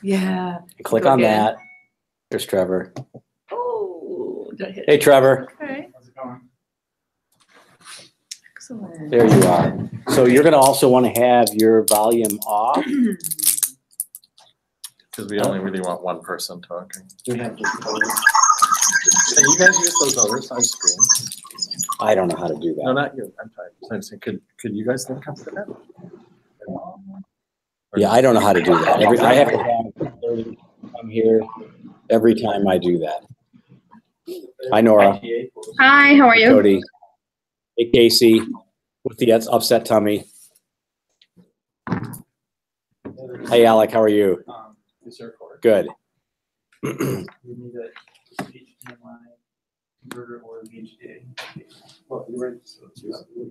Yeah. Click on that. There's Trevor. Oh, hey, Trevor. Okay. How's it going? Excellent. There you are. So you're going to also want to have your volume off. Because we only really want one person talking. You have to Can you guys use those oversized screens? I don't know how to do that. No, not you. I'm sorry. I'm saying, could you guys link up to that? Yeah, I don't know how to do that. I have to have 30 come here every time I do that. Hi, Nora. Hi, how are you? Cody. Hey, Casey, with the upset tummy. Hey, Alec, how are you? Good. We need a HDMI converter or VGA. Well, you're right. So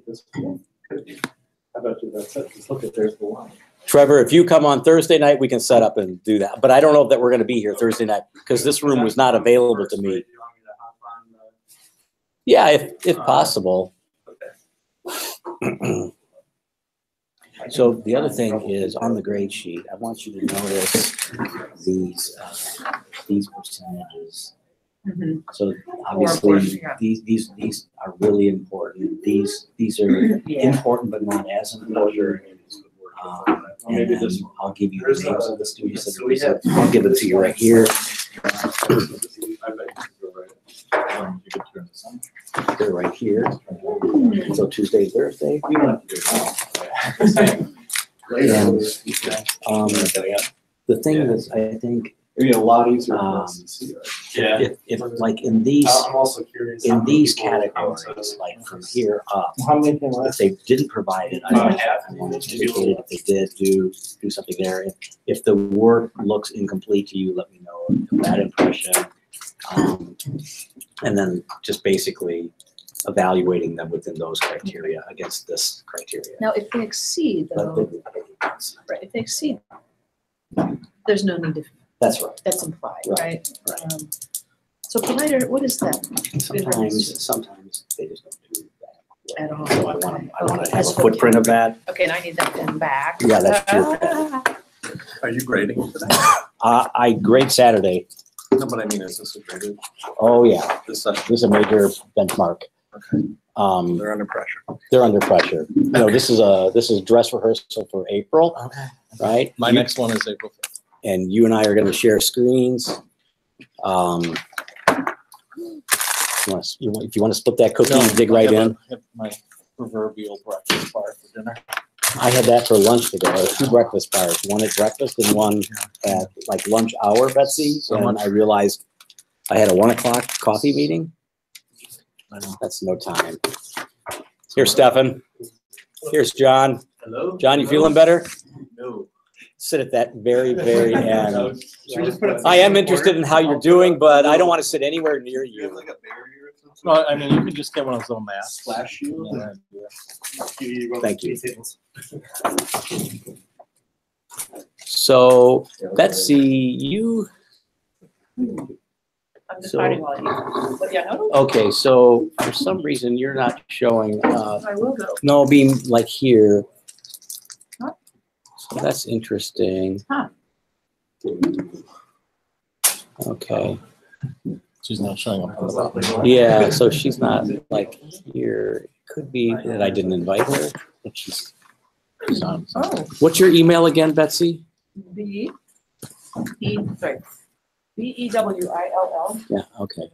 this could be. How about you? That's it. Just look at there's the line. Trevor, if you come on Thursday night, we can set up and do that. But I don't know that we're going to be here Thursday night because this room was not available to me. Yeah, if possible. Okay. So the other thing is on the grade sheet, I want you to notice these percentages. Mm-hmm. So obviously these are really important. These are important but not as important. And then I'll give you the names of the students that are reserved. I'll give it to you right here. They're right here. So Tuesday, Thursday. We don't have to do it. And, the thing that's, I think, It'd be a lot easier for us to see, right? Yeah. if like in these I'm also curious. categories, like from here up, How many can if they didn't provide it, I want to indicate it. If they did, do something there. If the work looks incomplete to you, let me know of that impression. And then just basically evaluating them within those criteria against this criteria. Now, if they exceed, though, right? If they exceed, there's no need to. That's right. That's implied, right? Right. So provider, what is that? Sometimes they just don't do that At all. So I want to have a That's what- footprint of that. Okay, and I need that pen back. Yeah, that's true. Are you grading today? I grade Saturday. No, but I mean, is this a graded? Oh yeah, This session? this is a major benchmark. Okay. They're under pressure. They're under pressure. You know, this is dress rehearsal for April, Okay. right? My next one is April 5th. And you and I are going to share screens. If you want to split that cookie and dig right in. Have my proverbial breakfast bar for dinner. I had that for lunch today. 2 breakfast bars, one at breakfast and one at like lunch hour, Betsy. And I realized I had a 1 o'clock coffee meeting. That's no time. Here's Stefan. Here's John. Hello? John, you feeling better? No. Sit at that very, very end. Should we just put I am interested in how you're doing, but I don't want to sit anywhere near You have you. like a barrier or something? No, I mean, you can just get one of those little masks. Splash you? Yeah. Thank you. So, Betsy, you. I'm just hiding while you. But yeah, no. Okay, so for some reason you're not showing. I will go. No, being like here. Huh? So that's interesting. Huh. Okay. She's not showing up. Yeah, so she's not like here. It could be that I didn't invite her. But she's on. Oh, What's your email again, Betsy? sorry. BEWILL. Yeah, okay.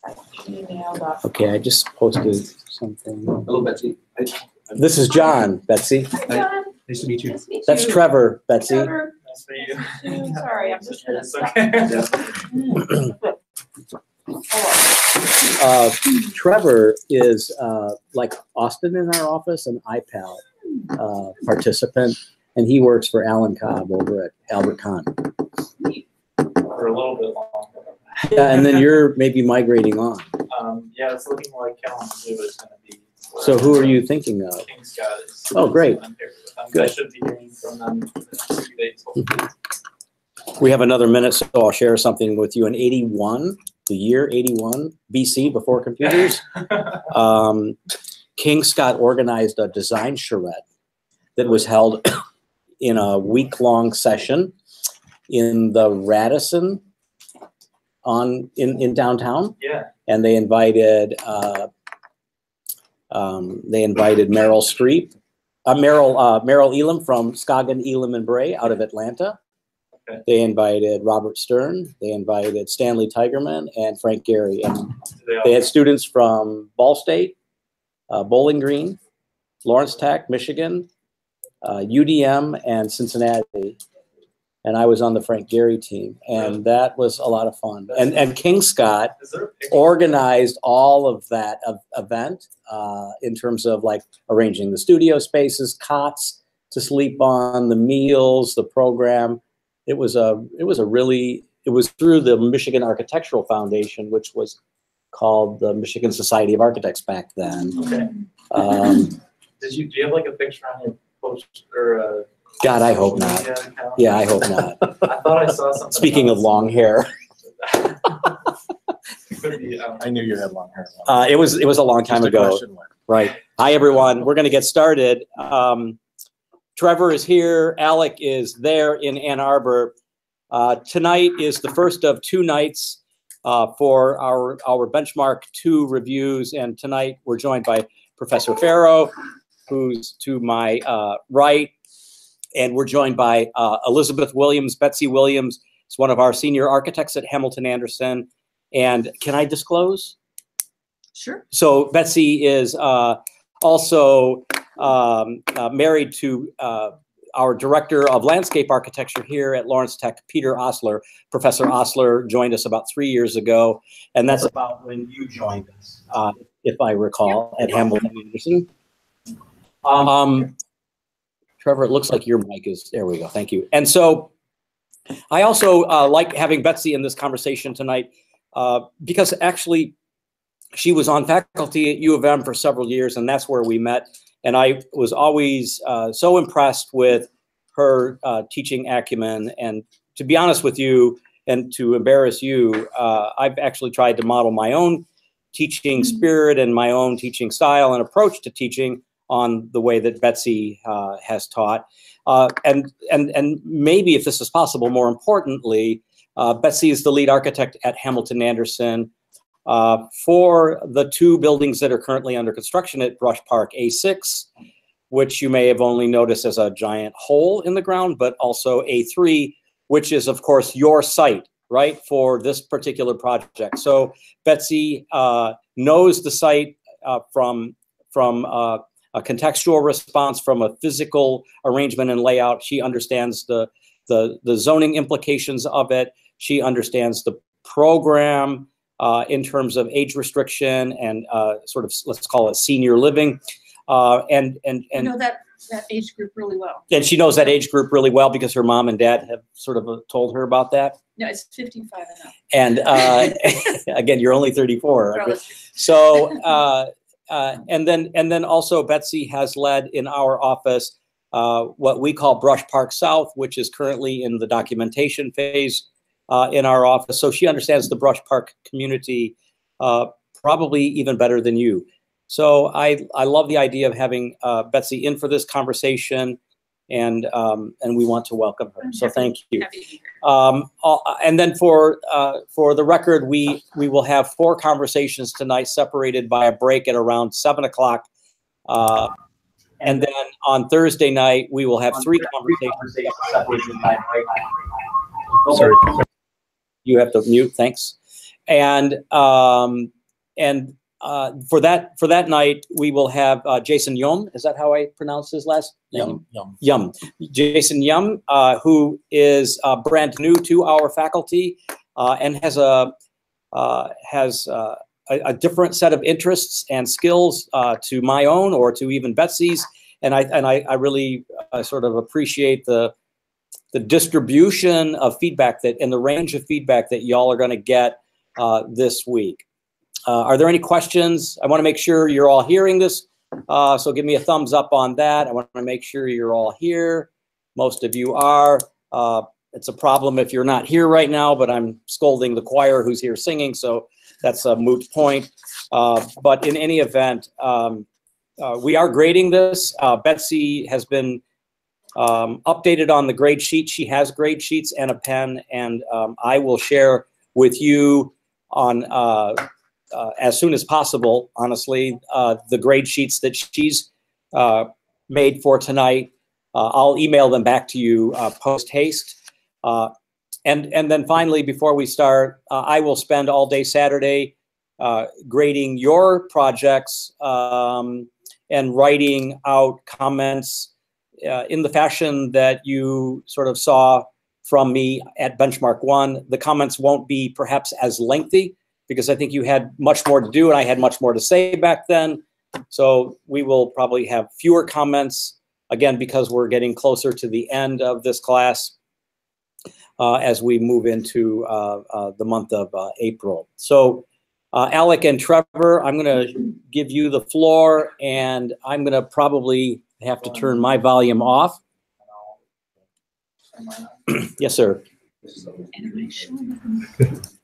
Gmail.com. Okay, I just posted something. Hello, Betsy. This is John, Betsy. Hi, John. Nice to meet you. Nice to meet That's you. Trevor, Betsy. Trevor. Nice to meet you. Sorry, I'm just gonna. Trevor is like Austin in our office, an iPal participant, and he works for Alan Cobb over at Albert Kahn. For a little bit longer. Yeah, and then you're maybe migrating on. Yeah, it's looking like Kalamazoo is going to be. So who are you thinking of? King Scott is. Oh, great. Good. I should be hearing from them in a few days. Hopefully. We have another minute, so I'll share something with you. In 81, the year 81, BC, before computers, King Scott organized a design charrette that was held in a week-long session in the Radisson in downtown. Yeah. And they invited Meryl Streep, Meryl Elam from Scoggin, Elam and Bray out of Atlanta. Okay. They invited Robert Stern. They invited Stanley Tigerman and Frank Gehry. And they had students from Ball State, Bowling Green, Lawrence Tech, Michigan, UDM, and Cincinnati. And I was on the Frank Gehry team, and that was a lot of fun. And King Scott organized all of that event in terms of like arranging the studio spaces, cots to sleep on, the meals, the program. It was through the Michigan Architectural Foundation, which was called the Michigan Society of Architects back then. Okay. Do you have like a picture on your post or? God, I hope not. Yeah, I hope not. I thought I saw something. Speaking of long hair. I knew you had long hair. It was a long time ago. Right. Hi, everyone. We're going to get started. Trevor is here. Alec is there in Ann Arbor. Tonight is the first of two nights for our Benchmark-2 reviews. And tonight we're joined by Professor Farrow, who's to my right. And we're joined by Elizabeth Williams. Betsy Williams is one of our senior architects at Hamilton Anderson. And can I disclose? Sure. So Betsy is also married to our director of landscape architecture here at Lawrence Tech, Peter Osler. Professor Osler joined us about 3 years ago. And that's about when you joined us, if I recall, at Hamilton Anderson. Trevor, it looks like your mic is, there we go, thank you. And so I also like having Betsy in this conversation tonight because actually she was on faculty at U of M for several years, and that's where we met. And I was always so impressed with her teaching acumen. And to be honest with you, and to embarrass you, I've actually tried to model my own teaching spirit and my own teaching style and approach to teaching on the way that Betsy has taught. And maybe if this is possible, more importantly, Betsy is the lead architect at Hamilton Anderson for the two buildings that are currently under construction at Brush Park A6, which you may have only noticed as a giant hole in the ground, but also A3, which is of course your site, right, for this particular project. So Betsy knows the site from a contextual response, from a physical arrangement and layout. She understands the zoning implications of it. She understands the program in terms of age restriction and sort of, let's call it senior living. And you know that age group really well. And she knows that age group really well because her mom and dad have sort of told her about that. No, it's 55 and up. And again, you're only 34. So, and then also Betsy has led in our office what we call Brush Park South, which is currently in the documentation phase in our office. So she understands the Brush Park community probably even better than you. So I love the idea of having Betsy in for this conversation, and we want to welcome her. So thank you. And then for the record, we will have 4 conversations tonight, separated by a break at around 7 o'clock. And then on Thursday night, we will have 3 conversations separated by a break. Sorry. You have to mute, thanks. And for that night, we will have Jason Yum. Is that how I pronounce his last name? Yum. Jason Yum, who is brand new to our faculty and has a different set of interests and skills to my own or to even Betsy's. And I really sort of appreciate the distribution of feedback and the range of feedback that y'all are going to get this week. Are there any questions? I want to make sure you're all hearing this. So give me a thumbs up on that. I want to make sure you're all here. Most of you are. It's a problem if you're not here right now, but I'm scolding the choir who's here singing, so that's a moot point. But in any event, we are grading this. Betsy has been updated on the grade sheet. She has grade sheets and a pen, and I will share with you on as soon as possible, honestly, the grade sheets that she's made for tonight. I'll email them back to you post haste. And then finally, before we start, I will spend all day Saturday grading your projects and writing out comments in the fashion that you sort of saw from me at Benchmark-1. The comments won't be perhaps as lengthy because I think you had much more to do and I had much more to say back then. So we will probably have fewer comments, again, because we're getting closer to the end of this class as we move into the month of April. So Alec and Trevor, I'm going to give you the floor, and I'm going to probably have to turn my volume off. Yes, sir.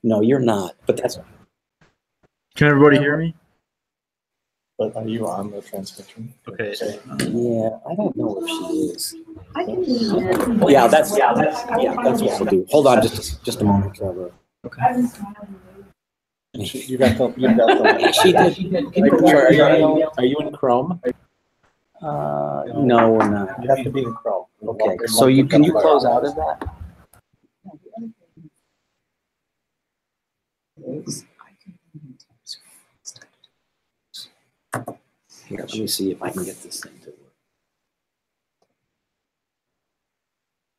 No, you're not, but that's... Can everybody hear me? But are you on the transmission? Okay. Yeah, I don't know if she is. I can do that. Yeah, that's what we'll do. Hold on just a moment, Trevor. You got the. She did. Are you in Chrome? No, we're not. You have to be in Chrome. Okay, so can you close out of that? Here, let me see if I can get this thing to work.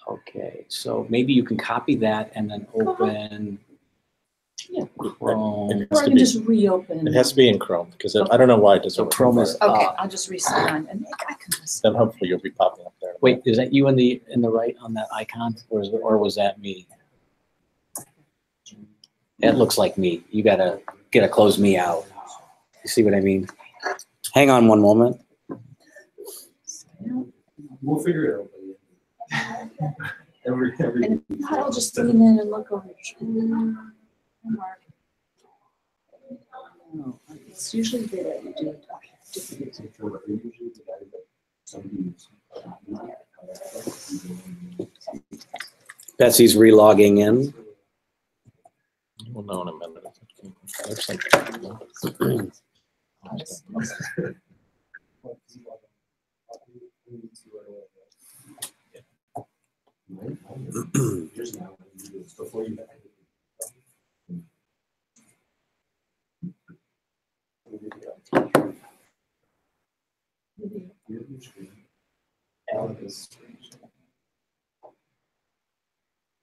Okay, so maybe you can copy that and then open Chrome. It Or has I to can be, just reopen. it has to be in Chrome because I don't know why it doesn't. So work Chrome there. is Okay, I'll just resign and I can just. Then hopefully you'll be popping up there. wait, is that you in the right on that icon, or was that me? It looks like me. You gotta close me out. You see what I mean? Hang on one moment. We'll figure it out. Every. And if not, I'll just lean in and look over. Mark. No, it's usually good that you do it. Betsy's relogging in. We'll know in a minute. There's something.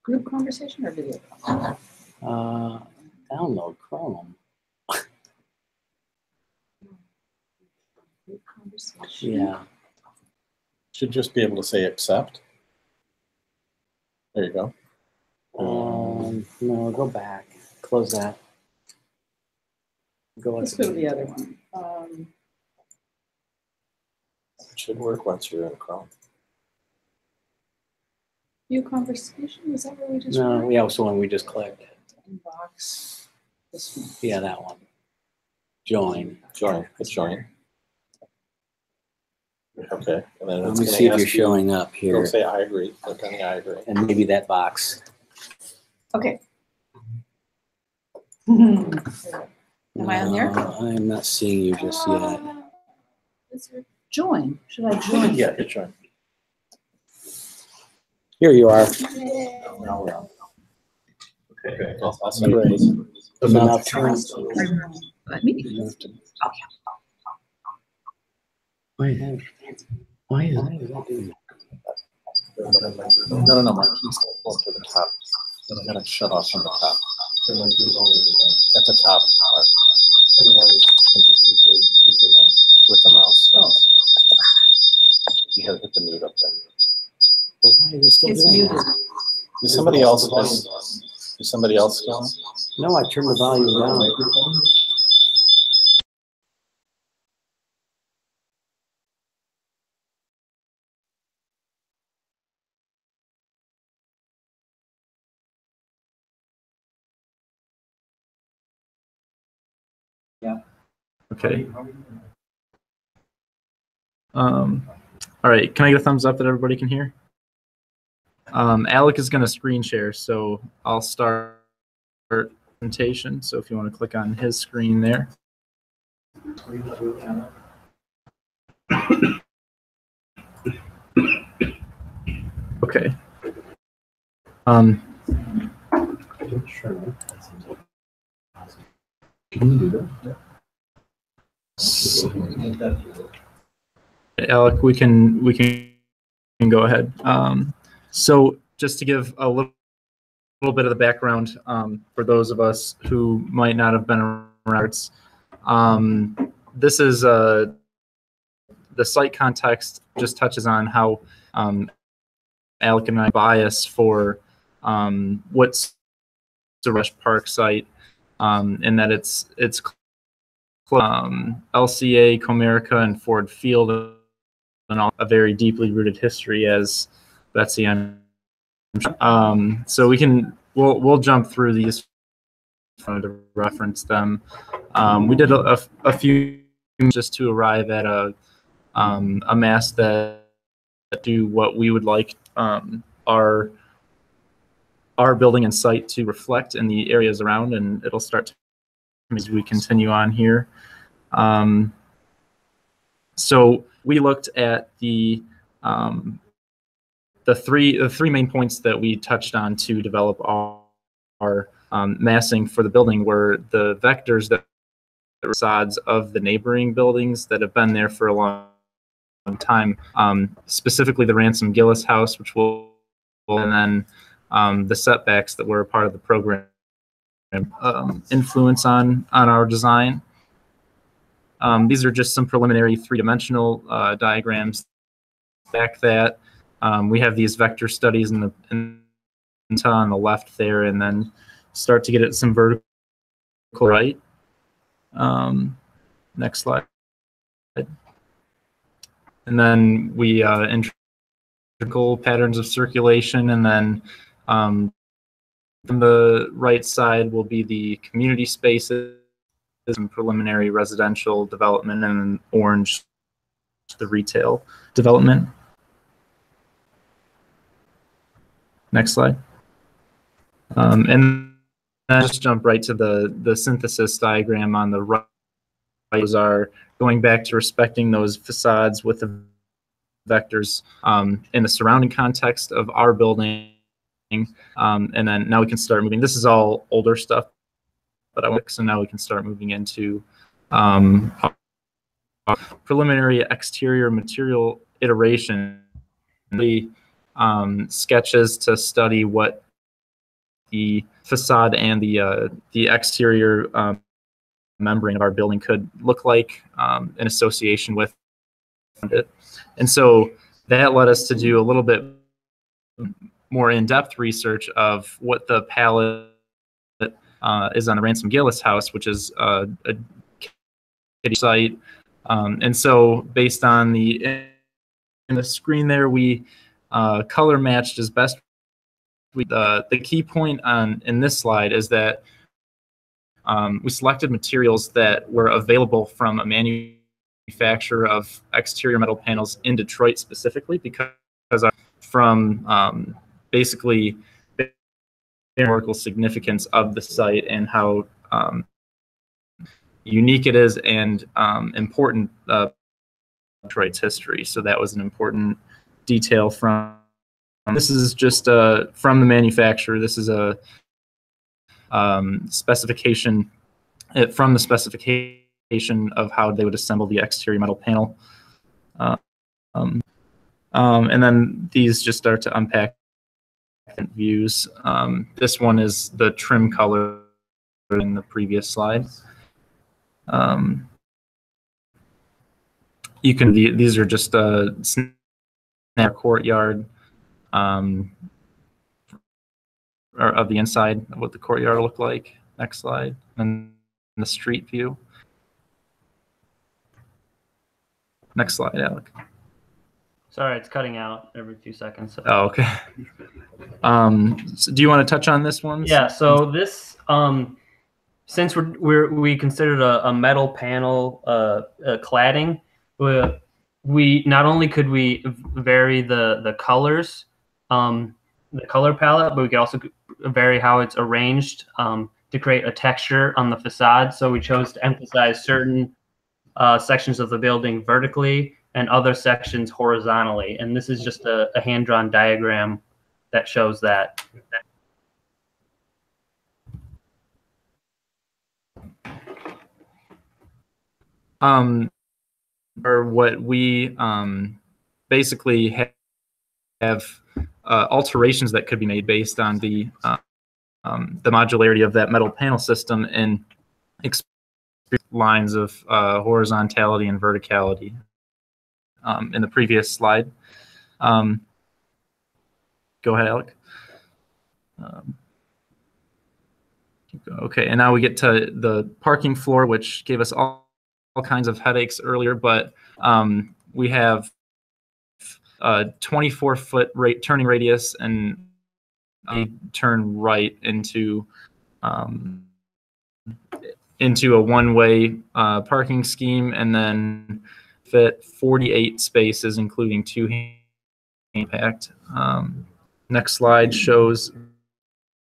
Group conversation or video? Download Chrome. Group conversation. Yeah. Should just be able to say accept. There you go. No, go back. Close that. Let's go to the other one. It should work once you're in Chrome. View conversation, is that what we just? No, read? yeah, it was the one we just clicked. Inbox. This one. Yeah, that one. Join. Join. It's join. Okay. And then Let it's me gonna see if ask you're you- showing up It'll here. say I agree. Click on the I agree. And maybe that box. Okay. Am I on there? No, I'm not seeing you just yet. Is there join? Should I join? Yeah, hit join. Here you are. Now we're on. Okay. I'll send you those. So now turn. Let me. Why is that doing that? No, my keys go to the top. I'm gonna shut off from the top. At the top. With the mouse. You gotta hit the mute up there. But why is it still It's doing muted. that? Is somebody else going? No, I turned the volume down. Okay. All right. Can I get a thumbs up that everybody can hear? Alec is going to screen share, so I'll start presentation. So if you want to click on his screen there. Okay. Sure. Can you do that? Alec, we can go ahead. So just to give a little bit of the background for those of us who might not have been around, this is the site context just touches on how Alec and I bias for what's the Rush Park site, and that it's LCA, Comerica, and Ford Field, and all a very deeply rooted history, as Betsy and so we'll jump through these to reference them. We did a few just to arrive at a mass that do what we would like our building and site to reflect in the areas around, and it'll start to as we continue on here. So we looked at the three main points that we touched on to develop our massing for the building were the vectors that are facades of the neighboring buildings that have been there for a long time, specifically the Ransom Gillis house, which and then the setbacks that were a part of the program influence on our design. These are just some preliminary three-dimensional diagrams back that we have these vector studies on the left there, and then start to get at some vertical right. Next slide. And then we integral patterns of circulation, and then on the right side will be the community spaces and preliminary residential development, and then orange the retail development. Next slide. And then just jump right to the synthesis diagram on the right. Those are going back to respecting those facades with the vectors in the surrounding context of our building. And then now we can start moving. This is all older stuff, but so now we can start moving into preliminary exterior material iteration. Sketches to study what the facade and the exterior membrane of our building could look like in association with it. And so that led us to do a little bit more in-depth research of what the palette is on the Ransom Gillis house, which is a kitty site. And so based on in the screen there, we color matched as best the key point in this slide is that we selected materials that were available from a manufacturer of exterior metal panels in Detroit specifically, because from basically the historical significance of the site and how unique it is and important Detroit's history. So that was an important detail from. This is just from the manufacturer. This is a specification from the specification of how they would assemble the exterior metal panel. And then these just start to unpack views. This one is the trim color in the previous slide. You can these are just a snap courtyard or of the inside of what the courtyard will look like. Next slide. And the street view. Next slide, Alec. Sorry, it's cutting out every few seconds. So. Oh, okay. So do you want to touch on this one? Yeah. So this, since we considered a metal panel cladding, we not only could we vary the colors, the color palette, but we could also vary how it's arranged to create a texture on the facade. So we chose to emphasize certain sections of the building vertically and other sections horizontally. And this is just a hand-drawn diagram that shows that. Or what we basically have alterations that could be made based on the modularity of that metal panel system and lines of horizontality and verticality in the previous slide. Go ahead, Alec. Okay, and now we get to the parking floor, which gave us all kinds of headaches earlier, but we have a 24-foot turning radius and a turn right into a one-way parking scheme, and then fit 48 spaces, including 2 impact. Next slide shows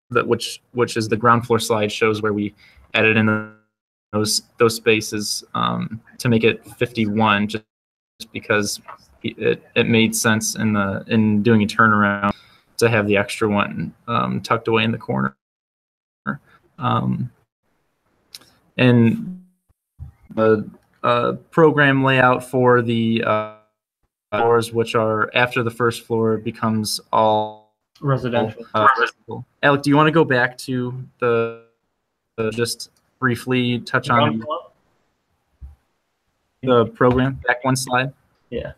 that which is the ground floor slide, shows where we added in those spaces to make it 51, just because it made sense in doing a turnaround to have the extra one tucked away in the corner. And the program layout for the floors, which are after the first floor, becomes all Residential. Alec, do you want to go back to the just briefly touch on the program? Back one slide. Yeah.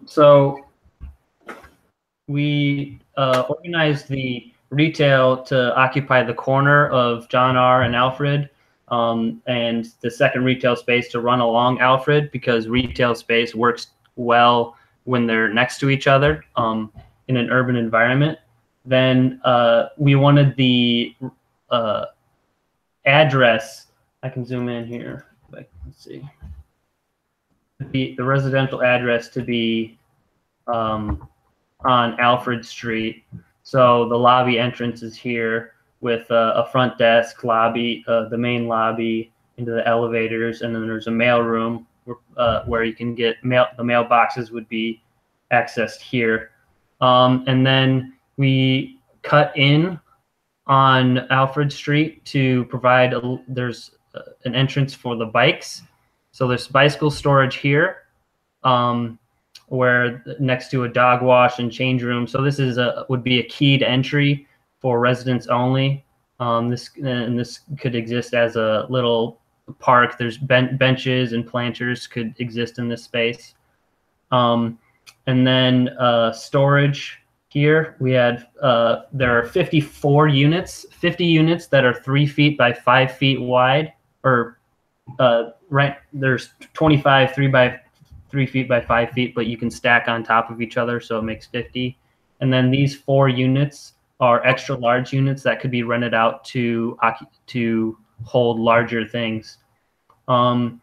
So we organized the retail to occupy the corner of John R. and Alfred, and the second retail space to run along Alfred, because retail space works well when they're next to each other in an urban environment. Then we wanted the address. I can zoom in here. Let's see. The residential address to be on Alfred Street. So the lobby entrance is here with a front desk, lobby, the main lobby, into the elevators, and then there's a mail room where you can get mail. The mailboxes would be accessed here, and then we cut in on Alfred Street to provide there's an entrance for the bikes. So there's bicycle storage here, where next to a dog wash and change room. So this is would be a keyed entry for residents only. This could exist as a little park. There's benches and planters could exist in this space. And then storage here. We had there are 54 units, 50 units that are 3 feet by 5 feet wide, or right there's 25 3 feet by 5 feet, but you can stack on top of each other, so it makes 50. And then these 4 units are extra large units that could be rented out to hold larger things. And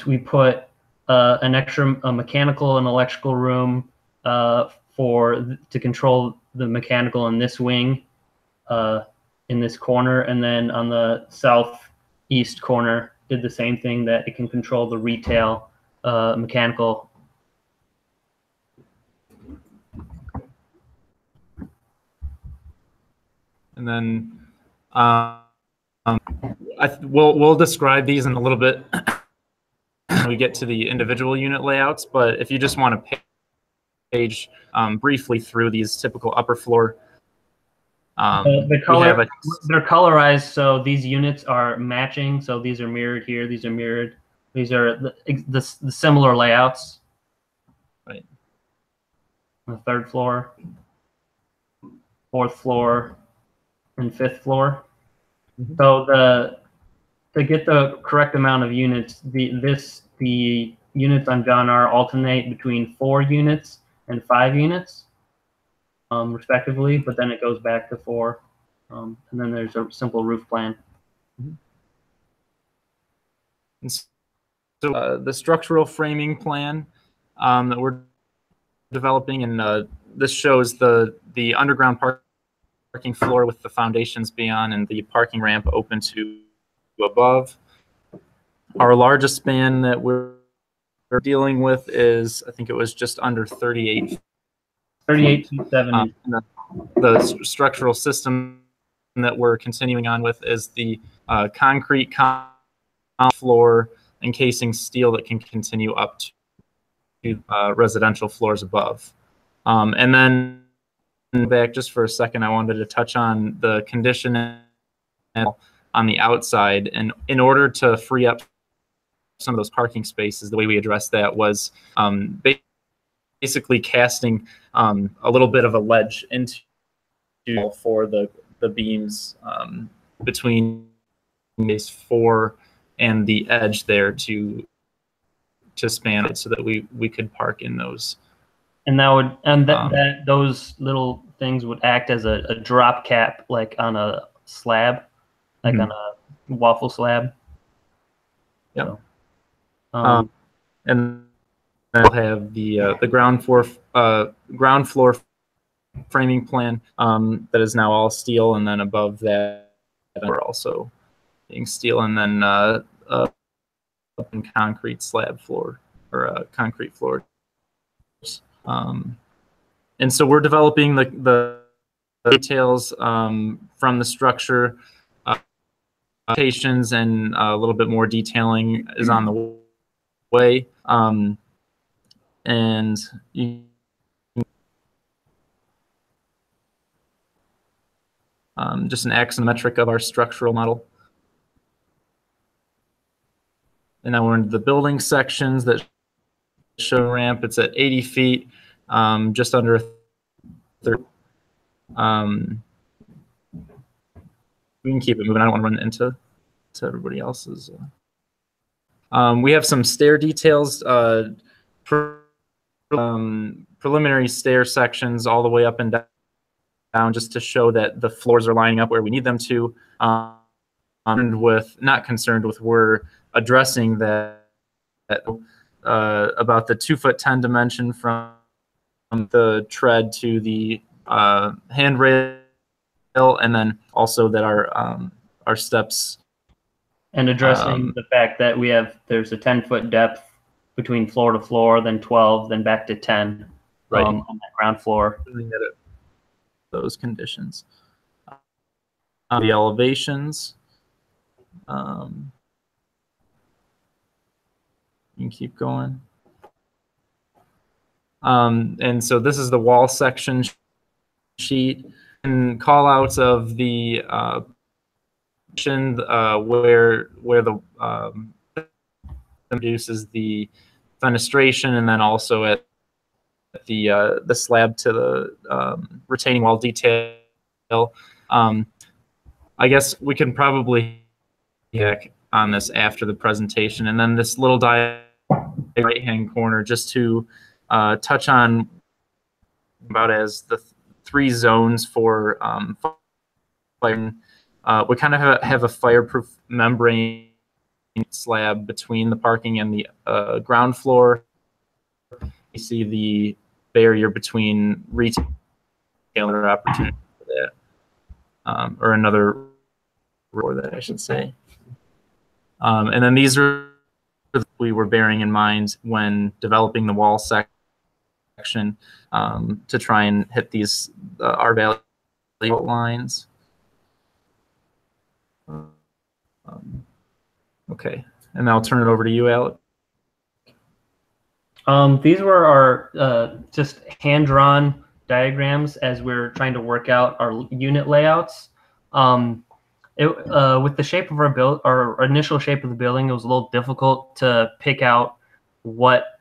we put an extra mechanical and electrical room to control the mechanical in this wing, in this corner, and then on the southeast corner did the same thing, that it can control the retail mechanical. And then we'll describe these in a little bit when we get to the individual unit layouts. But if you just want to page briefly through these typical upper floor, they're colorized, so these units are matching. So these are mirrored here. These are mirrored. These are the similar layouts. Right. The third floor, fourth floor, and fifth floor. Mm-hmm. So to get the correct amount of units, the units on John R alternate between 4 units and 5 units, respectively. But then it goes back to 4, and then there's a simple roof plan. Mm-hmm. So the structural framing plan that we're developing, and this shows the underground parking floor with the foundations beyond and the parking ramp open to above. Our largest span that we're dealing with is, I think it was just under 38. 38.7. The structural system that we're continuing on with is the concrete floor encasing steel that can continue up to residential floors above. And then back just for a second, I wanted to touch on the condition on the outside. And in order to free up some of those parking spaces, the way we addressed that was basically casting a little bit of a ledge into for the beams between base 4 and the edge there to span it so that we could park in those. And that those little things would act as a drop cap, like on a slab, like on a waffle slab. Yeah. So, and they'll have the ground floor framing plan that is now all steel, and then above that we're also being steel, and then concrete slab floor or concrete floor. And so we're developing the details from the structure. And a little bit more detailing is on the way. And just an axonometric of our structural model. And now we're into the building sections that show ramp. It's at 80 feet, just under 30. We can keep it moving. I don't want to run into everybody else's. We have some stair details, preliminary stair sections all the way up and down, just to show that the floors are lining up where we need them to. Not concerned with, we're addressing that about the 2'10" dimension from the tread to the handrail, and then also that our steps, and addressing the fact that there's a 10-foot depth between floor to floor, then 12, then back to 10 right on that ground floor. Those conditions. The elevations. You can keep going. And so this is the wall section sheet, and call outs of the where the reduces the fenestration, and then also at the slab to the retaining wall detail. I guess we can probably on this after the presentation, and then this little diagram right hand corner just to touch on about as the 3 zones for fire. We kind of have a fireproof membrane slab between the parking and the ground floor. You see the barrier between retailer opportunity for that, or another floor that I should say. And then these are we were bearing in mind when developing the wall section to try and hit these R value lines. Okay, and I'll turn it over to you, Alec. These were our just hand-drawn diagrams as we're trying to work out our unit layouts. With the shape of our initial shape of the building, it was a little difficult to pick out what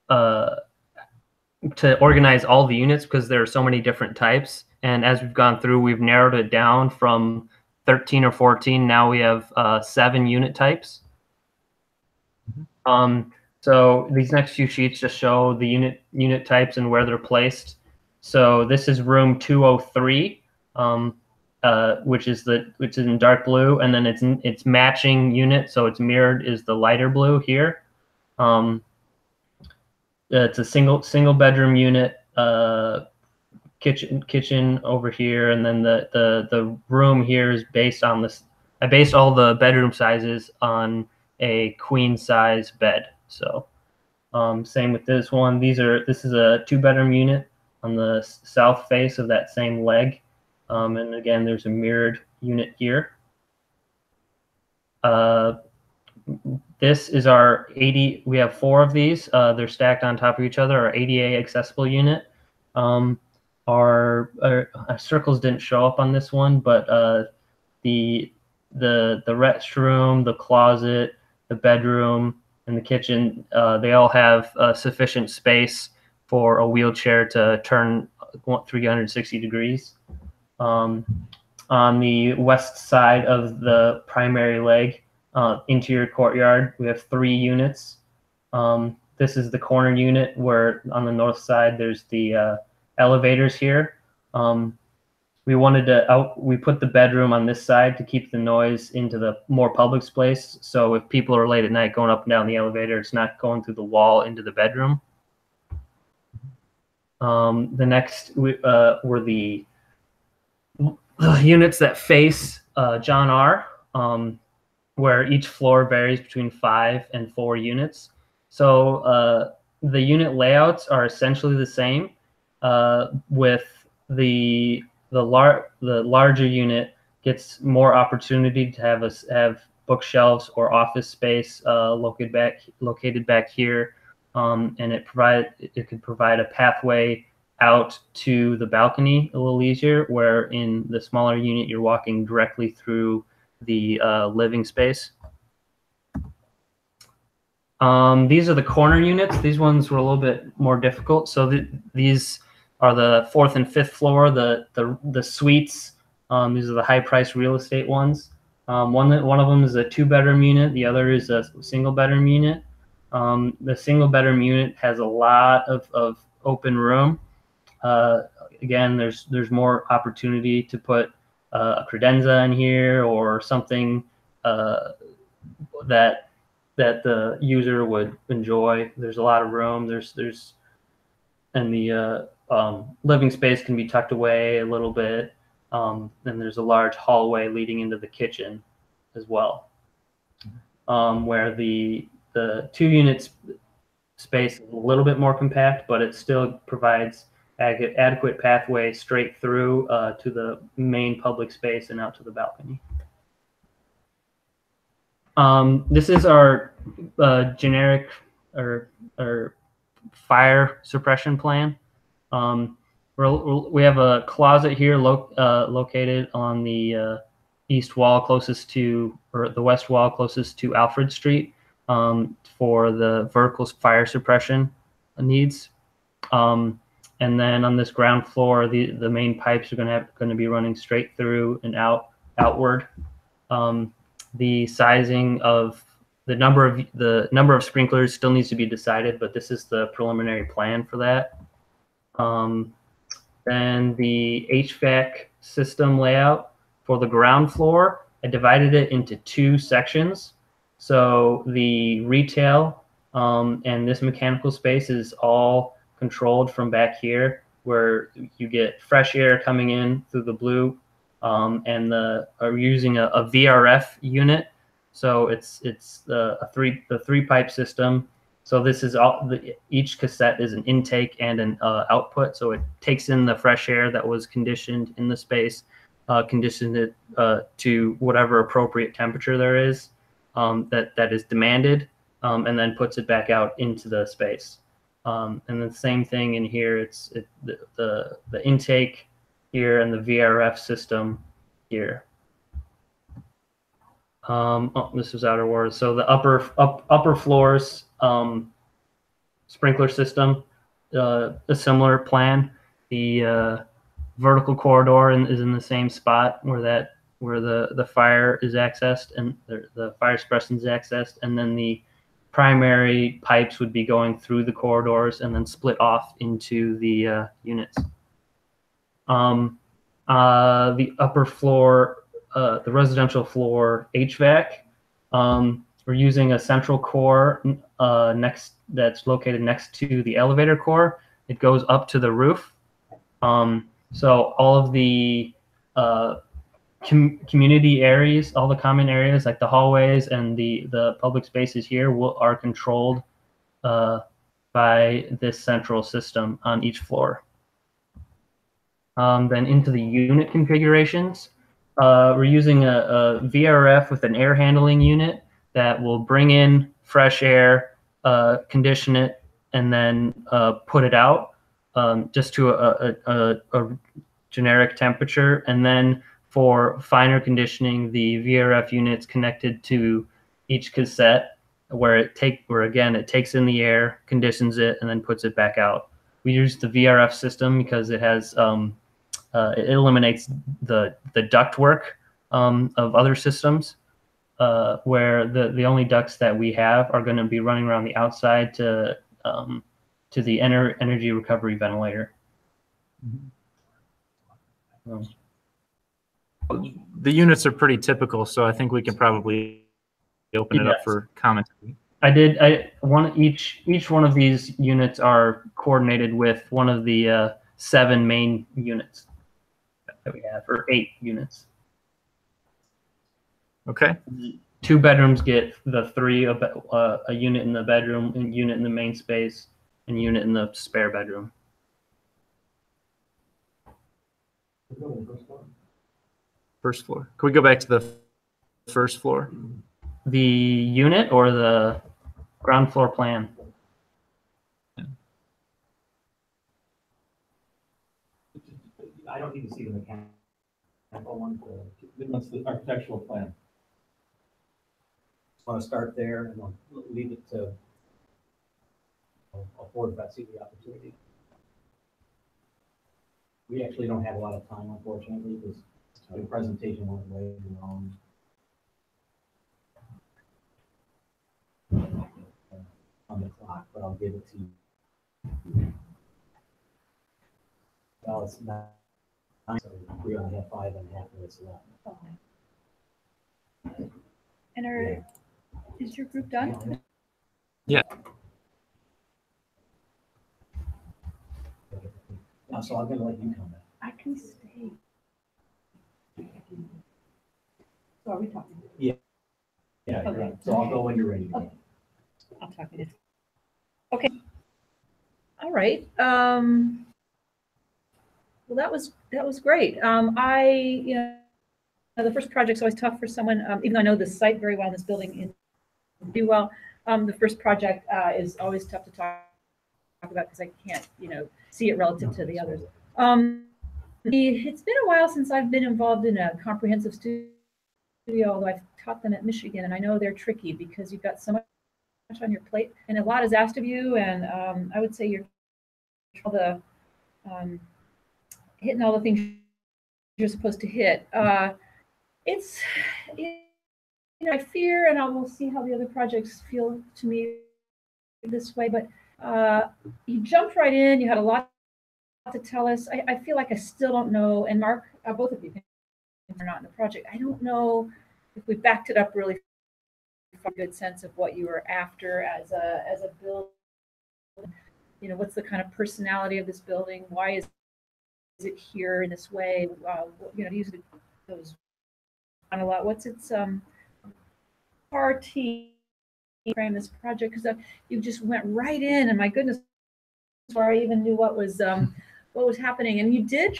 to organize all the units because there are so many different types. And as we've gone through, we've narrowed it down from 13 or 14. Now we have 7 unit types. So these next few sheets just show the unit types and where they're placed. So this is room 203, which is in dark blue, and then it's matching unit, so it's mirrored is the lighter blue here. it's a single bedroom unit, kitchen over here, and then the room here is based on this. I based all the bedroom sizes on a queen size bed. So same with this one. This is a 2-bedroom unit on the south face of that same leg. And again, there's a mirrored unit here. This is our 80. We have 4 of these. They're stacked on top of each other. Our ADA accessible unit. Our circles didn't show up on this one, but the restroom, the closet, the bedroom, and the kitchen, they all have sufficient space for a wheelchair to turn 360 degrees. On the west side of the primary leg, interior courtyard, we have 3 units. This is the corner unit where on the north side there's the elevators here. We put the bedroom on this side to keep the noise into the more public space. So if people are late at night going up and down the elevator, it's not going through the wall into the bedroom. The next were the units that face John R., where each floor varies between 5 and 4 units. So the unit layouts are essentially the same, with the larger unit gets more opportunity to have bookshelves or office space located back here, and it could provide a pathway out to the balcony a little easier, where in the smaller unit you're walking directly through the living space. These are the corner units. These ones were a little bit more difficult. So these are the 4th and 5th floor, the suites. These are the high-priced real estate ones. One of them is a 2-bedroom unit. The other is a single-bedroom unit. The single-bedroom unit has a lot of open room. Again, there's more opportunity to put a credenza in here or something that the user would enjoy. There's a lot of room. And the living space can be tucked away a little bit. And there's a large hallway leading into the kitchen as well, where the 2 units space is a little bit more compact, but it still provides adequate pathway straight through to the main public space and out to the balcony. This is our generic or fire suppression plan. We have a closet here located on the east wall closest to, or the west wall closest to Alfred Street, for the vertical fire suppression needs. And then on this ground floor, the main pipes are going to be running straight through and outward. The sizing of the number of sprinklers still needs to be decided, but this is the preliminary plan for that. Then the HVAC system layout for the ground floor, I divided it into 2 sections. So the retail and this mechanical space is all controlled from back here, where you get fresh air coming in through the blue, and are using a VRF unit. So it's the 3-pipe system. So this is each cassette is an intake and an output. So it takes in the fresh air that was conditioned in the space, conditioned it to whatever appropriate temperature there is that is demanded, and then puts it back out into the space. And the same thing in here. The intake here and the VRF system here. This was outer words. So the upper floors sprinkler system, a similar plan. The vertical corridor is in the same spot where the fire is accessed and the fire suppression is accessed, and then the primary pipes would be going through the corridors and then split off into the units. The upper floor, the residential floor HVAC, we're We're using a central core that's located next to the elevator core. It goes up to the roof. So all of the community areas, all the common areas like the hallways and the public spaces here are controlled by this central system on each floor. Then into the unit configurations, we're using a VRF with an air handling unit that will bring in fresh air, condition it, and then put it out just to a generic temperature. And then for finer conditioning, the VRF unit's connected to each cassette where it takes in the air, conditions it, and then puts it back out. We use the VRF system because it has it eliminates the duct work of other systems, where the only ducts that we have are going to be running around the outside to the energy recovery ventilator. The units are pretty typical, so I think we can probably open it up for comment. Each one of these units are coordinated with one of the 7 main units that we have, or 8 units. Okay. 2 bedrooms get the 3, a unit in the bedroom, a unit in the main space, and a unit in the spare bedroom. First floor. Can we go back to the first floor? The unit or the ground floor plan? I don't need to see the mechanical one. What's the architectural plan? Just want to start there and I'll leave it to afford Betsy the opportunity. We actually don't have a lot of time, unfortunately, because the presentation went way too long. On the clock, but I'll give it to you. Well, it's 9, so we only have 5.5 minutes left. And is your group done? Yeah. So I'm gonna let you come back. I can stay. So are we talking? Yeah. Yeah, you're right. So I'll go when you're ready to go. I'll talk to you. Okay. All right. Well, that was great. The first project's always tough for someone, even though I know the site very well in this building do well. The first project is always tough to talk about because I can't, see it relative to the others. It's been a while since I've been involved in a comprehensive studio, although I've taught them at Michigan, and I know they're tricky because you've got so much on your plate and a lot is asked of you, and I would say you're hitting all the things you're supposed to hit. I fear, and we'll see how the other projects feel to me this way, but you jumped right in, you had a lot to tell us. I feel like I still don't know, and Mark, both of you are not in the project. I don't know if we backed it up really for a good sense of what you were after as a build. What's the kind of personality of this building? Why is it here in this way? To use those on a lot. What's its RT frame this project? Because you just went right in, and my goodness, before I even knew what was happening. And you did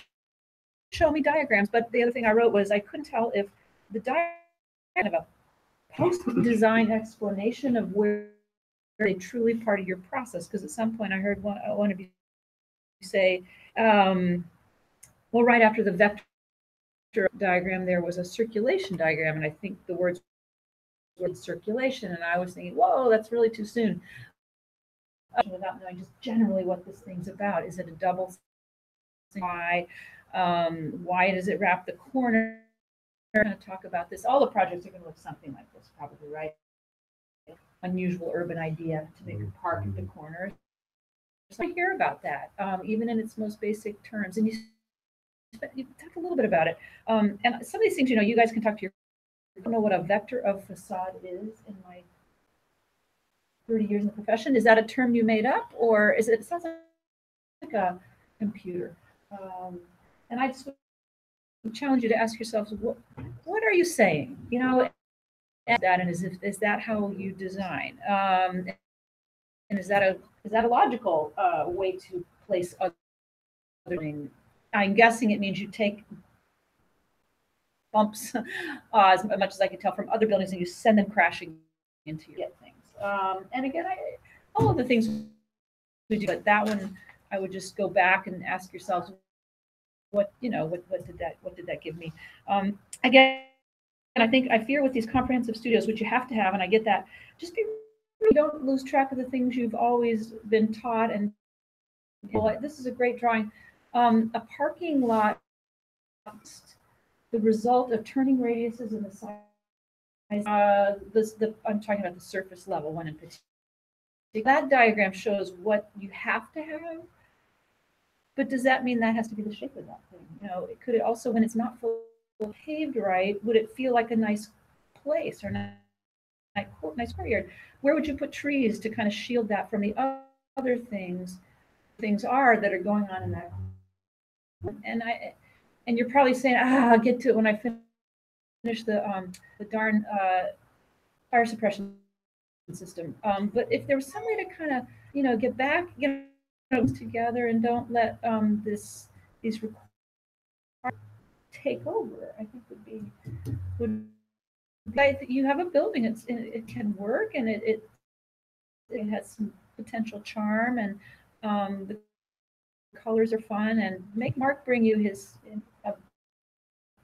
show me diagrams, but the other thing I wrote was I couldn't tell if the diagram had a post-design explanation of where they truly part of your process. Because at some point I heard one of you say, well, right after the vector diagram, there was a circulation diagram, and I think the words were circulation, and I was thinking, whoa, that's really too soon. Without knowing just generally what this thing's about. Is it a double? Why does it wrap the corner? We're going to talk about this. All the projects are going to look something like this, probably, right? Unusual urban idea to make a park at the corner. So I hear about that, even in its most basic terms. And you talked a little bit about it. And some of these things, you guys can talk to your. I don't know what a vector of facade is in my 30 years in the profession. Is that a term you made up, or is it sounds like a computer? And I just challenge you to ask yourselves, what are you saying? You know, and is that how you design? And is that a logical way to place other things? I'm guessing it means you take bumps, as much as I can tell from other buildings, and you send them crashing into your things. And again, all of the things we do, but that one, I would just go back and ask yourselves, what did that give me? Again, I fear with these comprehensive studios, which you have to have, and I get that, just don't lose track of the things you've always been taught. And this is a great drawing. A parking lot, the result of turning radiuses and the size. I'm talking about the surface level one in particular. That diagram shows what you have to have, but does that mean that has to be the shape of that thing? You know, could it also, when it's not fully paved right, would it feel like a nice place or nice courtyard? Where would you put trees to kind of shield that from the other things that are going on in that? And you're probably saying, I'll get to it when I finish the darn fire suppression system. But if there was some way to kind of, get back, together and don't let these requirements take over, I think would you have a building, it can work, and it has some potential charm, and the colors are fun, and make Mark bring you his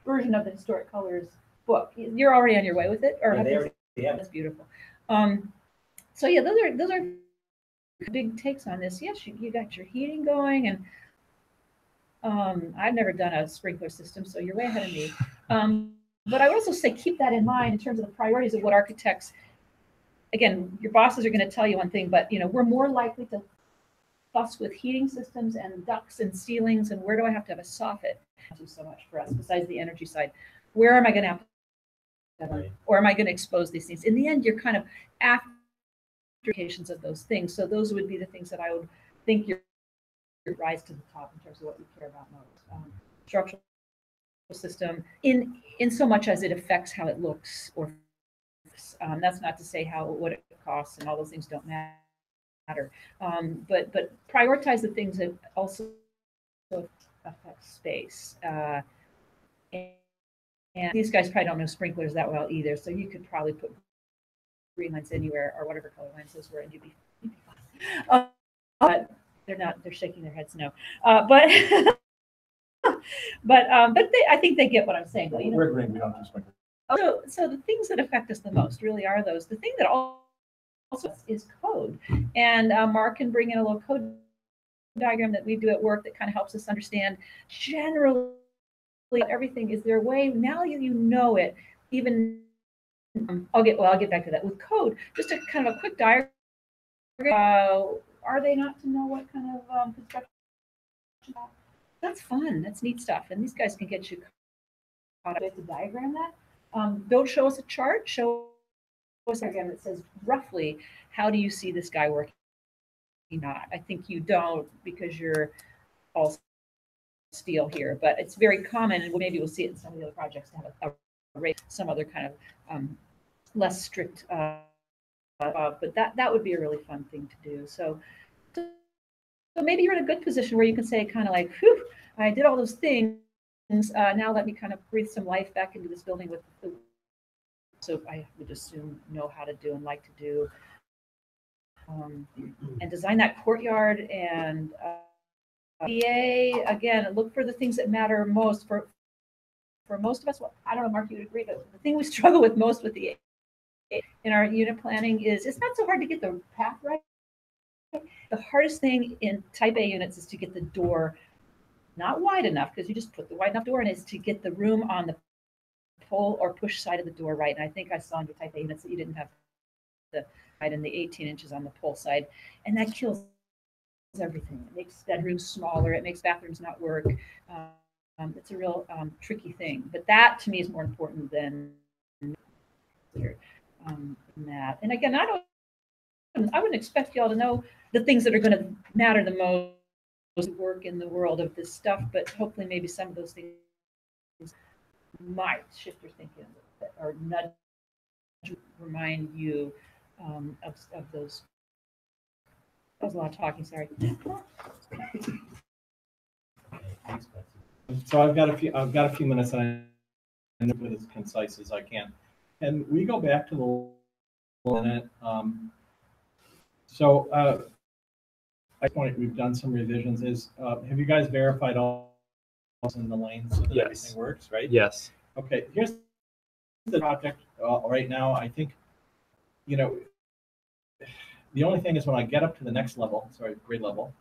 version of the historic colors book. You're already on your way with it, or that's beautiful. So yeah, those are big takes on this. Yes, you got your heating going, and I've never done a sprinkler system, so you're way ahead of me. But I would also say keep that in mind in terms of the priorities of what architects. Again, your bosses are going to tell you one thing, but we're more likely to fuss with heating systems and ducts and ceilings, and where do I have to have a soffit? Do so much for us besides the energy side. Where am I going to have or am I going to expose these things? In the end, you're kind of after applications of those things. So those would be the things that I would think you're rise to the top in terms of what you care about most. Structural system in so much as it affects how it looks, or that's not to say what it costs, and all those things don't matter. But prioritize the things that also affect space. And these guys probably don't know sprinklers that well either, so you could probably put green lines anywhere, or whatever color lines those were, and you'd be fine. But they're not. They're shaking their heads no. But I think they get what I'm saying. We're agreeing we don't do sprinklers. So the things that affect us the most really are those. The thing that also is code, and Mark can bring in a little code diagram that we do at work that kind of helps us understand generally everything. Is there a way now you know it? Even I'll get back to that with code. Just a kind of a quick diagram. Are they not to know what kind of construction? That's fun. That's neat stuff. And these guys can get you caught up to diagram that. Don't show us a chart. Show us a diagram that says roughly how do you see this guy working. Not. I think you don't, because you're all steel here, but it's very common, and maybe we'll see it in some of the other projects, to have some other kind of less strict. But that would be a really fun thing to do. So maybe you're in a good position where you can say kind of like, whew, I did all those things. Now let me kind of breathe some life back into this building with the. So I would assume know how to do and like to do. And design that courtyard, and EA again, look for the things that matter most for most of us. Well, I don't know, Mark, you would agree, but the thing we struggle with most with the in our unit planning is it's not so hard to get the path right. The hardest thing in type A units is to get the door not wide enough, because you just put the wide enough door in, is to get the room on the pull or push side of the door right. And I think I saw in your type A units that you didn't have the and the 18 inches on the pull side, and that kills everything. It makes bedrooms smaller. It makes bathrooms not work. It's a real tricky thing. But that to me is more important than that. And again, I don't I wouldn't expect y'all to know the things that are going to matter the most work in the world of this stuff, but hopefully maybe some of those things might shift your thinking a little bit or nudge, remind you of those. That was a lot of talking, sorry. So I've got a few minutes, and I'm going to be as concise as I can. And we go back to the minute. I point we've done some revisions. Have you guys verified all in the lanes so that Yes. everything works, right? Yes. Okay. Here's the project right now. I think, you know, the only thing is when I get up to the next level, sorry, grade level.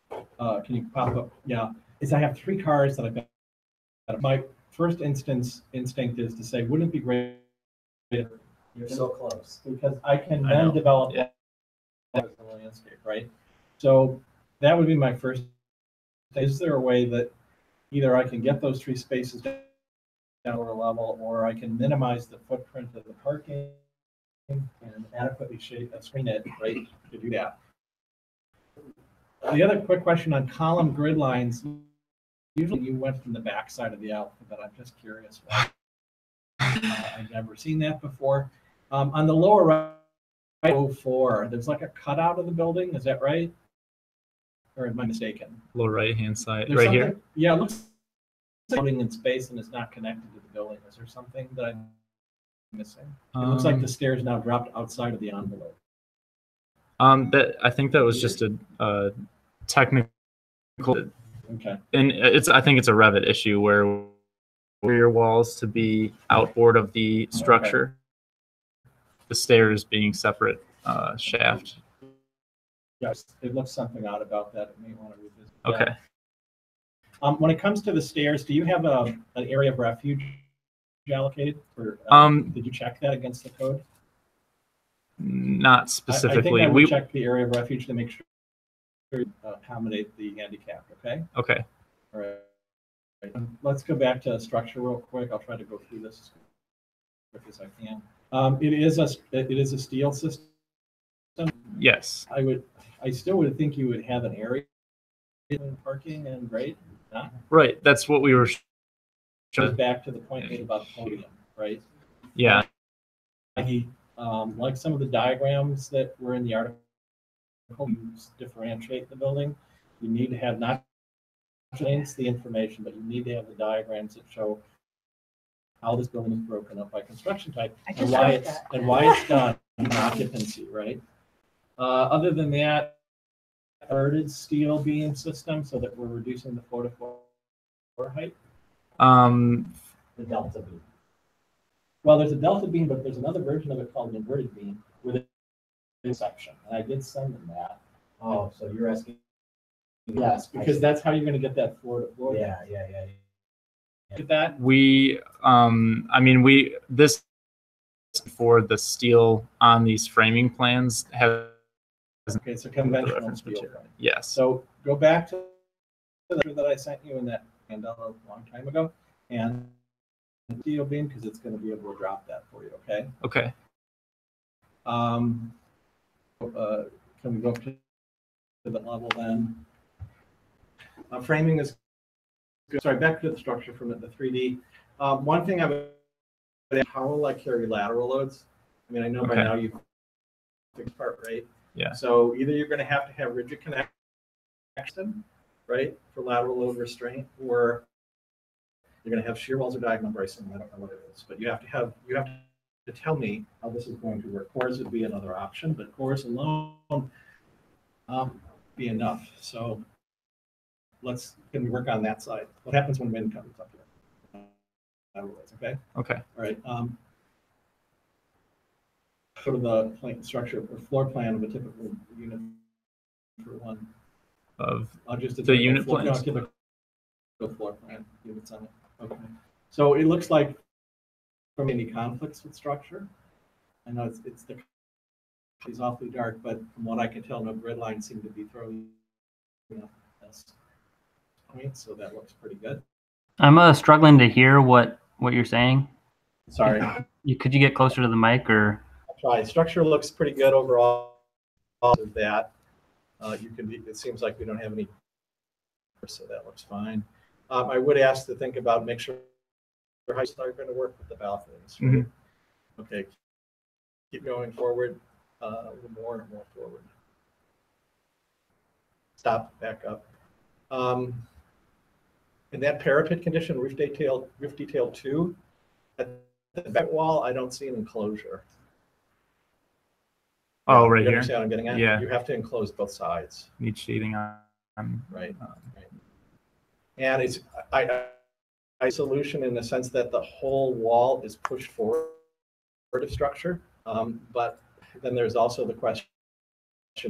Can you pop up? Yeah. Is I have 3 cars that I've got. My first instinct is to say, wouldn't it be great? You're so close. Because I can I then know. develop Yeah. the landscape, right? So that would be my first. Is there a way that either I can get those 3 spaces down to a level, or I can minimize the footprint of the parking and adequately screen it, right, to do that? The other quick question on column grid lines. Usually you went from the back side of the alphabet. I'm just curious why. I've never seen that before. On the lower right, 04, there's like a cutout of the building. Is that right? Or am I mistaken? Lower right-hand side, There's right here. something- Yeah, it looks like building in space and it's not connected to the building. Is there something that I'm missing? It looks like the stairs now dropped outside of the envelope. That I think that was just a technical, Okay. and I think it's a Revit issue where your walls to be outboard of the structure, the stairs being separate shaft. Yes, it looks something odd about that. I may want to revisit that. Okay. When it comes to the stairs, do you have an area of refuge allocated? Or, did you check that against the code? Not I specifically. think I would check the area of refuge to make sure you accommodate the handicapped, okay? Okay. All right. Let's go back to structure real quick. I'll try to go through this as quick as I can. It is a steel system. Yes. I still would think you would have an area in parking and grade. Not? Right. That's what we were. Goes back to the point made about the podium, right? Yeah. Like some of the diagrams that were in the article, you differentiate the building. You need to have not just the information, but you need to have the diagrams that show how this building is broken up by construction type and why it's done in occupancy, right? Other than that, inverted steel beam system so that we're reducing the floor-to-floor height. The delta beam. Well, there's a delta beam, but there's another version of it called an inverted beam with a section, and I did send them that. Oh, so you're asking? Yes, because that's how you're going to get that floor-to-floor. Yeah. Get that? This for the steel on these framing plans has. Okay, so conventional reference steel. material. Yes. So go back to the picture that I sent you in that handout a long time ago, and steel beam, because it's going to be able to drop that for you. Okay. Okay. Can we go up to the level then? Framing is good. Sorry, back to the structure from the 3D. One thing I would, how will I carry lateral loads? I mean, I know by now you've fixed part, right? Yeah. So either you're going to have rigid connection, right, for lateral load restraint, or you're going to have shear walls or diagonal bracing. I don't know what it is, but you have to tell me how this is going to work. Cores would be another option, but cores alone be enough. So can we work on that side? What happens when wind comes up here? Okay. Okay. All right. Sort of the plane structure or floor plan of a typical unit for one Of just the unit plans. Typical floor plan units on it. Okay. So it looks like from any conflicts with structure. I know it's awfully dark, but from what I can tell, no grid lines seem to be throwing this point, so that looks pretty good. I'm struggling to hear what you're saying. Sorry. Could you get closer to the mic or? I'll try. Structure looks pretty good overall. of that. You can be, it seems like we don't have any, so that looks fine. I would ask to think about, make sure how you're going to work with the balconies. Right? Okay, keep going forward, a little more and more forward. Stop, back up. In that parapet condition, roof detail 2, at the back wall, I don't see an enclosure. Oh, right you here. Understand what I'm getting at? Yeah. You have to enclose both sides. Need shading on. Right. And it's a solution in the sense that the whole wall is pushed forward of structure, but then there's also the question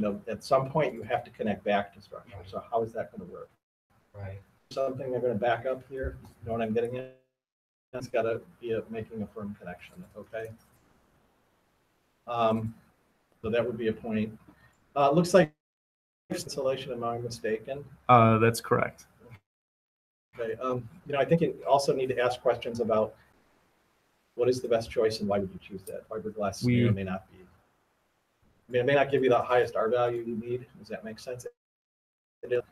of at some point you have to connect back to structure. So how is that going to work? Right. Something I'm going to back up here. You know what I'm getting at? It's got to be making a firm connection. Okay. So that would be a point. Looks like insulation, am I mistaken? That's correct. Okay. You know, I think you also need to ask questions about what is the best choice and why would you choose that? Fiberglass may or may not be. I mean, it may not give you the highest R value you need. Does that make sense? It is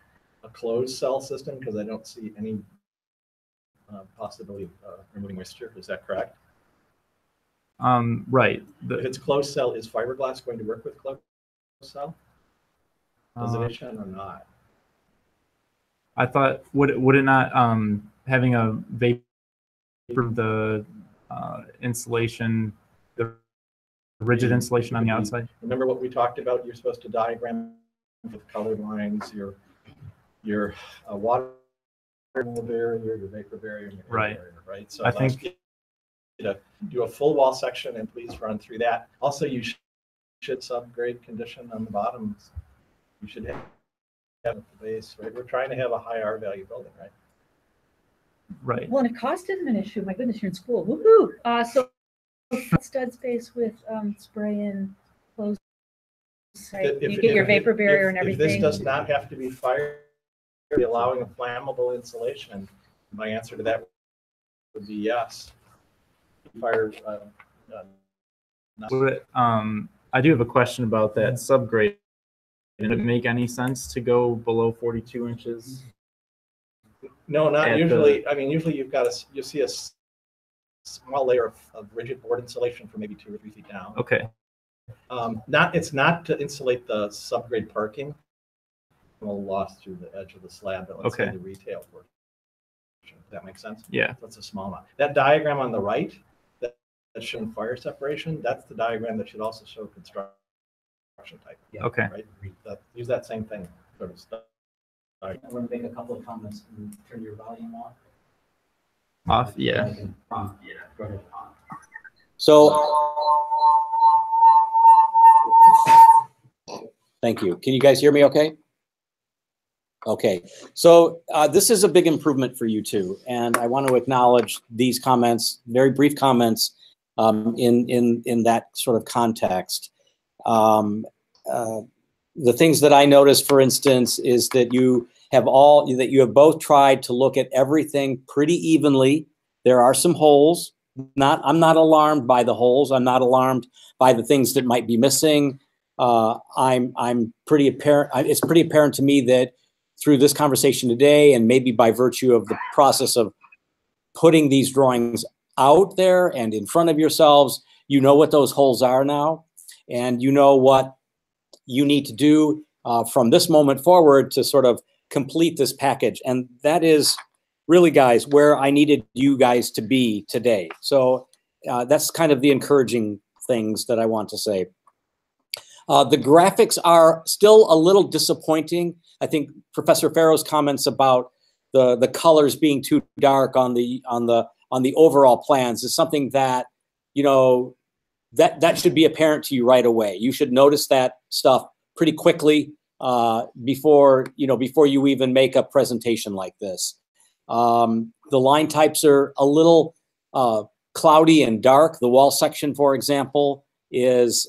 a closed cell system because I don't see any possibility of removing moisture. Is that correct? Right. If it's closed cell, is fiberglass going to work with closed cell? Does it or not? I thought would it not having a vapor the insulation, the rigid insulation on the outside? Remember what we talked about? You're supposed to diagram with colored lines your water barrier, your vapor barrier, and your air barrier, right? So I think you know, do a full wall section and please run through that. Also, you should subgrade condition on the bottoms. You should have the base, right? We're trying to have a high R value building, right? Right. Well, and if cost isn't an issue, my goodness, you're in school. Woohoo! So stud space with spray and close. Right? You get your vapor barrier and everything. If this does not have to be fire, allowing a flammable insulation, my answer to that would be yes. Fire. I do have a question about that subgrade. Did it make any sense to go below 42 inches? No, not usually. I mean, usually you see a small layer of rigid board insulation for maybe 2 or 3 feet down. Okay. It's not to insulate the subgrade parking. Will lost through the edge of the slab, but let's say the retail portion. Does that make sense? Yeah. That's a small amount. That diagram on the right that's showing fire separation, that's the diagram that should also show construction type. Yeah. Okay. Right? Use that same thing. Sort of stuff. I want to make a couple of comments and turn your volume off. Off, yeah. Go ahead. So, thank you. Can you guys hear me okay? Okay. So this is a big improvement for you too. And I want to acknowledge these comments, very brief comments in that sort of context. The things that I noticed, for instance, is that you have both tried to look at everything pretty evenly. There are some holes. I'm not alarmed by the holes. I'm not alarmed by the things that might be missing. I'm pretty apparent. It's pretty apparent to me that through this conversation today, and maybe by virtue of the process of putting these drawings out there and in front of yourselves, you know what those holes are now, and you know what you need to do from this moment forward to sort of complete this package. And that is really, guys, where I needed you guys to be today. So that's kind of the encouraging things that I want to say. The graphics are still a little disappointing. I think Professor Farrow's comments about the colors being too dark on the overall plans is something that, you know, that should be apparent to you right away. You should notice that stuff pretty quickly before you even make a presentation like this. The line types are a little cloudy and dark. The wall section, for example, is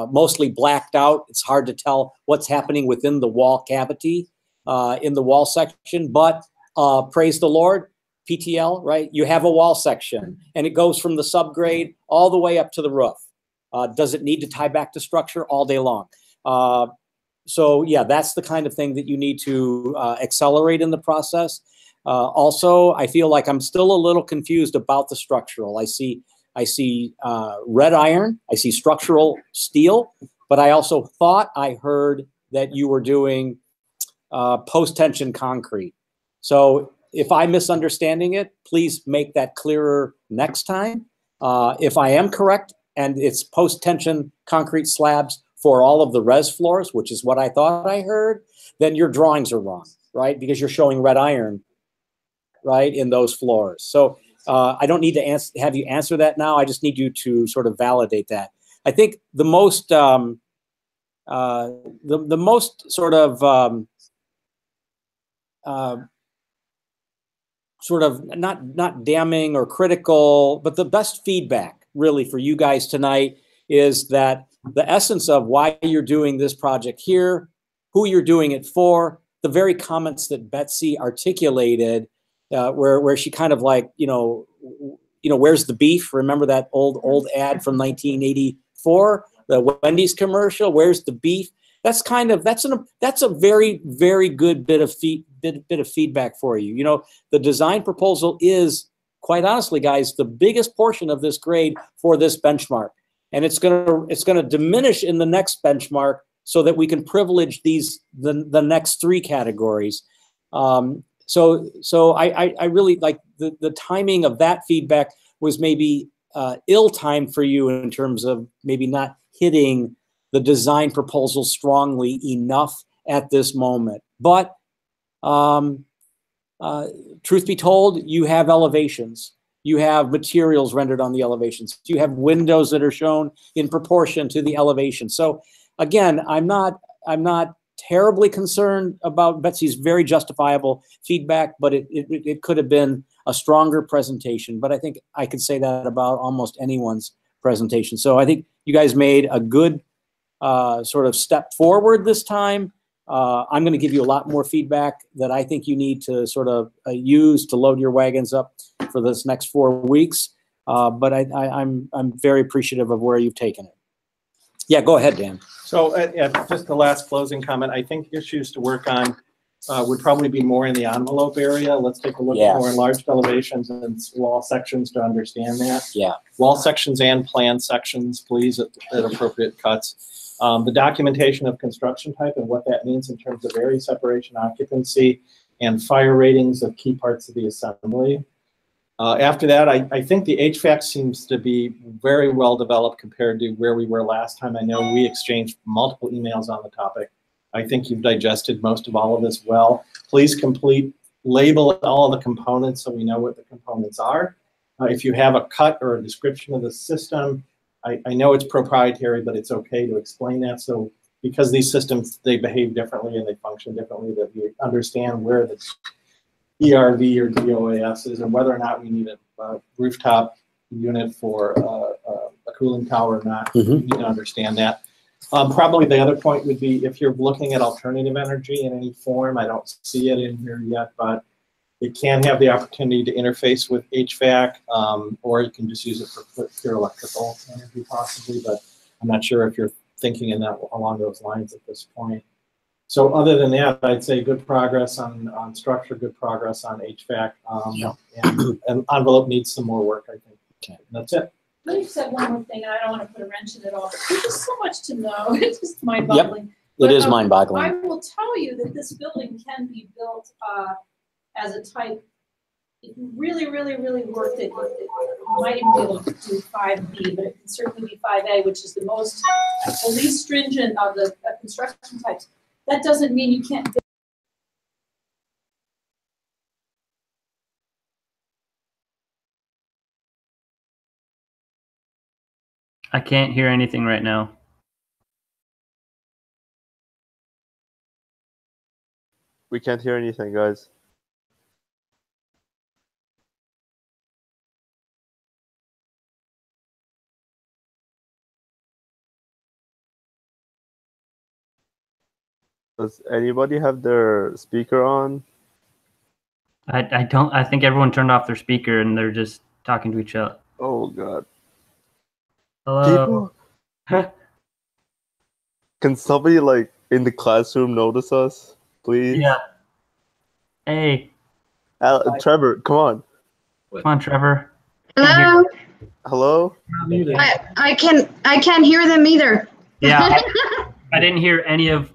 mostly blacked out. It's hard to tell what's happening within the wall cavity in the wall section, but praise the Lord, PTL, right? You have a wall section and it goes from the subgrade all the way up to the roof. Does it need to tie back to structure? All day long. So yeah, that's the kind of thing that you need to accelerate in the process. Also, I feel like I'm still a little confused about the structural. I see red iron, I see structural steel, but I also thought I heard that you were doing post-tension concrete. So if I'm misunderstanding it, please make that clearer next time. If I am correct and it's post-tension concrete slabs for all of the res floors, which is what I thought I heard, then your drawings are wrong, right? Because you're showing red iron, right, in those floors. So I don't need to have you answer that now. I just need you to sort of validate that. I think the most the most sort of not damning or critical, but the best feedback really for you guys tonight is that the essence of why you're doing this project here, who you're doing it for, the very comments that Betsy articulated, where she kind of like, where's the beef? Remember that old ad from 1984, the Wendy's commercial? Where's the beef? That's a very, very good bit of feedback for you. You know, the design proposal is, quite honestly, guys, the biggest portion of this grade for this benchmark, and it's gonna diminish in the next benchmark so that we can privilege the next three categories. So I really like the timing of that feedback was maybe ill-timed for you in terms of maybe not hitting the design proposal strongly enough at this moment. But truth be told, you have elevations. You have materials rendered on the elevations. You have windows that are shown in proportion to the elevation. So again, I'm not terribly concerned about Betsy's very justifiable feedback, but it could have been a stronger presentation. But I think I could say that about almost anyone's presentation. So I think you guys made a good sort of step forward this time. I'm going to give you a lot more feedback that I think you need to sort of use to load your wagons up for this next 4 weeks. But I'm very appreciative of where you've taken it. Yeah, go ahead, Dan. So just the last closing comment, I think issues to work on would probably be more in the envelope area. Let's take a look at more enlarged elevations and wall sections to understand that. Yeah. Wall sections and plan sections, please, at appropriate cuts. The documentation of construction type and what that means in terms of area separation, occupancy, and fire ratings of key parts of the assembly. After that, I think the HVAC seems to be very well developed compared to where we were last time. I know we exchanged multiple emails on the topic. I think you've digested most of all of this well. Please label all the components so we know what the components are. If you have a cut or a description of the system, I know it's proprietary, but it's okay to explain that. So because these systems, they behave differently and they function differently, that we understand where the ERV or DOAS is and whether or not we need a rooftop unit for a cooling tower or not. We need to understand that. Probably the other point would be if you're looking at alternative energy in any form, I don't see it in here yet, but it can have the opportunity to interface with HVAC, or you can just use it for pure electrical energy possibly, but I'm not sure if you're thinking in that along those lines at this point. So other than that, I'd say good progress on structure, good progress on HVAC, and envelope needs some more work, I think. Okay. That's it. Let me say one more thing, and I don't want to put a wrench in it all. There's just so much to know. It's just mind-boggling. Yep. It is mind-boggling. I will tell you that this building can be built as a type. If you really, really, really worked it, you might even be able to do 5B, but it can certainly be 5A, which is the least stringent of the construction types. That doesn't mean you can't build. I can't hear anything right now. We can't hear anything, guys. Does anybody have their speaker on? I don't. I think everyone turned off their speaker and they're just talking to each other. Oh God. Hello. Can somebody like in the classroom notice us, please? Yeah. Hey, Trevor, come on. come on, Trevor. Hello? Hello? I can't hear them either. Yeah, I didn't hear any of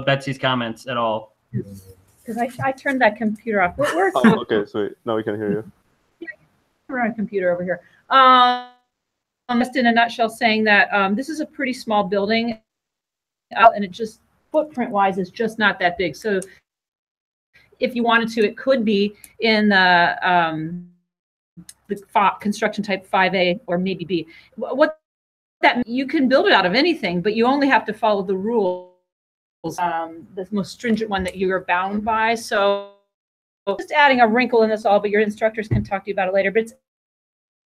Betsy's comments at all. Because I turned that computer off. We're Oh, okay, sweet. Now we can hear you. we're on a computer over here. Just in a nutshell, saying that this is a pretty small building, and it just footprint-wise is just not that big. So if you wanted to, it could be in the construction type 5A or maybe B. What that you can build it out of anything, but you only have to follow the rules. The most stringent one that you're bound by. So just adding a wrinkle in this all, but your instructors can talk to you about it later. But it's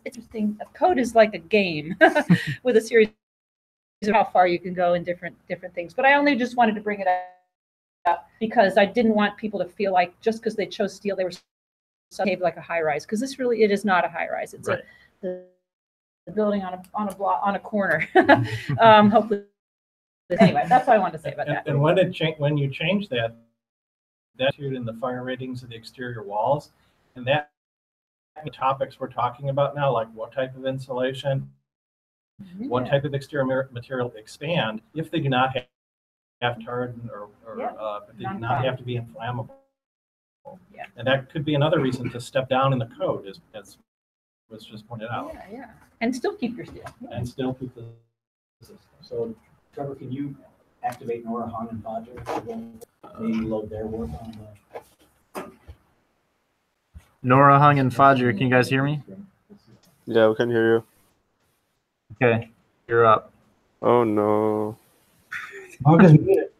interesting. Code is like a game with a series of how far you can go in different things. But I only just wanted to bring it up because I didn't want people to feel like just because they chose steel, they were behaved like a high rise. Because this really, it is not a high rise. It's Right. the building on a block on a corner. Hopefully. Anyway, that's what I wanted to say about that. And when you change that in the fire ratings of the exterior walls, and that topics we're talking about now, like what type of insulation, what type of exterior material expand, if they do not have to harden or they do not have to be inflammable. Yeah. And that could be another reason to step down in the code, as was just pointed out. Yeah. And still keep your steel. And still keep the system. So, Trevor, can you activate Nora, Hong, and Bodger? Maybe load their work on the. Nora, Hung, and Fodger, can you guys hear me? Yeah, we can hear you. Okay, you're up. Oh no. Marcus muted.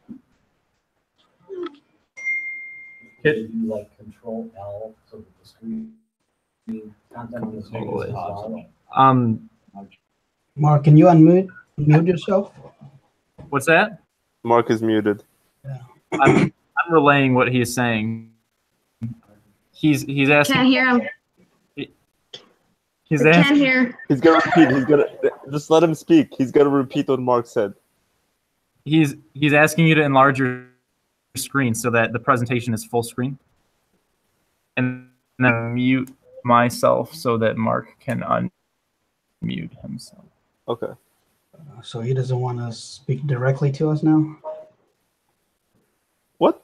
Hit. You like Control L so that the screen content on the screen is loud. Mark, can you mute yourself? What's that? Mark is muted. I'm relaying what he's saying. He's asking. Can't hear him. He's I asking. can't hear. He's gonna repeat. He's gonna just let him speak. He's gonna repeat what Mark said. He's asking you to enlarge your screen so that the presentation is full screen, and then mute myself so that Mark can unmute himself. Okay. So he doesn't want to speak directly to us now? What?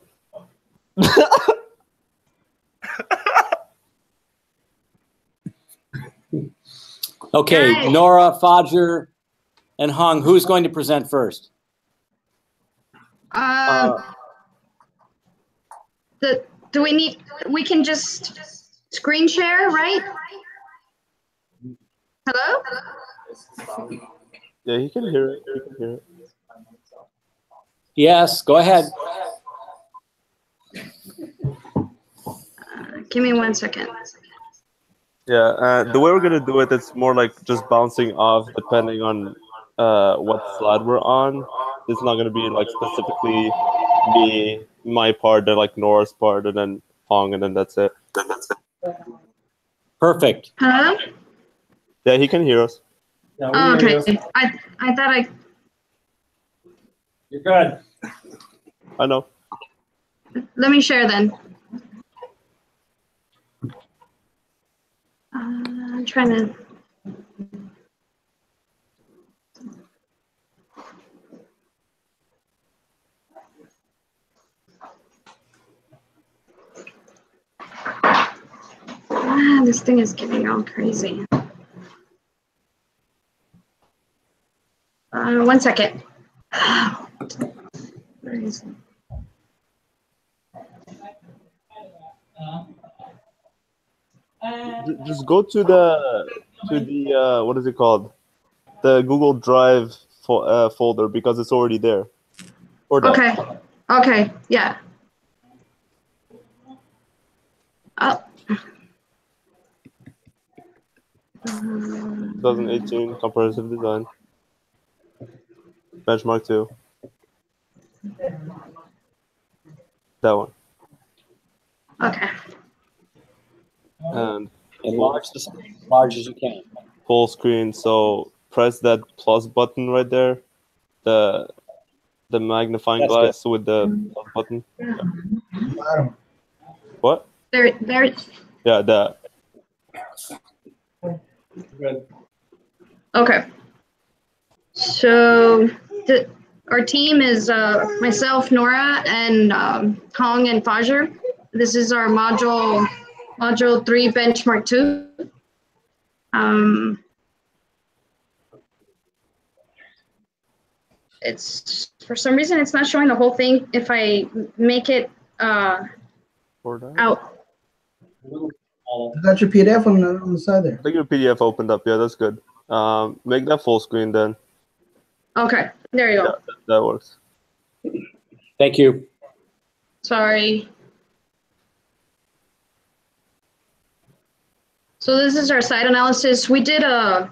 Okay, Hi. Nora, Fodger, and Hong, who's going to present first? We can just screen share, right? Hello? Yeah, he can hear it. He can hear it. Yes, go ahead. Give me 1 second. Yeah, the way we're gonna do it, it's more like just bouncing off depending on what slide we're on. It's not gonna be like specifically my part, then like Nora's part, and then Hong, and then that's it. Perfect. Hello? Yeah, he can hear us. Oh, okay. I thought You're good. I know. let me share then. I'm trying to. This thing is getting all crazy. 1 second. Where is it? Just go to the what is it called? The Google Drive folder, because it's already there. Or not. Okay. Okay. Yeah. Oh. 2018 Comprehensive Design. Benchmark-2. That one. Okay. And Enlarge the screen as large as you can. full screen. So press that plus button right there. The the magnifying That's glass with the button. Bottom. What? There. Yeah, that. Good. Okay. So our team is myself, Nora, and Hong and Fajer. This is our module 3 benchmark 2. It's for some reason it's not showing the whole thing. If I make it out. You got your PDF on the side there. I think your PDF opened up. Yeah, that's good. Make that full screen then. Okay, there you go. Yeah, that works. Thank you. Sorry. So this is our site analysis. We did a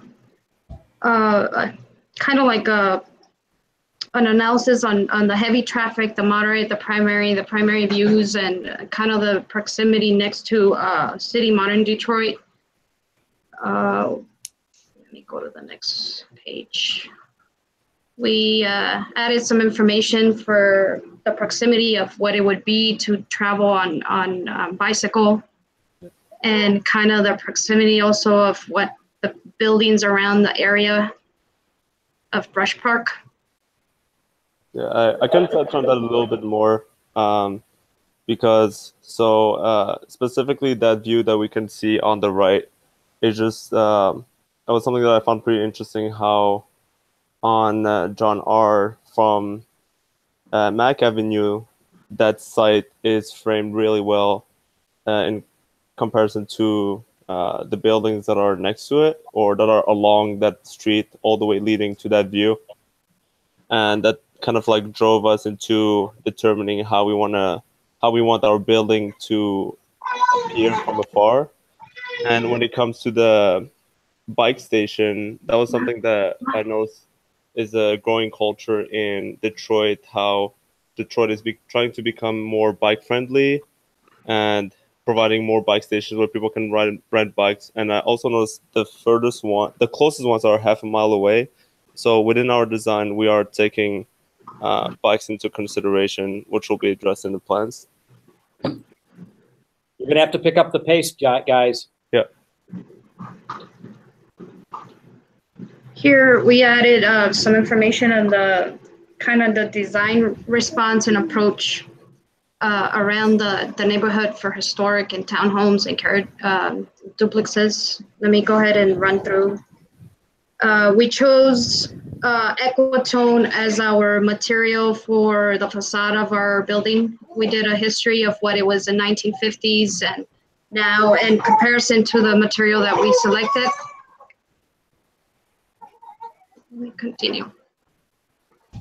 kind of like an analysis on the heavy traffic, the moderate, the primary views, and kind of the proximity next to City Modern Detroit. Let me go to the next page. We added some information for the proximity of what it would be to travel on bicycle, and kind of the proximity also of what the buildings around the area of Brush Park. Yeah, I can touch on that a little bit more, because specifically that view that we can see on the right is just that was something that I found pretty interesting. How on John R. from Mack Avenue, that site is framed really well in comparison to the buildings that are next to it or that are along that street all the way leading to that view. And that kind of like drove us into determining how we want our building to appear from afar. And when it comes to the bike station, that was something that I noticed is a growing culture in Detroit, how Detroit is trying to become more bike friendly and providing more bike stations where people can rent bikes. And I also noticed the closest ones are half a mile away. So within our design, we are taking bikes into consideration, which will be addressed in the plans. You're gonna have to pick up the pace, guys. Yeah. Here we added some information on the kind of the design response and approach around the neighborhood for historic and townhomes and duplexes. Let me go ahead and run through. We chose Equitone as our material for the facade of our building. We did a history of what it was in 1950s and now in comparison to the material that we selected. Let me continue.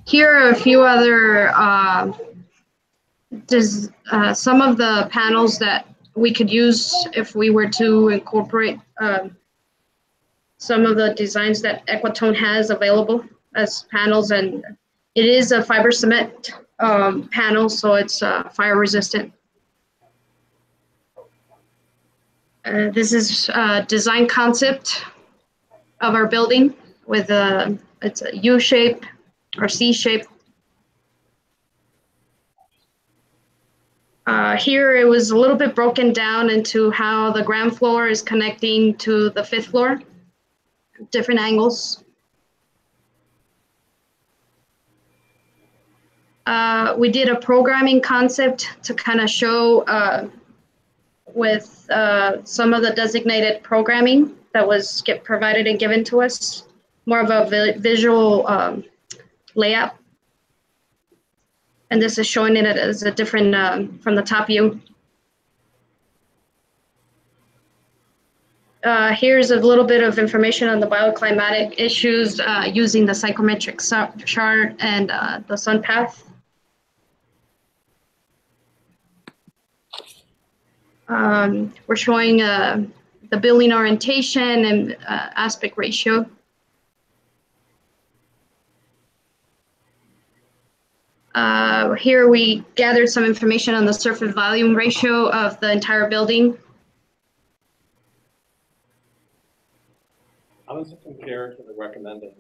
Here are a few other some of the panels that we could use if we were to incorporate some of the designs that Equitone has available as panels, and it is a fiber cement panel, so it's fire resistant. This is a design concept of our building with it's a U shape or C shape. Here it was a little bit broken down into how the ground floor is connecting to the 5th floor, different angles. We did a programming concept to kind of show with some of the designated programming that was provided and given to us, more of a visual layout. And this is showing it as a different from the top view. Here's a little bit of information on the bioclimatic issues using the psychometric chart and the sun path. We're showing the building orientation and aspect ratio. Here we gathered some information on the surface volume ratio of the entire building. How does it compare to the recommended?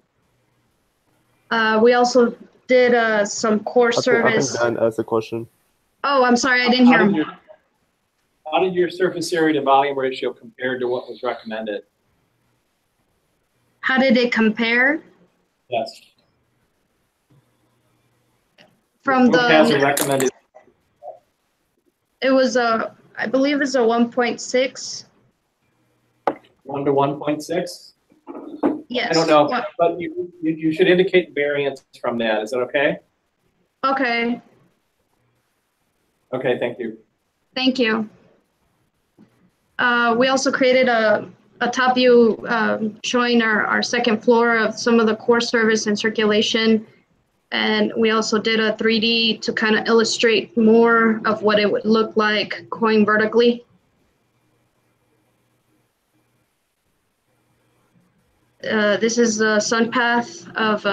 We also did some core I think service. Dan asked a question. Oh, I'm sorry, I didn't hear him. How did your surface area to volume ratio compare to what was recommended? How did it compare Yes. from What has a the? recommended? It was I believe it's a 1.6. 1 to 1.6? Yes. I don't know, What? but you should indicate variance from that. Is that okay? Okay. Okay, thank you. Thank you. We also created a top view showing our second floor of some of the core service and circulation. And we also did a 3D to kind of illustrate more of what it would look like going vertically. This is the sun path of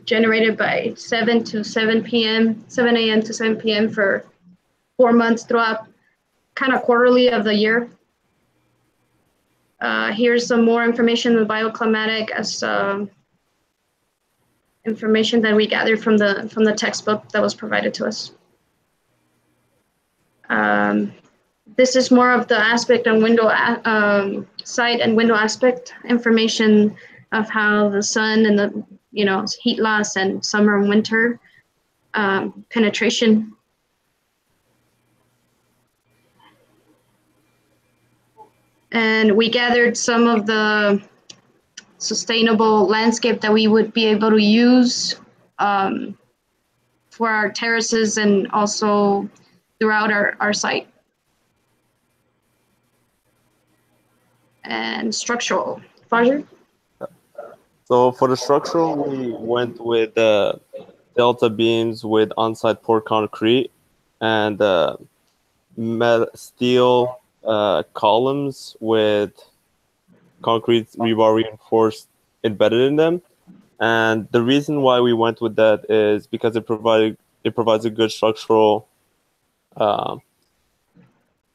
generated by 7 to 7 p.m., 7 a.m. to 7 p.m. for 4 months throughout kind of quarterly of the year. Here's some more information on bioclimatic as information that we gathered from the textbook that was provided to us. This is more of the aspect on window site and window aspect information of how the sun and the heat loss and summer and winter penetration. And we gathered some of the sustainable landscape that we would be able to use for our terraces and also throughout our site. And structural. Fajer? So for the structural, we went with delta beams with on-site poured concrete and steel columns with concrete rebar reinforced embedded in them. And the reason why we went with that is because it provides a good structural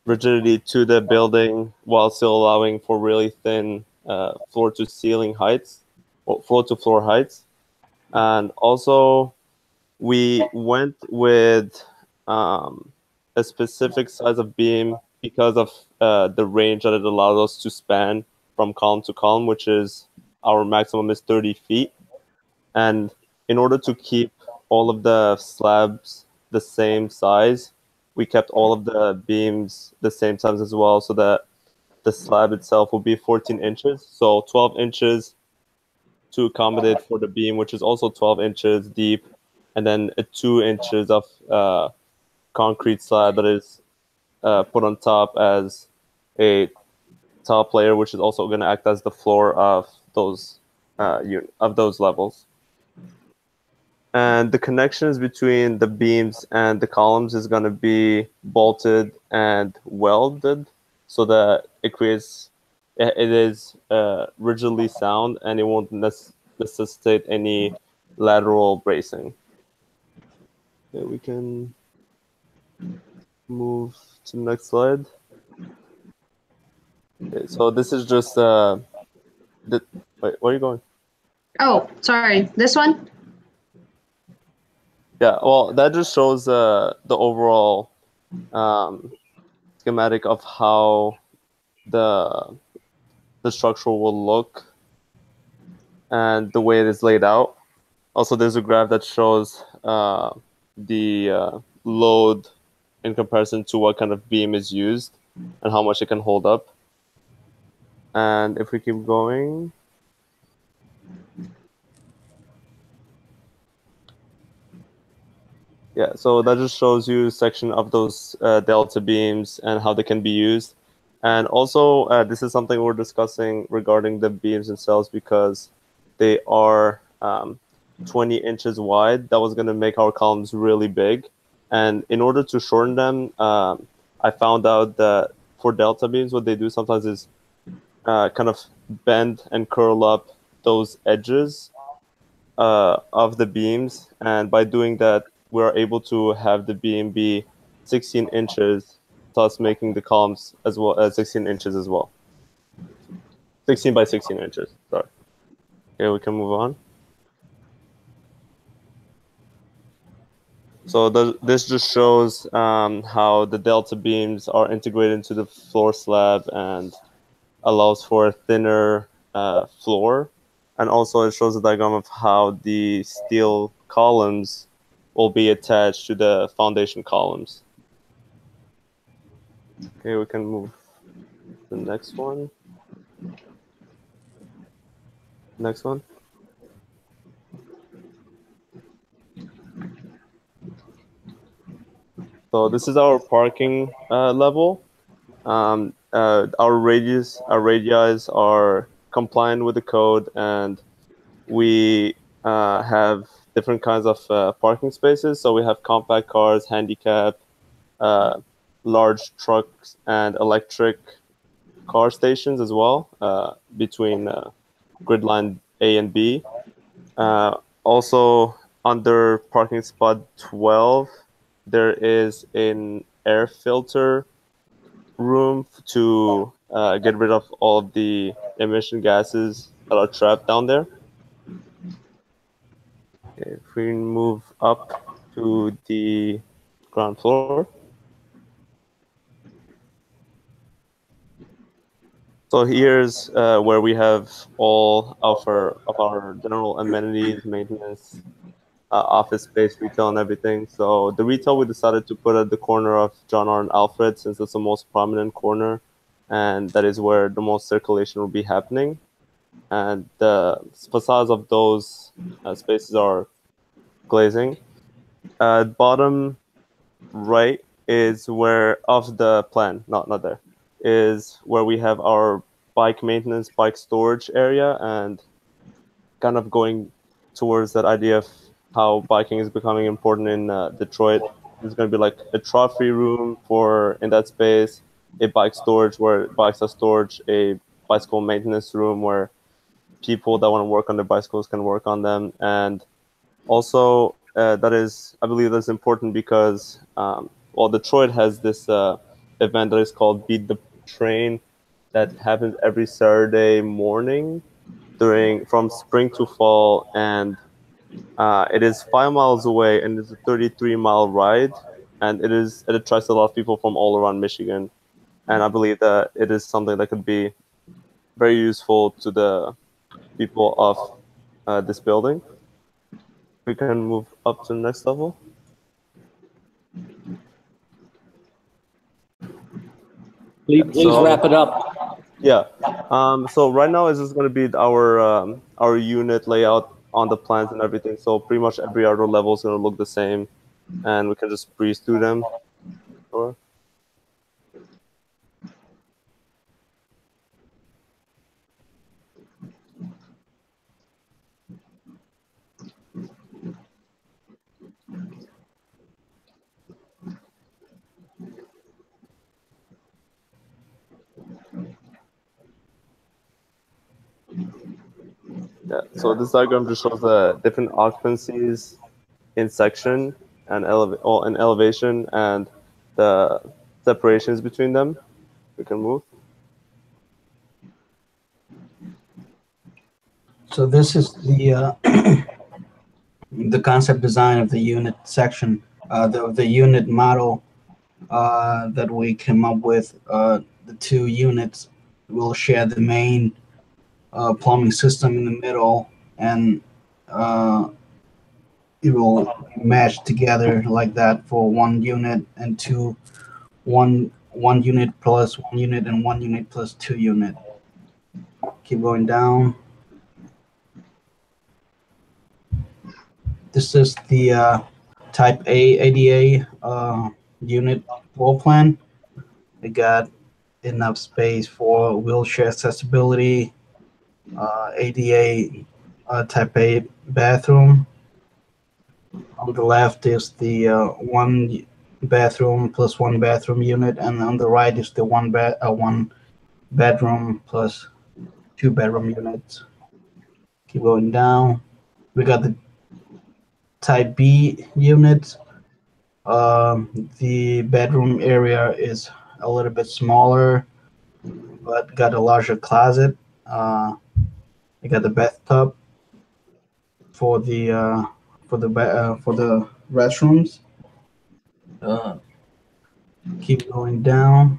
rigidity to the building while still allowing for really thin floor to ceiling heights, or floor to floor heights. And also we went with a specific size of beam because of the range that it allows us to span from column to column, which is our maximum is 30 feet. And in order to keep all of the slabs the same size, we kept all of the beams the same size as well, so that the slab itself will be 14 inches. So 12 inches to accommodate for the beam, which is also 12 inches deep, and then 2 inches of concrete slab that is put on top as a top layer, which is also going to act as the floor of those levels. And the connections between the beams and the columns is going to be bolted and welded so that it is rigidly sound and it won't necessitate any lateral bracing. Okay, we can move to the next slide. Okay, so this is just wait, where are you going? Oh, sorry. This one? Yeah, well, that just shows the overall schematic of how the structure will look and the way it is laid out. Also, there's a graph that shows the load in comparison to what kind of beam is used and how much it can hold up. And if we keep going, yeah, so that just shows you a section of those delta beams and how they can be used. And also, this is something we're discussing regarding the beams themselves because they are 20 inches wide. That was going to make our columns really big. And in order to shorten them, I found out that for delta beams, what they do sometimes is kind of bend and curl up those edges of the beams. And by doing that, we're able to have the beam be 16 inches, thus making the columns as well as 16 inches as well. 16 by 16 inches, sorry. Okay, we can move on. So this just shows how the delta beams are integrated into the floor slab and allows for a thinner floor. And also it shows a diagram of how the steel columns will be attached to the foundation columns. Okay, we can move to the next one. Next one. So this is our parking level. Our radii are compliant with the code, and we have different kinds of parking spaces. So we have compact cars, handicap, large trucks, and electric car stations as well between grid line A and B. Also, under parking spot 12, there is an air filter room to get rid of all of the emission gases that are trapped down there. Okay, if we move up to the ground floor. So here's where we have all of our general amenities, maintenance, office space, retail, and everything. So the retail we decided to put at the corner of John R. and Alfred, since it's the most prominent corner, and that is where the most circulation will be happening. And the facades of those spaces are glazing. Bottom right is where of the plan, not there, is where we have our bike maintenance, bike storage area, and kind of going towards that idea of how biking is becoming important in Detroit. There's going to be like a trophy room for in that space, a bike storage where bikes are stored, a bicycle maintenance room where people that want to work on their bicycles can work on them, and also that is, I believe that's important because well, Detroit has this event that is called Beat the Train that happens every Saturday morning from spring to fall, and it is 5 miles away, and it's a 33-mile ride, and it attracts a lot of people from all around Michigan, and I believe that it is something that could be very useful to the people of this building. We can move up to the next level. Please wrap it up. Yeah. So right now is just going to be our unit layout on the plans and everything. So pretty much every other level is going to look the same, and we can just breeze through them. Sure. Yeah. So this diagram just shows the different occupancies in section and in elevation and the separations between them. We can move. So this is the the concept design of the unit section, the unit model that we came up with. The two units will share the main plumbing system in the middle, and it will match together like that for one unit and one unit plus one unit and one unit plus two unit. Keep going down. This is the type A ADA unit floor plan. We got enough space for wheelchair accessibility, ADA type A bathroom. On the left is the one bathroom plus one bathroom unit, and on the right is the one bedroom plus two bedroom units. Keep going down. We got the type B unit. The bedroom area is a little bit smaller, but got a larger closet. We got the bathtub for the restrooms. Keep going down.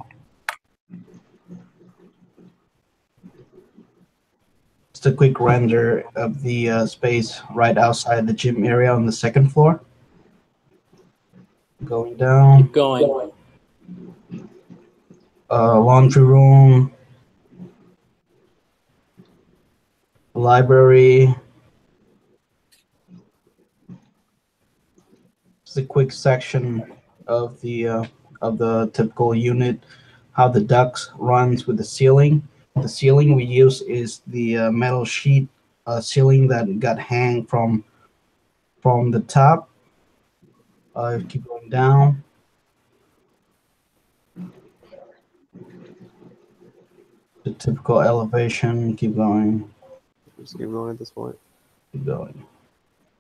Just a quick render of the space right outside the gym area on the second floor. Going down. Keep going. Laundry room. Library. Just a quick section of the typical unit, how the ducts runs with the ceiling. The ceiling we use is the metal sheet ceiling that got hang from the top. Keep going down. The typical elevation. Keep going. Just keep going at this point. Keep going.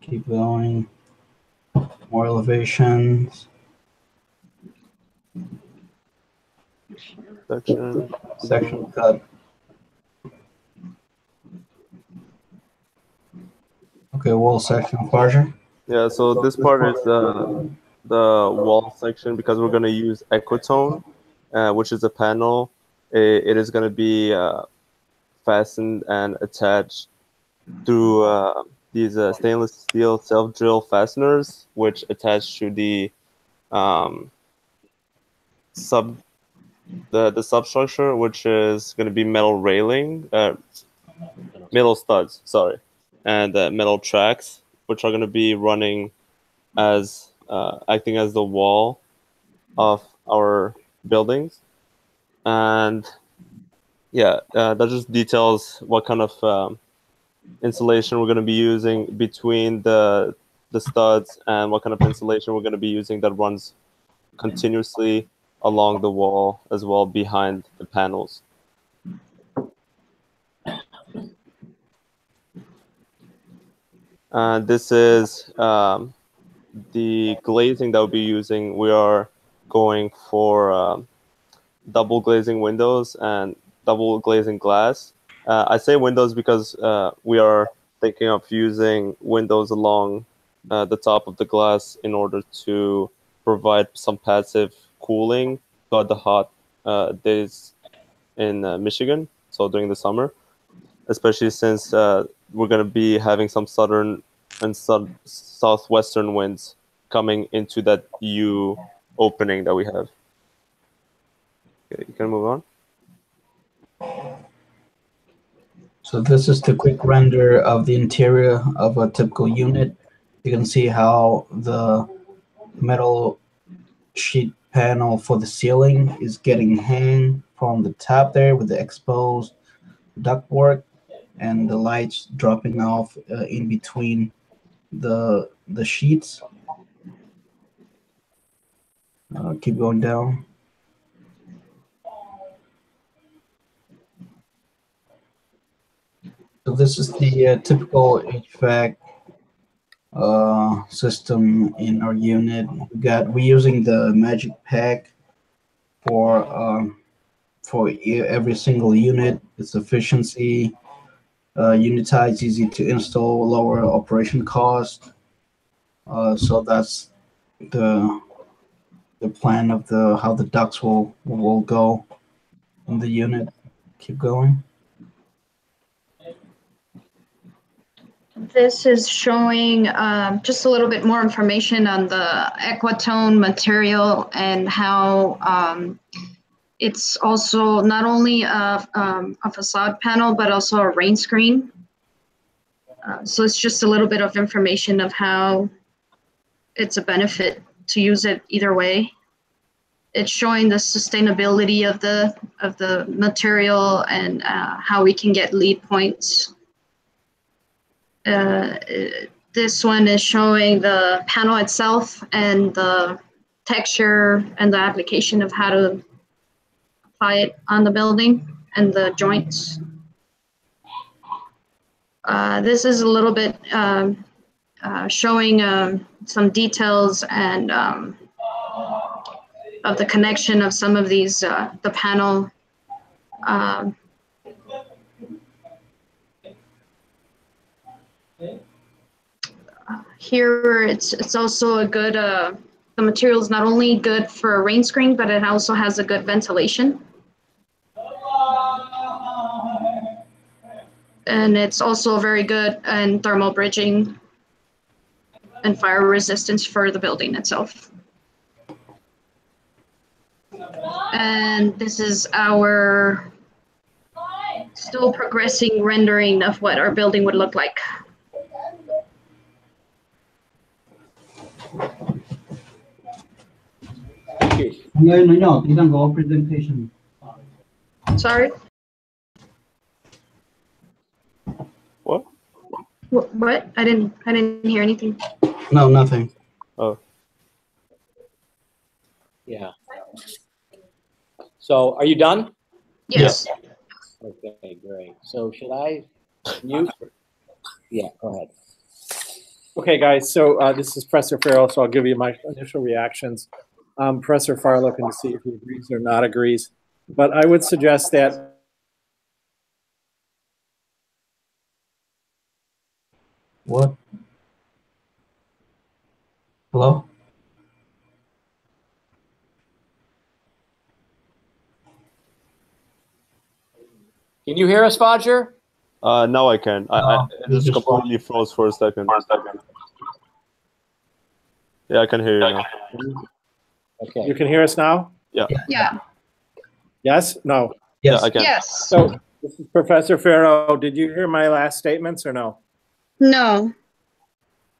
Keep going. More elevations. Section cut. Okay, wall section closure. Yeah, so this part is the wall section because we're going to use Ecotone, which is a panel. It is going to be fastened and attached through these stainless steel self-drill fasteners, which attach to the substructure, which is going to be metal railing, metal studs, sorry, and metal tracks, which are going to be running as acting as the wall of our buildings. And yeah, that just details what kind of insulation we're going to be using between the studs and what kind of insulation we're going to be using that runs continuously along the wall as well behind the panels. And this is the glazing that we'll be using. We are going for double glazing windows and double glazing glass. I say windows because we are thinking of using windows along the top of the glass in order to provide some passive cooling throughout the hot days in Michigan, so during the summer, especially since we're going to be having some southern and southwestern winds coming into that U opening that we have. Okay, you can move on. So this is the quick render of the interior of a typical unit. You can see how the metal sheet panel for the ceiling is getting hang from the top there with the exposed ductwork, and the lights dropping off in between the sheets. Keep going down. So this is the typical HVAC system in our unit. We're using the Magic Pack for every single unit. Its efficiency, unitized, easy to install, lower operation cost. So that's the plan of how the ducts will go in the unit. Keep going. This is showing just a little bit more information on the Equatone material and how it's also not only a facade panel, but also a rain screen. So it's just a little bit of information of how it's a benefit to use it either way. It's showing the sustainability of the material and how we can get lead points. This one is showing the panel itself and the texture and the application of how to apply it on the building and the joints. This is a little bit showing some details and of the connection of some of these, the panel. Here, it's also a good The material is not only good for a rain screen, but it also has a good ventilation. And it's also very good in thermal bridging and fire resistance for the building itself. And this is our still progressing rendering of what our building would look like. No, you don't go presentation. Sorry? What? What? I didn't hear anything. No, nothing. Oh. Yeah. So are you done? Yes. Okay, great. So should I mute? Yeah, go ahead. Okay, guys, so this is Professor Farrell, so I'll give you my initial reactions. Professor Farr looking to see if he agrees or not agrees. But I would suggest that What? Hello? Can you hear us, Bodger? Now I can. I you just just completely froze for a second. Yeah, I can hear you now. Okay. you can hear us now? Yeah. Yes? No? Yeah, Yes. I can. Yes. So this is Professor Farrell. Did you hear my last statements or no? No.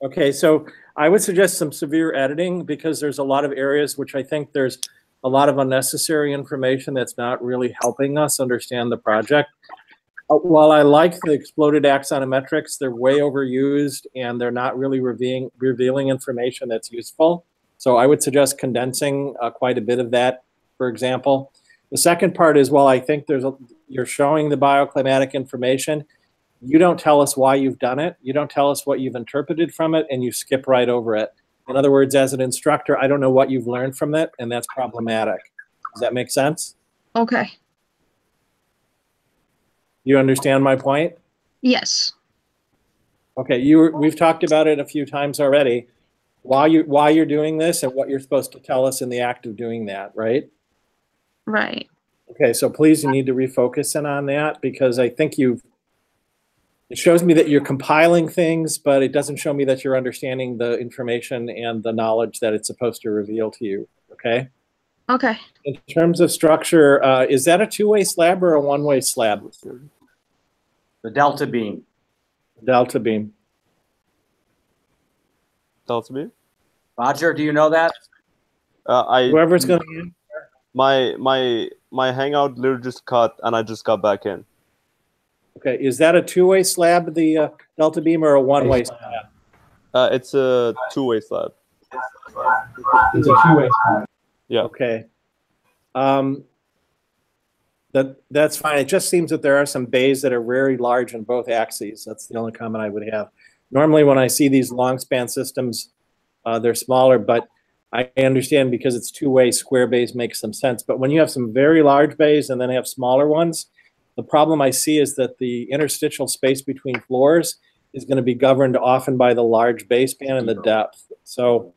Okay, so I would suggest some severe editing because there's a lot of areas which I think there's a lot of unnecessary information that's not really helping us understand the project. While I like the exploded axonometrics, they're way overused and they're not really revealing information that's useful. So I would suggest condensing quite a bit of that, for example. The second part is, while I think you're showing the bioclimatic information, you don't tell us why you've done it. You don't tell us what you've interpreted from it, and you skip right over it. In other words, as an instructor, I don't know what you've learned from it, and that's problematic. Does that make sense? Okay. You understand my point? Yes. Okay, we've talked about it a few times already. Why you're doing this and what you're supposed to tell us in the act of doing that, right? Right. Okay, so please, you need to refocus in on that because I think it shows me that you're compiling things, but it doesn't show me that you're understanding the information and the knowledge that it's supposed to reveal to you, okay? Okay. In terms of structure, is that a two-way slab or a one-way slab? The delta beam. Delta beam. Delta beam? Roger, do you know that? Whoever's going to my hangout literally just cut and I just got back in. Okay, is that a two-way slab, the delta beam, or a one-way slab? It's a two-way slab. It's a two-way slab. Yeah. Okay. That's fine. It just seems that there are some bays that are very large on both axes. That's the only comment I would have. Normally, when I see these long span systems, they're smaller, but I understand because it's two-way, square bays make some sense. But when you have some very large bays and then have smaller ones, the problem I see is that the interstitial space between floors is going to be governed often by the large bay span and the depth. So,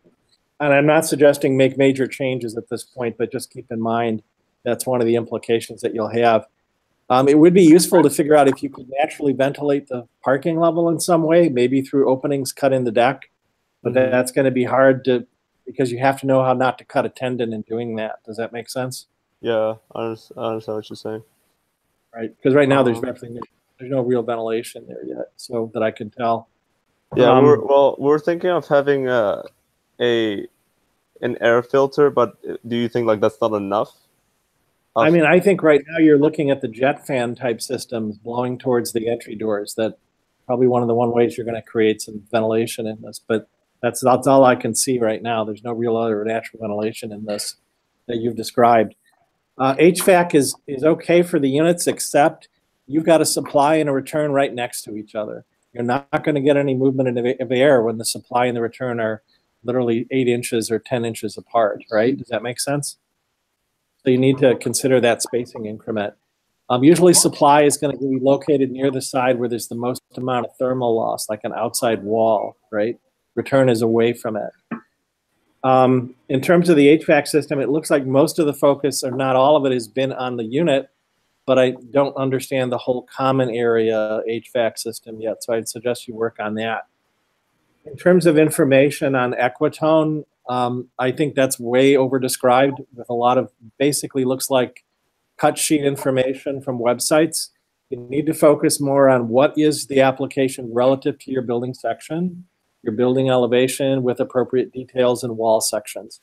and I'm not suggesting make major changes at this point, but just keep in mind that's one of the implications that you'll have. It would be useful to figure out if you could naturally ventilate the parking level in some way, maybe through openings cut in the deck, but that's going to be hard to, because you have to know how not to cut a tendon in doing that. Does that make sense? Yeah, I understand what you're saying. Right, because right now there's no real ventilation there yet, so that I can tell. Yeah, we're thinking of having an air filter, but do you think like that's not enough? I mean, I think right now you're looking at the jet fan type systems blowing towards the entry doors. That probably one of the ways you're going to create some ventilation in this, but that's all I can see right now. There's no real other natural ventilation in this that you've described. HVAC is okay for the units, except you've got a supply and a return right next to each other. You're not going to get any movement of air when the supply and the return are literally 8 inches or 10 inches apart, right? Does that make sense? So you need to consider that spacing increment. Usually supply is going to be located near the side where there's the most amount of thermal loss, like an outside wall, right? Return is away from it. In terms of the HVAC system, it looks like most of the focus, or not all of it, has been on the unit, but I don't understand the whole common area HVAC system yet, so I'd suggest you work on that. In terms of information on Equitone, I think that's way over-described with a lot of, basically looks like cut sheet information from websites. You need to focus more on what is the application relative to your building section, your building elevation with appropriate details and wall sections.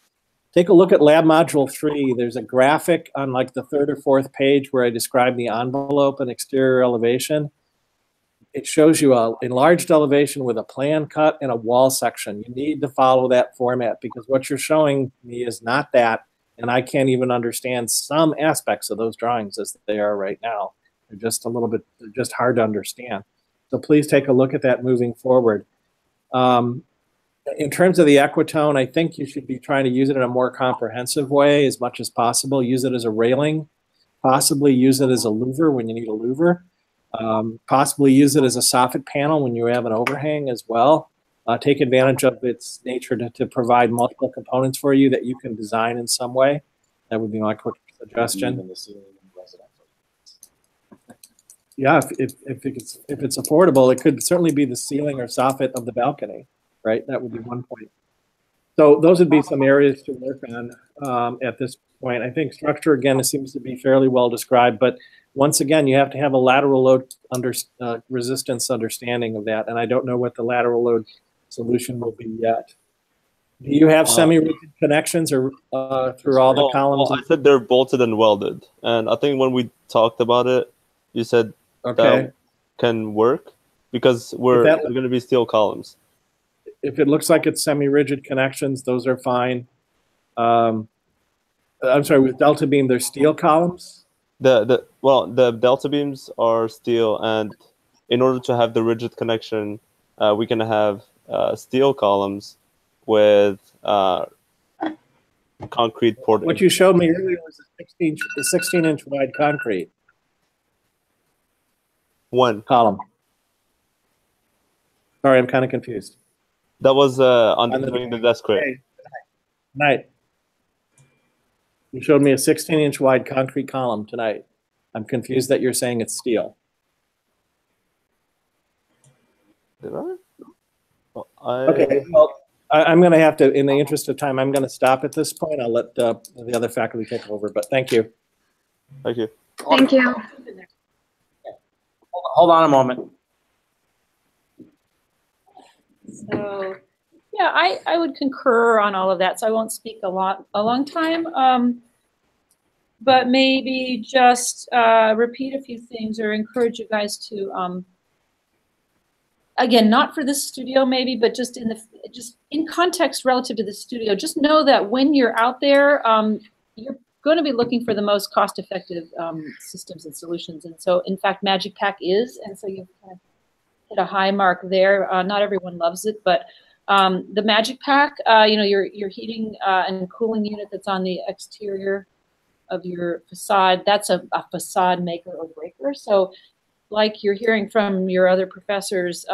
Take a look at Lab Module 3. There's a graphic on like the 3rd or 4th page where I describe the envelope and exterior elevation. It shows you an enlarged elevation with a plan cut and a wall section. You need to follow that format because what you're showing me is not that, and I can't even understand some aspects of those drawings as they are right now. They're just a little bit, they're just hard to understand. So please take a look at that moving forward. In terms of the Equitone, I think you should be trying to use it in a more comprehensive way as much as possible. Use it as a railing, possibly use it as a louver when you need a louver. Possibly use it as a soffit panel when you have an overhang as well. Take advantage of its nature to provide multiple components for you that you can design in some way. That would be my quick suggestion. Yeah, if it's affordable, it could certainly be the ceiling or soffit of the balcony, right? That would be one point. So those would be some areas to work on at this point. I think structure, again, it seems to be fairly well described, but once again, you have to have a lateral load resistance understanding of that, and I don't know what the lateral load solution will be yet. Do you have semi-rigid connections or through all the columns? I said they're bolted and welded, and I think when we talked about it, you said that can work because they're going to be steel columns. If it looks like it's semi-rigid connections, those are fine. I'm sorry, with delta beam, they're steel columns? Well, the delta beams are steel, and in order to have the rigid connection, we can have steel columns with concrete poured. What you showed me earlier was a 16-inch wide concrete. One column. Sorry, I'm kind of confused. That was on the desk crate. Okay. Night. You showed me a 16-inch wide concrete column tonight. I'm confused that you're saying it's steel. Did I? Well, okay. Well, I'm going to have to, in the interest of time, I'm going to stop at this point. I'll let the other faculty take over. But thank you. Thank you. Thank you. Hold on a moment. So, yeah, I would concur on all of that. So I won't speak a long time, but maybe just repeat a few things or encourage you guys to, again, not for this studio maybe, but just in context relative to the studio. Just know that when you're out there, you're going to be looking for the most cost-effective systems and solutions. And so, in fact, Magic Pack is, and so you've kind of hit a high mark there. Not everyone loves it, but the Magic Pack, you know, your heating and cooling unit that's on the exterior of your facade, that's a facade maker or breaker. So like you're hearing from your other professors,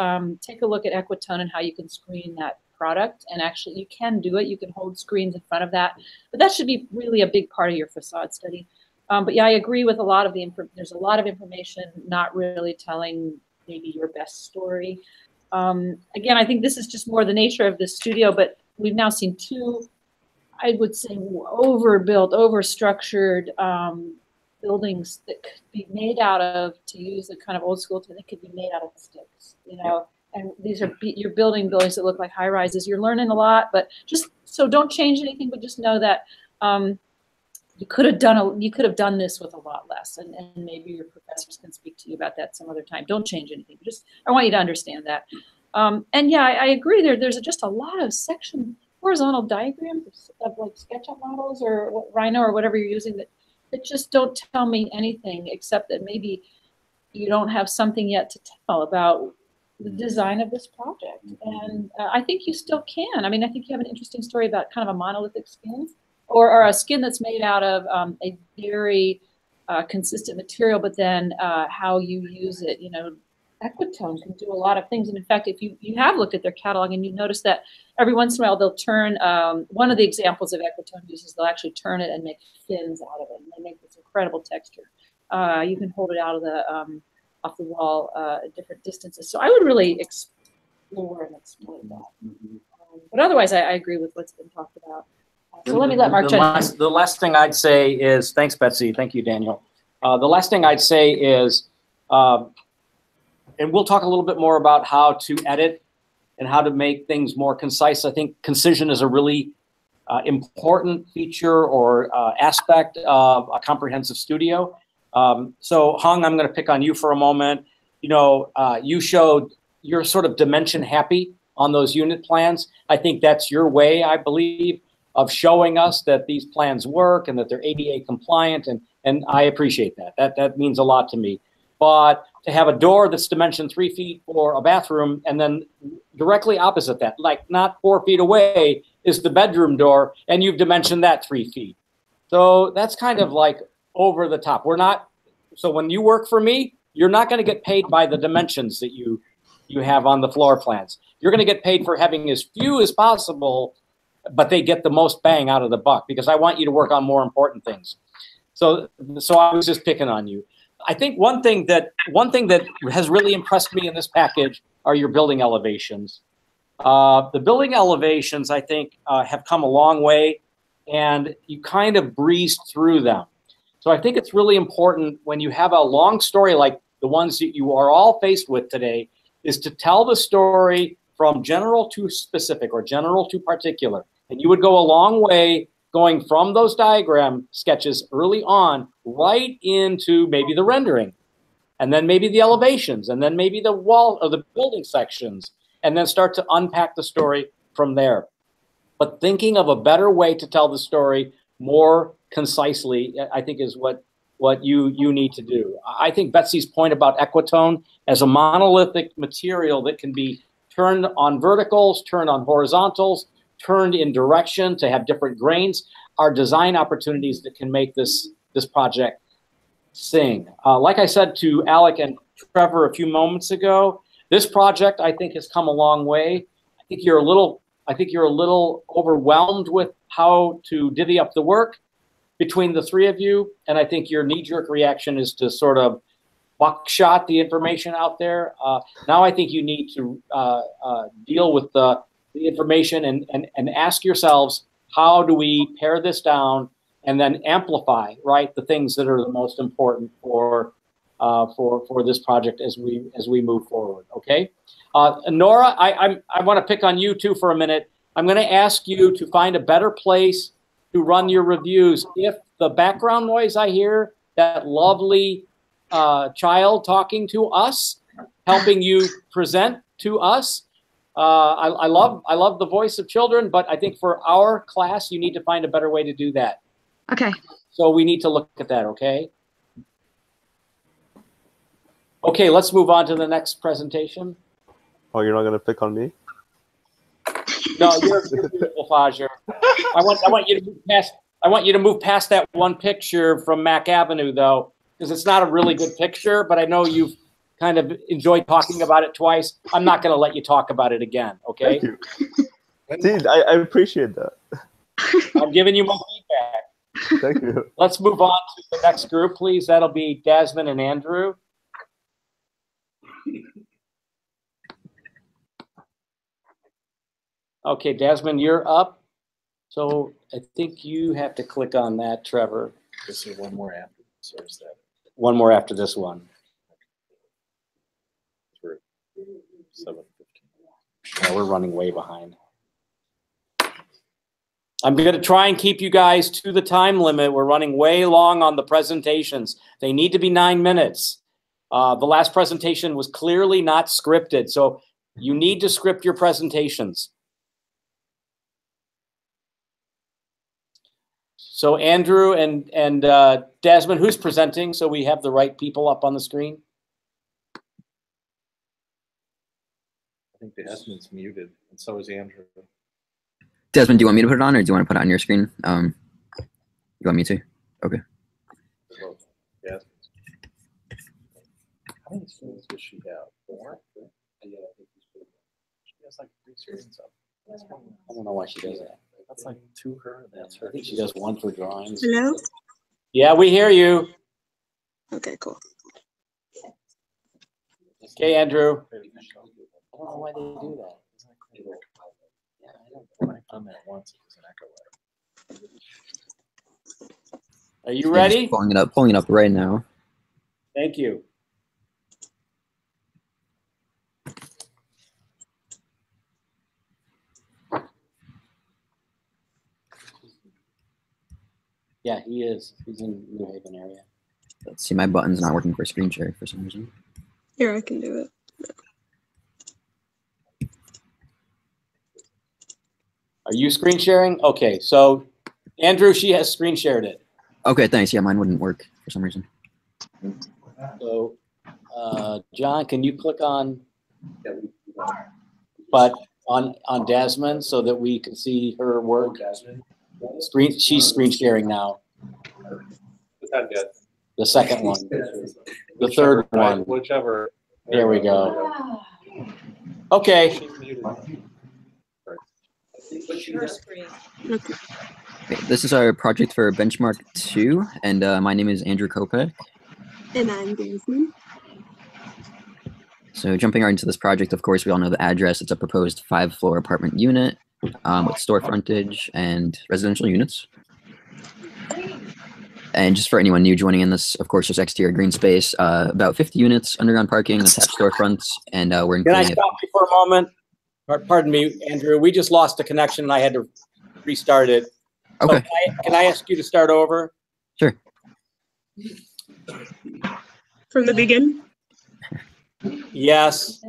take a look at Equitone and how you can screen that product. And actually you can do it. You can hold screens in front of that, but that should be really a big part of your facade study. But yeah, I agree with a lot of there's a lot of information not really telling maybe your best story. Again, I think this is just more the nature of the studio, but we've now seen two, I would say, overbuilt, overstructured buildings that could be made out of, to use a kind of old school term, they could be made out of sticks, you know. And these are, you're building buildings that look like high rises. You're learning a lot, but just, so don't change anything, but just know that you could have done this with a lot less, and maybe your professors can speak to you about that some other time. Don't change anything. Just, I want you to understand that. And yeah, I agree. There's just a lot of horizontal diagrams of like SketchUp models or Rhino or whatever you're using that just don't tell me anything except that maybe you don't have something yet to tell about the design of this project. And I think you still can. I mean, I think you have an interesting story about kind of a monolithic skin, or a skin that's made out of a very consistent material, but then how you use it, you know, Equitone can do a lot of things. And in fact, if you have looked at their catalog and you notice that every once in a while they'll turn, one of the examples of Equitone uses, they'll actually turn it and make fins out of it. And they make this incredible texture. You can hold it out of the, off the wall at different distances. So I would really explore and explore that. But otherwise, I agree with what's been talked about. So let me let Mark jump in. The last thing I'd say is, thanks, Betsy. Thank you, Daniel. The last thing I'd say is, and we'll talk a little bit more about how to edit and how to make things more concise. I think concision is a really important feature or aspect of a comprehensive studio. So Hung, I'm going to pick on you for a moment. You know, you showed you're sort of dimension happy on those unit plans. I think that's your way, I believe, of showing us that these plans work and that they're ADA compliant, and I appreciate that. That means a lot to me. But to have a door that's dimensioned 3 feet for a bathroom, and then directly opposite that, like not 4 feet away, is the bedroom door, and you've dimensioned that 3 feet. So that's kind of like over the top. We're not, so when you work for me, you're not going to get paid by the dimensions that you have on the floor plans. You're going to get paid for having as few as possible, but they get the most bang out of the buck, because I want you to work on more important things. So I was just picking on you. I think one thing that has really impressed me in this package are your building elevations. The building elevations, I think, have come a long way, and you kind of breezed through them. So I think it's really important when you have a long story like the ones that you are all faced with today, is to tell the story from general to specific or general to particular. And you would go a long way going from those diagram sketches early on right into maybe the rendering, and then maybe the elevations, and then maybe the wall or the building sections, and then start to unpack the story from there. But thinking of a better way to tell the story more concisely, I think, is what you need to do. I think Betsy's point about Equitone as a monolithic material that can be turned on verticals, turned on horizontals, turned in direction to have different grains, are design opportunities that can make this project sing. Like I said to Alec and Trevor a few moments ago, this project, I think, has come a long way. I think you're a little overwhelmed with how to divvy up the work between the three of you, and I think your knee-jerk reaction is to sort of buckshot the information out there. Now I think you need to deal with the information and ask yourselves, how do we pare this down and then amplify, right, the things that are the most important for this project as we move forward. Okay, Nora, I want to pick on you too for a minute. I'm going to ask you to find a better place to run your reviews. If the background noise I hear, that lovely child talking to us, helping you present to us, I love the voice of children, but I think for our class, you need to find a better way to do that. Okay. So we need to look at that, okay? Okay, let's move on to the next presentation. Oh, you're not going to pick on me? No, you're beautiful, Fajer. I want you to move past. I want you to move past that one picture from Mack Avenue, though, because it's not a really good picture. But I know you've kind of enjoyed talking about it twice. I'm not going to let you talk about it again. Okay? Thank you. See, I appreciate that. I'm giving you my feedback. Thank you. Let's move on to the next group, please. That'll be Desmond and Andrew. Okay, Desmond, you're up. So I think you have to click on that, Trevor. This is one more after. So is that one more after this one. 7:15. Yeah, we're running way behind. I'm going to try and keep you guys to the time limit. We're running way long on the presentations. They need to be 9 minutes. The last presentation was clearly not scripted, so you need to script your presentations. So Andrew and Desmond, who's presenting so we have the right people up on the screen? I think Desmond's muted, and so is Andrew. Desmond, do you want me to put it on, or do you want to put it on your screen? You want me to? Okay. Yeah. How many screens does she have? 4? She has like 3 screens up. I don't know why she does that. That's like 2 her, that's her. I think she does 1 for drawings. Hello? Yeah, we hear you. Okay, cool. Okay, Andrew. I don't know why they do that. Yeah, I don't when I comment once, it doesn't echo later. Are you Yeah, just ready? pulling it up right now. Thank you. Yeah, he is. He's in New Haven area. Let's see, my button's not working for screen share for some reason. Here, I can do it. Are you screen sharing? Okay, so Andrew, she has screen shared it. Okay, thanks. Yeah, mine wouldn't work for some reason. So, John, can you click on, but on Desmond so that we can see her work? She's screen sharing now. The second one, the third one. Whichever. There we go. Okay. Your screen. Okay. Okay, this is our project for Benchmark-2, and my name is Andrew Kopek. And I'm Jasmine. So jumping right into this project, of course, we all know the address. It's a proposed 5-floor apartment unit with store frontage and residential units. And just for anyone new joining in this, of course, there's exterior green space, about 50 units, underground parking, attached storefronts, and we're Can I including stop you for a moment? Pardon me, Andrew. We just lost the connection and I had to restart it. Okay. So can I ask you to start over? Sure. From the beginning? Yes.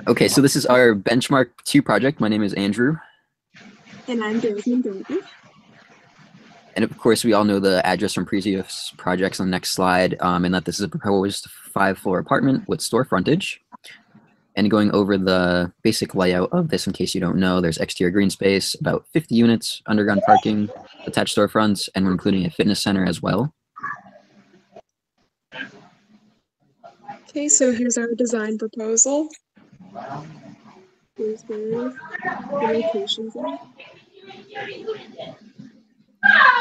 Okay, so this is our Benchmark-2 project. My name is Andrew. And I'm Jasmine. And of course, we all know the address from previous projects on the next slide, and that this is a proposed 5-floor apartment with store frontage. And going over the basic layout of this, in case you don't know, there's exterior green space, about 50 units, underground parking, attached storefronts, and we're including a fitness center as well. Okay, so here's our design proposal. Here's where the locations are.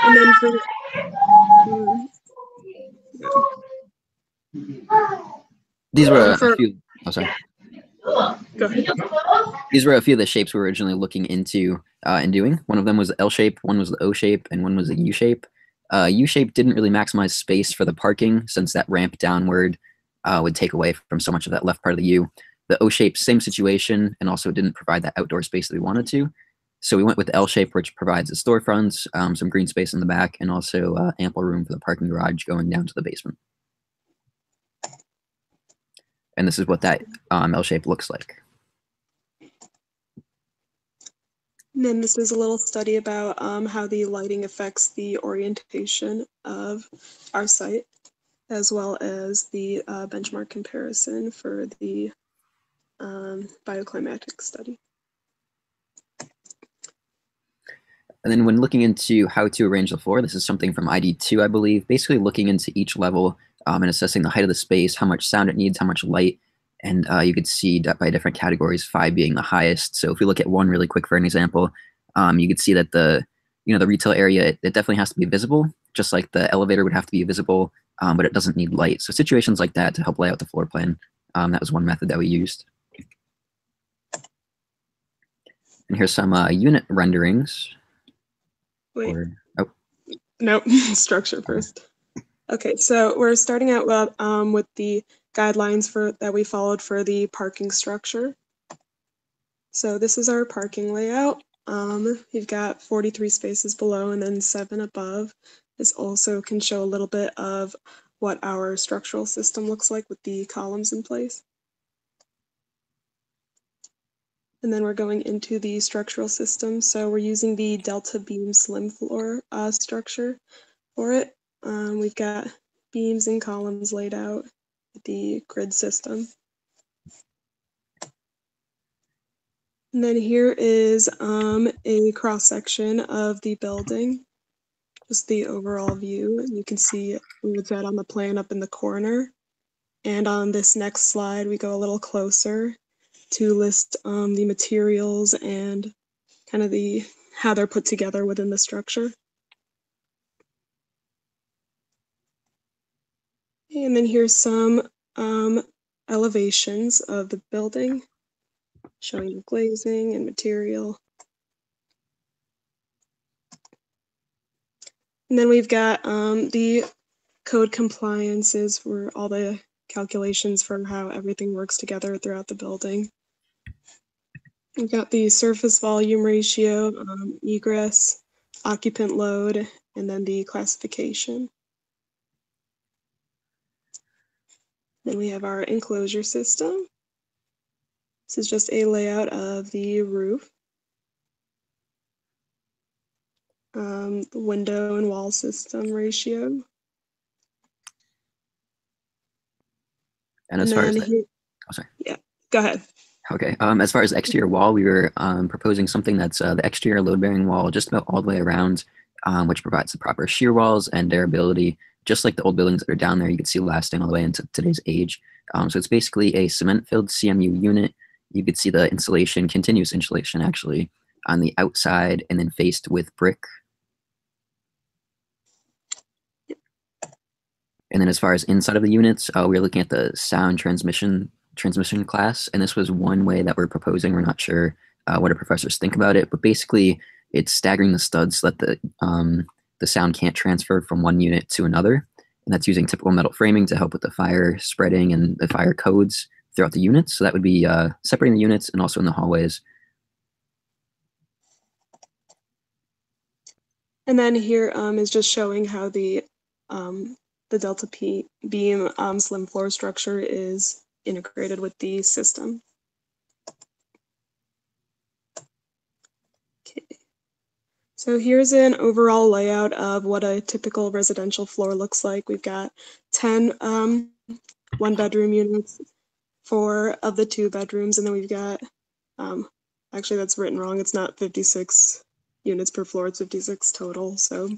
And then for These were a few. Oh, sorry. Go ahead. These were a few of the shapes we were originally looking into and doing. One of them was the L shape, one was the O shape, and one was the U shape. U shape didn't really maximize space for the parking since that ramp downward would take away from so much of that left part of the U. The O shape, same situation, and also didn't provide that outdoor space that we wanted to. So we went with the L shape, which provides the storefronts, some green space in the back, and also ample room for the parking garage going down to the basement. And this is what that L shape looks like. And then this is a little study about how the lighting affects the orientation of our site, as well as the benchmark comparison for the bioclimatic study. And then when looking into how to arrange the floor, this is something from ID2, I believe, basically looking into each level and assessing the height of the space, how much sound it needs, how much light, and you could see that by different categories, 5 being the highest. So if we look at 1 really quick for an example, you could see that the retail area, it definitely has to be visible, just like the elevator would have to be visible, but it doesn't need light. So situations like that to help lay out the floor plan, that was one method that we used. And here's some unit renderings. Wait. Nope, structure first. Okay, so we're starting out with the guidelines that we followed for the parking structure. So this is our parking layout. You've got 43 spaces below and then 7 above. This also can show a little bit of what our structural system looks like with the columns in place. And then we're going into the structural system. So we're using the Delta Beam Slim Floor structure for it. We've got beams and columns laid out with the grid system. And then here is a cross section of the building. just the overall view. And you can see what's that on the plan up in the corner. And on this next slide, we go a little closer to list the materials and kind of how they're put together within the structure. And then here's some elevations of the building, showing the glazing and material. And then we've got the code compliances for all the calculations for how everything works together throughout the building. We've got the surface volume ratio, egress, occupant load, and then the classification. Then we have our enclosure system. This is just a layout of the roof. The window and wall system ratio. And as far as yeah, go ahead. Okay. As far as exterior wall, we were proposing something that's the exterior load-bearing wall just about all the way around, which provides the proper shear walls and durability, just like the old buildings that are down there. You can see lasting all the way into today's age. So it's basically a cement-filled CMU unit. You could see the insulation, continuous insulation actually, on the outside and then faced with brick. And then as far as inside of the units, we're looking at the sound transmission class, and this was one way that we're proposing. We're not sure what our professors think about it, but basically it's staggering the studs so that the sound can't transfer from one unit to another, and that's using typical metal framing to help with the fire spreading and the fire codes throughout the units. So that would be separating the units and also in the hallways. And then here is just showing how the Delta P beam slim floor structure is integrated with the system. Okay. So here's an overall layout of what a typical residential floor looks like. We've got 10 one-bedroom units, 4 of the 2 bedrooms, and then we've got, actually that's written wrong, it's not 56 units per floor, it's 56 total, so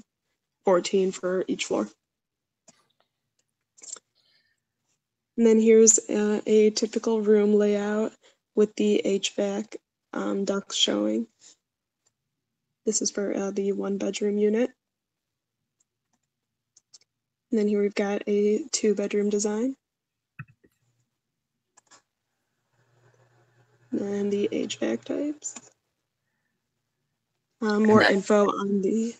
14 for each floor. And then here's a typical room layout with the HVAC ducts showing. This is for the 1-bedroom unit. And then here we've got a 2-bedroom design. And the HVAC types. More info on the,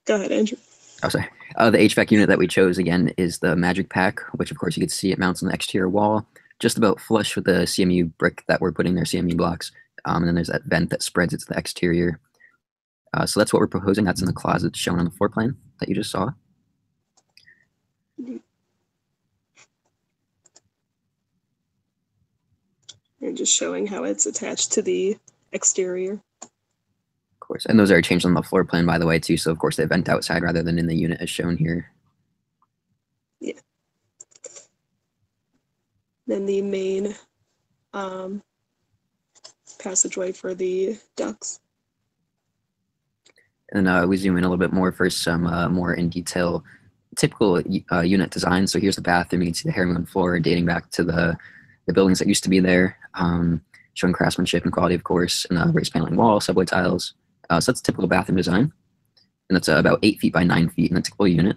go ahead, Andrew. Oh, sorry. The HVAC unit that we chose, again, is the Magic Pack, which, of course, you can see it mounts on the exterior wall, just about flush with the CMU brick that we're putting there, CMU blocks. And then there's that vent that spreads it to the exterior. So that's what we're proposing. That's in the closet shown on the floor plan that you just saw. And just showing how it's attached to the exterior. Of course, and those are changed on the floor plan, by the way, too. So, of course, they vent outside rather than in the unit as shown here. Yeah. Then the main passageway for the ducts. And we zoom in a little bit more for some more in detail typical unit design. So here's the bathroom. You can see the herringbone floor dating back to the buildings that used to be there, showing craftsmanship and quality, of course, and raised paneling wall, subway tiles. So that's a typical bathroom design. And that's about 8 feet by 9 feet in a typical unit.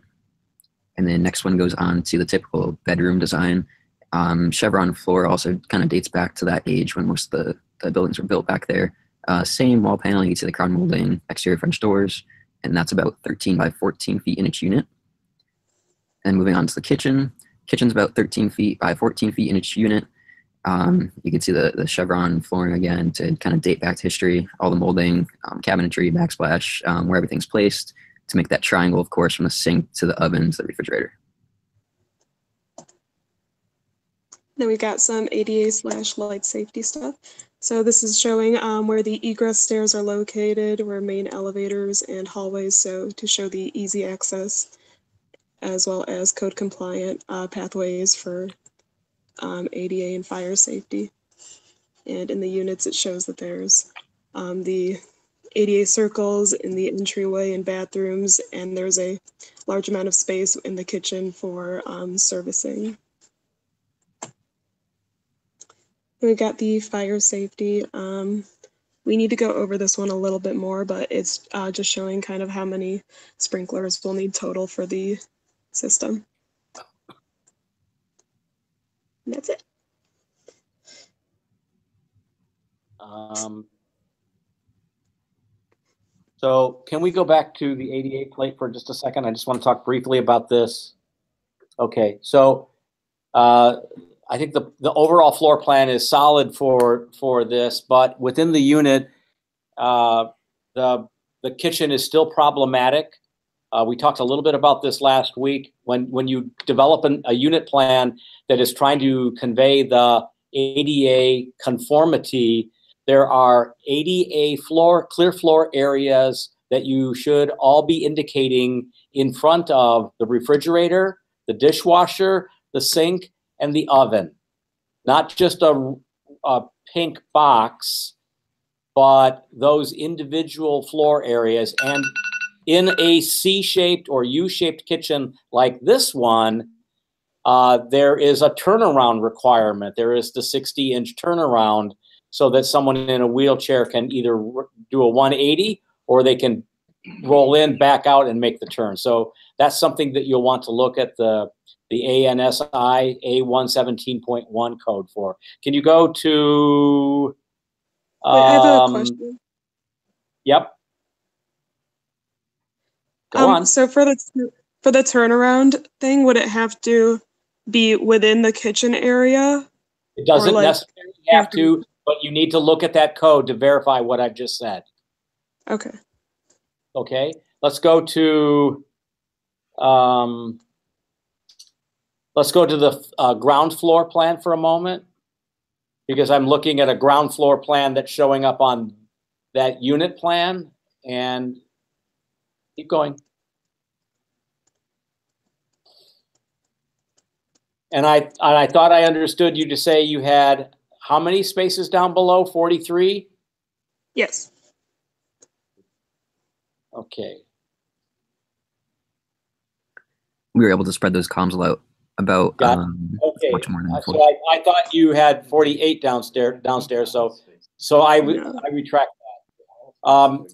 And then next one goes on to the typical bedroom design. Chevron floor also kind of dates back to that age when most of the buildings were built back there. Same wall panel, you can see the crown molding, exterior French doors, and that's about 13 by 14 feet in each unit. And moving on to the kitchen. Kitchen's about 13 feet by 14 feet in each unit. You can see the chevron flooring again to kind of date back to history, all the molding, cabinetry, backsplash, where everything's placed to make that triangle, of course, from the sink to the oven to the refrigerator. Then we've got some ADA/light safety stuff. So this is showing where the egress stairs are located, where main elevators and hallways, so to show the easy access, as well as code compliant pathways for ADA and fire safety. And in the units, it shows that there's the ADA circles in the entryway and bathrooms, and there's a large amount of space in the kitchen for servicing. We got the fire safety. We need to go over this one a little bit more, but it's just showing kind of how many sprinklers we'll need total for the system. And that's it. So can we go back to the ADA plate for just a second? I just want to talk briefly about this. Okay, so I think the overall floor plan is solid for this, but within the unit, the kitchen is still problematic. We talked a little bit about this last week. When you develop a unit plan that is trying to convey the ADA conformity, there are ADA clear floor areas that you should all be indicating in front of the refrigerator, the dishwasher, the sink, and the oven. Not just a pink box, but those individual floor areas. And in a C-shaped or U-shaped kitchen like this one, there is a turnaround requirement. There is the 60-inch turnaround so that someone in a wheelchair can either do a 180 or they can roll in, back out, and make the turn. So that's something that you'll want to look at the ANSI A117.1 code for. Can you go to... I have a question. Yep. Go on. So for the turnaround thing, would it have to be within the kitchen area? It doesn't necessarily have to, but you need to look at that code to verify what I've just said. Okay. Okay. Let's go to the ground floor plan for a moment, because I'm looking at a ground floor plan that's showing up on that unit plan. And keep going. And I thought I understood you to say you had how many spaces down below? 43? Yes. Okay. We were able to spread those columns out about okay. much more than 40. So I thought you had 48 downstairs. So I retract that.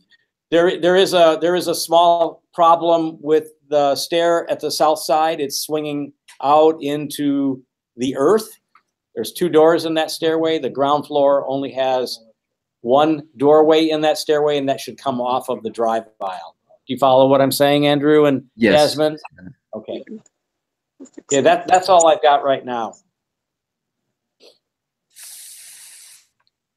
There is a small problem with the stair at the south side. It's swinging out into the earth. There's 2 doors in that stairway. The ground floor only has 1 doorway in that stairway, and that should come off of the drive aisle. Do you follow what I'm saying, Andrew and Yes. Jasmine? Okay. Yeah, that's all I've got right now.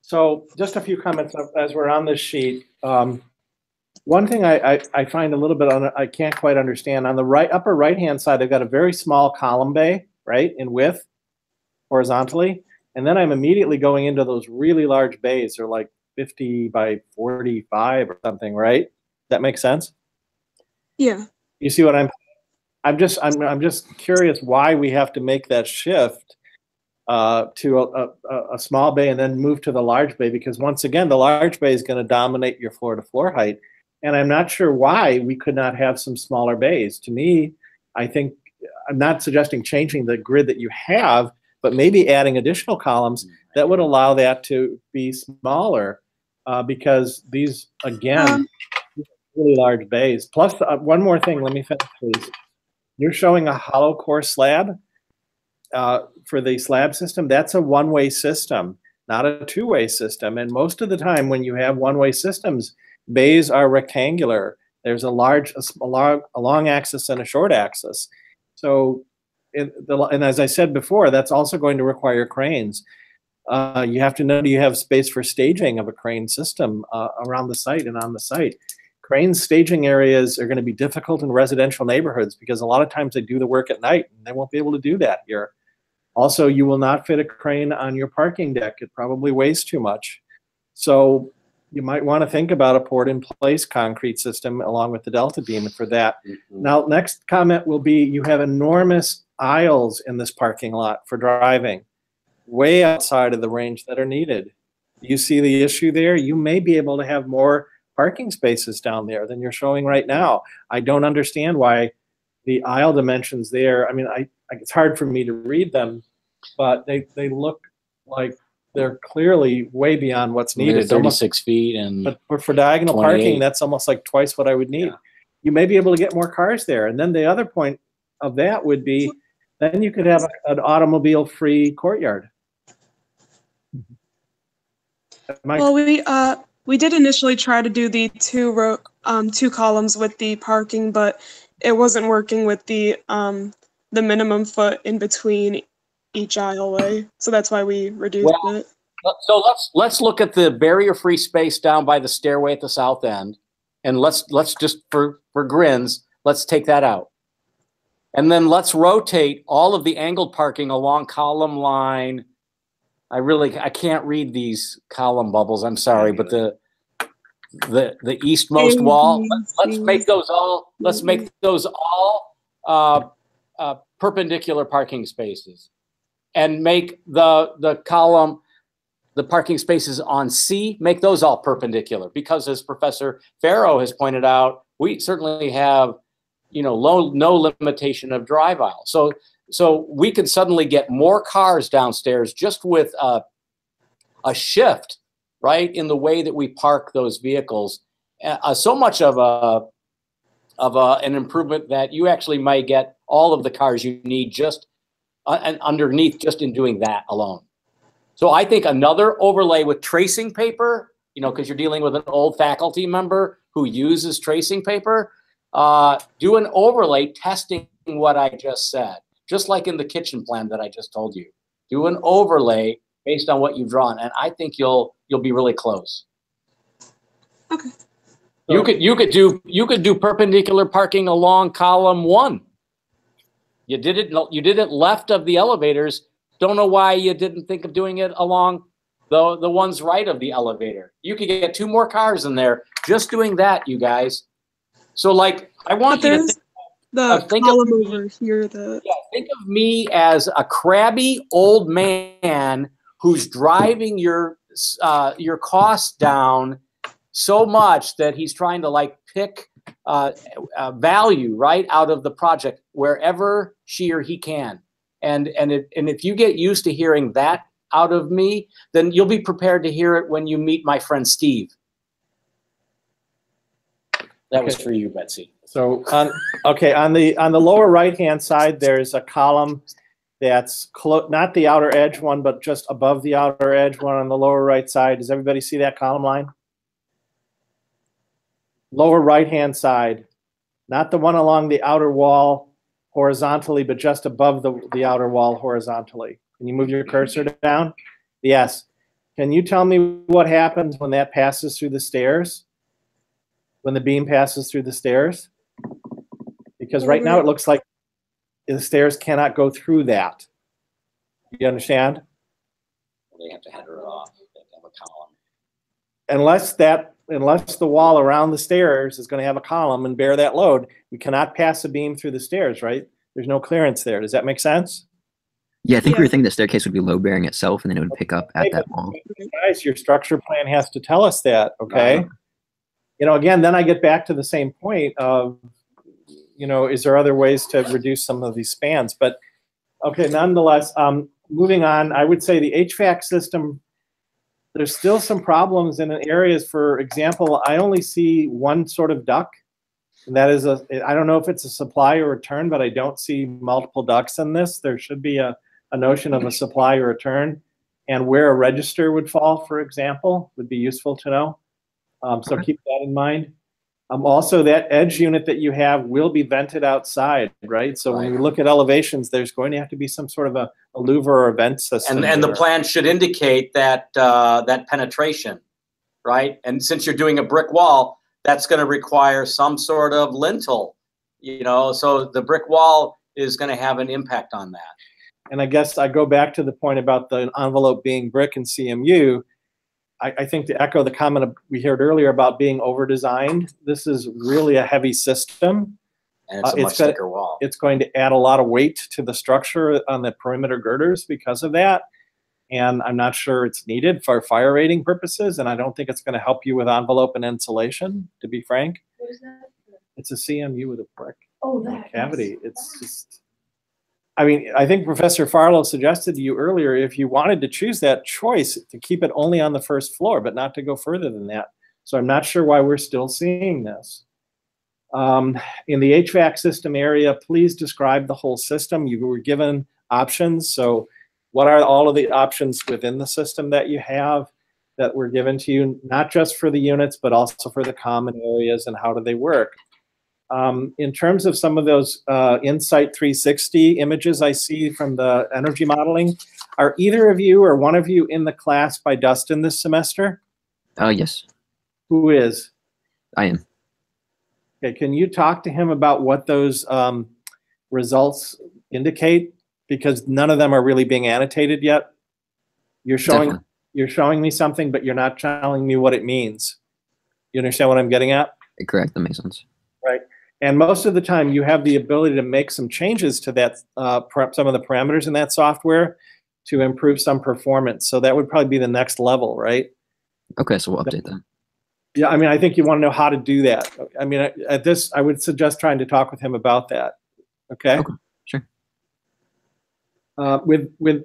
So just a few comments as we're on this sheet. One thing I find a little bit I can't quite understand, on the upper right-hand side, they've got a very small column bay, right, in width, horizontally. And then I'm immediately going into those really large bays. They're like 50 by 45 or something, right? That makes sense? Yeah. You see what I'm just curious why we have to make that shift to a small bay and then move to the large bay, because once again, the large bay is going to dominate your floor-to-floor height. And I'm not sure why we could not have some smaller bays. To me, I think, I'm not suggesting changing the grid that you have, but maybe adding additional columns that would allow that to be smaller, because these, again, really large bays. Plus, one more thing, let me finish, please. You're showing a hollow core slab for the slab system. That's a one-way system, not a two-way system. And most of the time when you have one-way systems, bays are rectangular. There's a long axis and a short axis. So, and as I said before, that's also going to require cranes. You have to know, do you have space for staging of a crane system around the site and on the site? Crane staging areas are going to be difficult in residential neighborhoods because a lot of times they do the work at night and they won't be able to do that here. Also, you will not fit a crane on your parking deck. It probably weighs too much. So you might want to think about a poured-in-place concrete system along with the Delta beam for that. Now, next comment will be, you have enormous aisles in this parking lot for driving, way outside of the range that are needed. You see the issue there? You may be able to have more parking spaces down there than you're showing right now. I don't understand why the aisle dimensions there, I mean, it's hard for me to read them, but they look like they're clearly way beyond what's They're needed. 36 feet and But for diagonal 28. parking, that's almost like twice what I would need. Yeah. You may be able to get more cars there. And then the other point of that would be, then you could have an automobile-free courtyard. Well, we did initially try to do the two columns with the parking, but it wasn't working with the minimum foot in between each aisleway. So that's why we reduced it. So let's look at the barrier-free space down by the stairway at the south end, and let's just for grins, let's take that out. And then let's rotate all of the angled parking along column line. I can't read these column bubbles. I'm sorry, but the eastmost wall. Let's make those all. Let's make those all perpendicular parking spaces, and make the column, the parking spaces on C, make those all perpendicular, because as Professor Farrow has pointed out, we certainly have, no limitation of drive aisle. So we could suddenly get more cars downstairs just with a shift, right, in the way that we park those vehicles. So much of an improvement that you actually might get all of the cars you need just underneath, just in doing that alone. So I think another overlay with tracing paper, because you're dealing with an old faculty member who uses tracing paper, do an overlay testing what I just said, just like in the kitchen plan that I just told you. Do an overlay based on what you've drawn, and I think you'll be really close. Okay. You could do perpendicular parking along column 1. You did it left of the elevators. Don't know why you didn't think of doing it along the ones right of the elevator. You could get 2 more cars in there just doing that, you guys. So I want you to think column over here. Think of me as a crabby old man who's driving your costs down so much that he's trying to pick value right out of the project wherever she or he can. And if you get used to hearing that out of me, then you'll be prepared to hear it when you meet my friend Steve. That was for you, Betsy. So on the lower right-hand side, there's a column that's not the outer edge one, but just above the outer edge one on the lower right side. Does everybody see that column line? Lower right-hand side, not the one along the outer wall horizontally, but just above the outer wall horizontally. Can you move your cursor down? Yes. Can you tell me what happens when that passes through the stairs? When the beam passes through the stairs? Because right now it looks like the stairs cannot go through that. You understand? They have to header it off. They have a column. Unless the wall around the stairs is going to have a column and bear that load, we cannot pass a beam through the stairs, right? There's no clearance there. Does that make sense? Yeah, I think we were thinking the staircase would be load bearing itself, and then it would pick up at that wall. Guys, your structure plan has to tell us that, okay? Again, then I get back to the same point of, is there other ways to reduce some of these spans? But okay, nonetheless, moving on, I would say the HVAC system, there's still some problems in areas. For example, I only see one sort of duct. And that is I don't know if it's a supply or return, but I don't see multiple ducts in this. There should be a notion of a supply or return, and where a register would fall, for example, would be useful to know. So keep that in mind. Also, that edge unit that you have will be vented outside, right? So when we look at elevations, there's going to have to be some sort of a louver or a vent system. And the plan should indicate that that penetration, right? And since you're doing a brick wall, that's going to require some sort of lintel, so the brick wall is going to have an impact on that. And I guess I go back to the point about the envelope being brick and CMU. I think to echo the comment we heard earlier about being over-designed, this is really a heavy system. And it's a much thicker wall. It's going to add a lot of weight to the structure on the perimeter girders because of that. and I'm not sure it's needed for fire rating purposes, and I don't think it's going to help you with envelope and insulation, to be frank. What is that? It's a CMU with a brick Oh, that. cavity. It's just, I mean, I think Professor Farlow suggested to you earlier, if you wanted to choose that choice, to keep it only on the first floor, but not to go further than that. So I'm not sure why we're still seeing this. In the HVAC system area, please describe the whole system. You were given options. So what are all of the options within the system that you have that were given to you, not just for the units, but also for the common areas, and how do they work? In terms of some of those Insight 360 images I see from the energy modeling, are either of you or one of you in the class by Dustin this semester? Yes. Who is? I am. Okay, can you talk to him about what those results indicate? Because none of them are really being annotated yet. You're showing me something, but you're not telling me what it means. You understand what I'm getting at? Correct, that makes sense. Right. And most of the time, you have the ability to make some changes to that, some of the parameters in that software to improve some performance. So that would probably be the next level, right? Okay, so we'll update that. Yeah, I mean, I think you want to know how to do that. I mean, at this, I would suggest trying to talk with him about that. Okay? Okay, sure.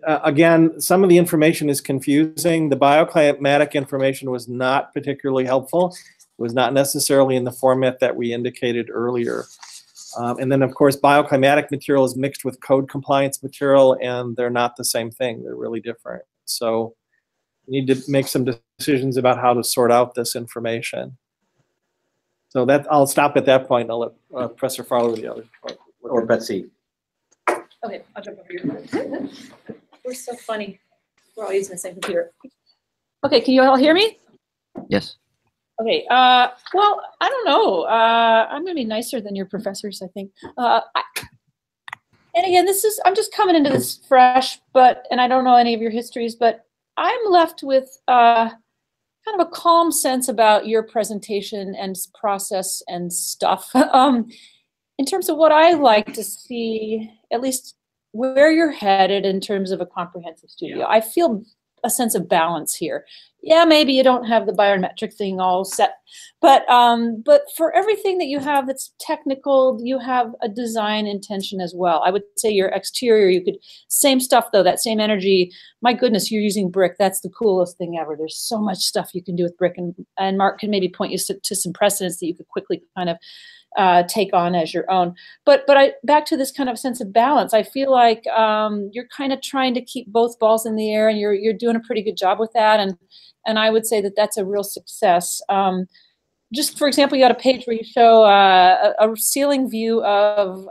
Again, some of the information is confusing. The bioclimatic information was not particularly helpful. It was not necessarily in the format that we indicated earlier. And then, of course, bioclimatic material is mixed with code compliance material, and they're not the same thing. They're really different. So you need to make some decisions about how to sort out this information. So that I'll stop at that point, and I'll let Professor Farlow the other part. Or Betsy. Okay, I'll jump over here. We're so funny. We're all using the same computer. Okay, can you all hear me? Yes. Okay, well, I don't know. I'm gonna be nicer than your professors, I think. And again, I'm just coming into this fresh, and I don't know any of your histories, but I'm left with kind of a calm sense about your presentation and process and stuff. In terms of what I like to see, at least where you're headed in terms of a comprehensive studio, I feel a sense of balance here. Yeah, maybe you don't have the biometric thing all set, but for everything that you have that's technical, you have a design intention as well. I would say your exterior, you could, same stuff though, that same energy. My goodness, you're using brick. That's the coolest thing ever. There's so much stuff you can do with brick, and Mark can maybe point you to some precedents that you could quickly kind of take on as your own. But back to this kind of sense of balance, I feel like you're kind of trying to keep both balls in the air, and you're doing a pretty good job with that. And I would say that that's a real success. Just for example, you got a page where you show a ceiling view of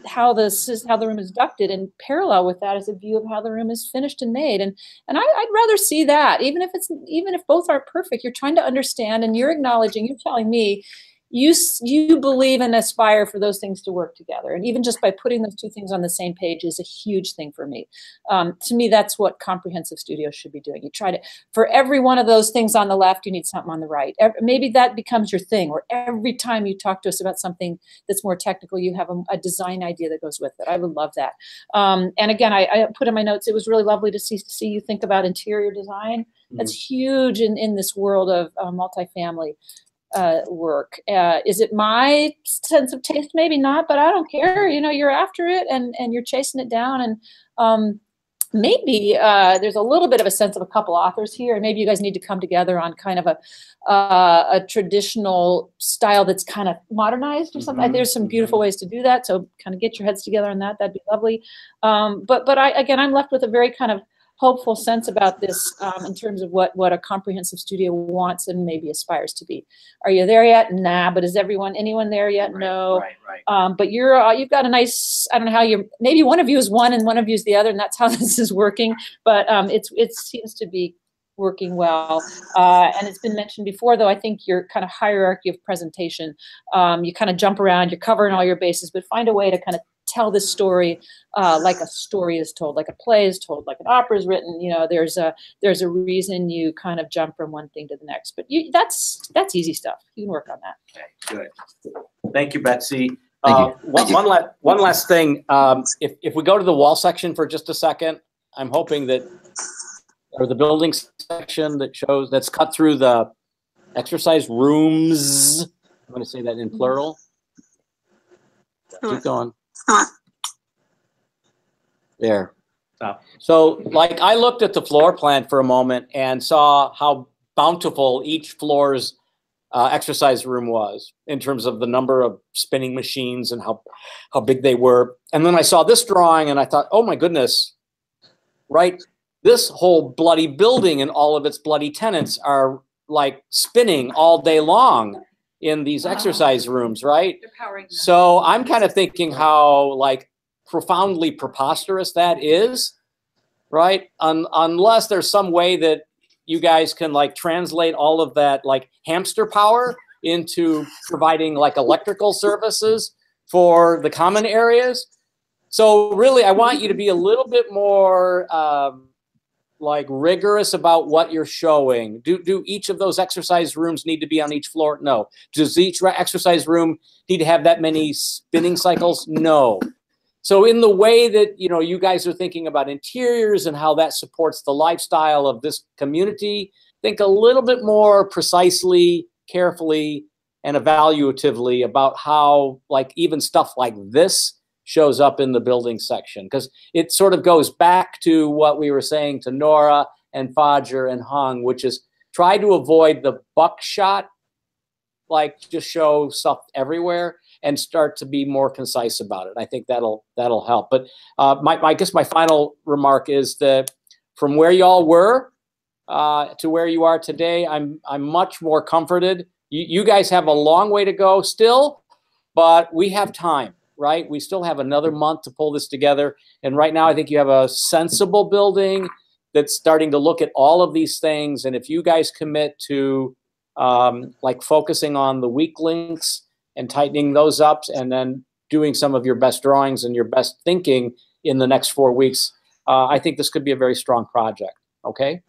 how the room is ducted, and parallel with that is a view of how the room is finished and made. And I'd rather see that, even if both aren't perfect. You're trying to understand, and you're acknowledging. You're telling me you believe and aspire for those things to work together. And even just by putting those two things on the same page is a huge thing for me. To me, that's what comprehensive studios should be doing. You try to, for every one of those things on the left, you need something on the right. Maybe that becomes your thing, where every time you talk to us about something that's more technical, you have a design idea that goes with it. I would love that. And again, I put in my notes, it was really lovely to see you think about interior design. That's huge in this world of multifamily work. Is it my sense of taste? Maybe not, but I don't care. You know, you're after it, and you're chasing it down. And maybe there's a little bit of a sense of a couple authors here, and maybe you guys need to come together on kind of a traditional style that's kind of modernized or something. There's some beautiful ways to do that. So kind of get your heads together on that. That'd be lovely. But I'm left with a very kind of hopeful sense about this in terms of what a comprehensive studio wants and maybe aspires to be. Are you there yet? Nah. But is anyone there yet? No. Right. But you've got a nice, I don't know how maybe one of you is one and one of you is the other, and that's how this is working. But it seems to be working well. And it's been mentioned before, though, I think your kind of hierarchy of presentation, you kind of jump around, you're covering all your bases, but find a way to kind of tell this story like a story is told, like a play is told, like an opera is written. You know, there's a reason you kind of jump from one thing to the next. But that's easy stuff. You can work on that. Okay, good. Thank you, Betsy. One last thing. If we go to the wall section for just a second, I'm hoping that, or the building section that shows, that's cut through the exercise rooms. I'm going to say that in plural. Keep going. There. So like I looked at the floor plan for a moment and saw how bountiful each floor's exercise room was in terms of the number of spinning machines and how big they were. And then I saw this drawing and I thought, oh my goodness, right? This whole bloody building and all of its bloody tenants are like spinning all day long in these exercise rooms, right? So I'm kind of thinking how like profoundly preposterous that is, right? Unless there's some way that you guys can like translate all of that like hamster power into providing like electrical services for the common areas. So really, I want you to be a little bit more like rigorous about what you're showing. Do each of those exercise rooms need to be on each floor? No. Does each exercise room need to have that many spinning cycles? No. So in the way that, you know, you guys are thinking about interiors and how that supports the lifestyle of this community, think a little bit more precisely, carefully, and evaluatively about how like even stuff like this shows up in the building section, because it sort of goes back to what we were saying to Nora and Fodger and Hung, which is try to avoid the buckshot, like just show stuff everywhere, and start to be more concise about it. I think that'll help. But I guess my final remark is that from where y'all were to where you are today, I'm much more comforted. You guys have a long way to go still, but we have time, right? We still have another month to pull this together. And right now, I think you have a sensible building that's starting to look at all of these things. And if you guys commit to like focusing on the weak links and tightening those up, and then doing some of your best drawings and your best thinking in the next 4 weeks, I think this could be a very strong project. Okay?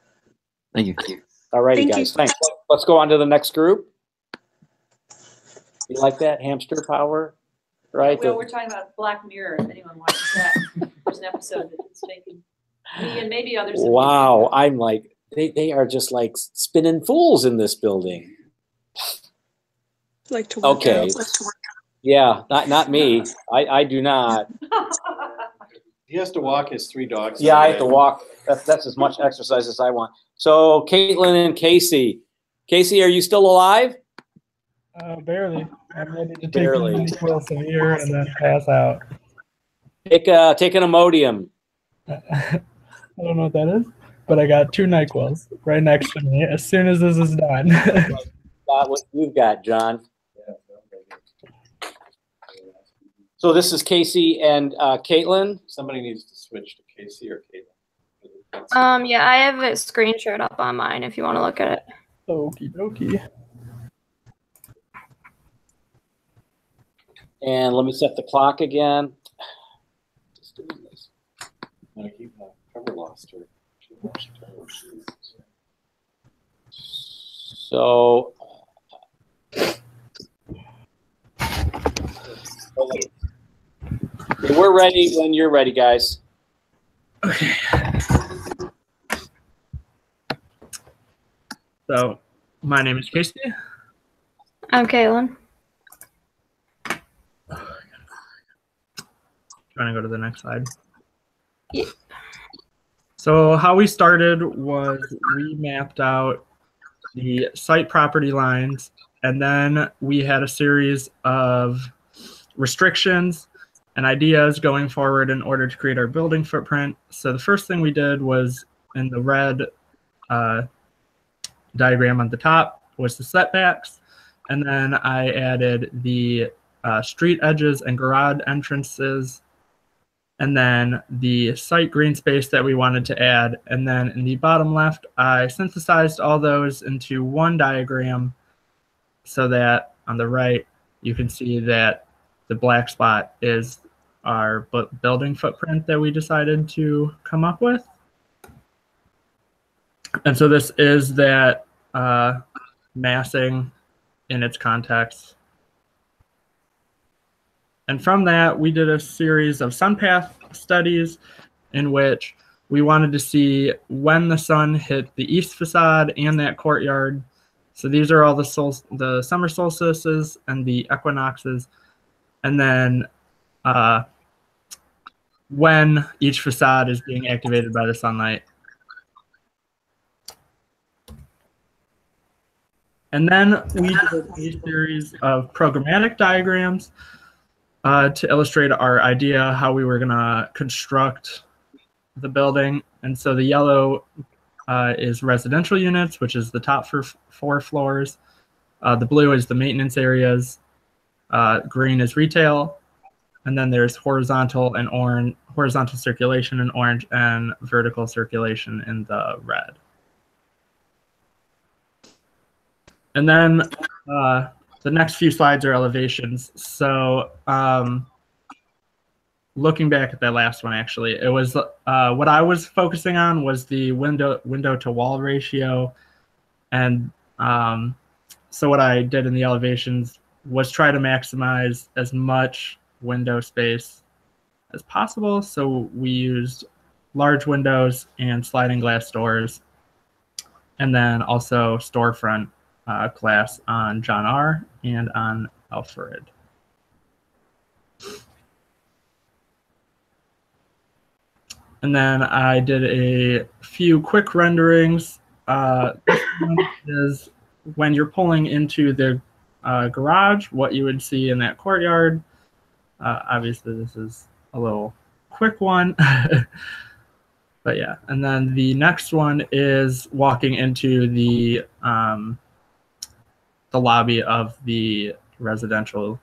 Thank you. All righty, guys. Thanks. Let's go on to the next group. You like that? Hamster power? Right? Well, we're talking about Black Mirror, if anyone watches that. There's an episode that's making me and maybe others. Wow. I'm like, they are just like spinning fools in this building. Like to work okay. out. Yeah, not me. I do not. He has to walk his 3 dogs. Yeah, I have to walk. That's as much exercise as I want. So Caitlin and Casey. Casey, are you still alive? Barely. I'm ready to take Barely. an equal severe and then pass out. Take an Imodium. I don't know what that is, but I got 2 NyQuils right next to me as soon as this is done. What you've got, John. So this is Casey and Caitlin. Somebody needs to switch to Casey or Caitlin. Yeah, I have a screenshot up on mine if you want to look at it. Okie dokie. And let me set the clock again. Just doing this. I'm gonna keep my cover lost her. So we're ready when you're ready, guys. Okay. So, my name is Casey. I'm Caitlin. Trying to go to the next slide. Yeah. So how we started was we mapped out the site property lines, and then we had a series of restrictions and ideas going forward in order to create our building footprint. So the first thing we did was in the red diagram on the top was the setbacks, and then I added the street edges and garage entrances, and then the site green space that we wanted to add. And then in the bottom left, I synthesized all those into one diagram so that on the right, you can see that the black spot is our building footprint that we decided to come up with. And so this is that massing in its context. And from that, we did a series of sun path studies in which we wanted to see when the sun hit the east facade and that courtyard. So these are all the summer solstices and the equinoxes. And then when each facade is being activated by the sunlight. And then we did a series of programmatic diagrams to illustrate our idea how we were going to construct the building. And so the yellow is residential units, which is the top 4 floors. The blue is the maintenance areas. Green is retail. And then there's horizontal circulation in orange and vertical circulation in the red. And then the next few slides are elevations. So looking back at that last one, actually, it was what I was focusing on was the window to wall ratio. And so what I did in the elevations was try to maximize as much window space as possible. So we used large windows and sliding glass doors, and then also storefront glass on John R. and on Alfred. And then I did a few quick renderings. This one is when you're pulling into the garage, what you would see in that courtyard. Obviously, this is a little quick one. But yeah, and then the next one is walking into the lobby of the residential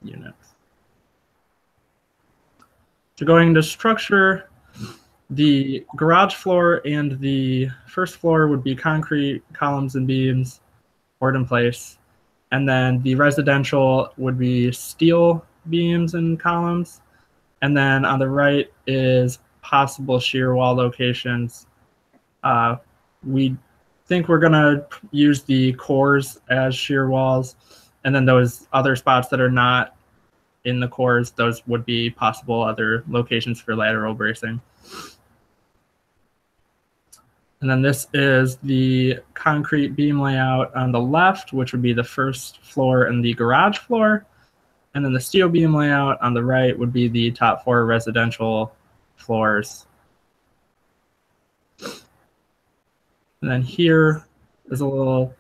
units. So going into structure, the garage floor and the first floor would be concrete columns and beams poured in place. And then the residential would be steel beams and columns. And then on the right is possible shear wall locations. We think we're going to use the cores as shear walls. And then those other spots that are not in the cores, those would be possible other locations for lateral bracing. And then this is the concrete beam layout on the left, which would be the first floor and the garage floor. And then the steel beam layout on the right would be the top 4 residential floors. And then here is a little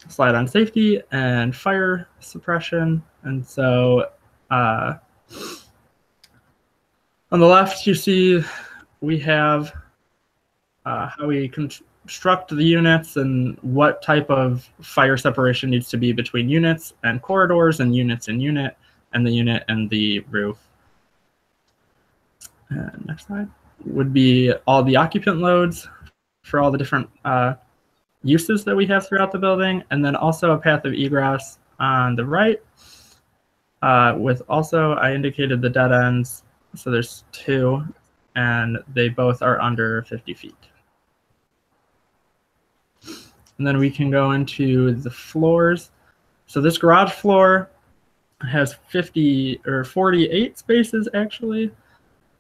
slide on safety and fire suppression. And so on the left, you see we have how we construct the units and what type of fire separation needs to be between units and corridors and units and unit and the unit and the roof. And next slide would be all the occupant loads for all the different uses that we have throughout the building, and then also a path of egress on the right with also, I indicated the dead ends, so there's 2, and they both are under 50 feet. And then we can go into the floors. So this garage floor has 48 spaces actually,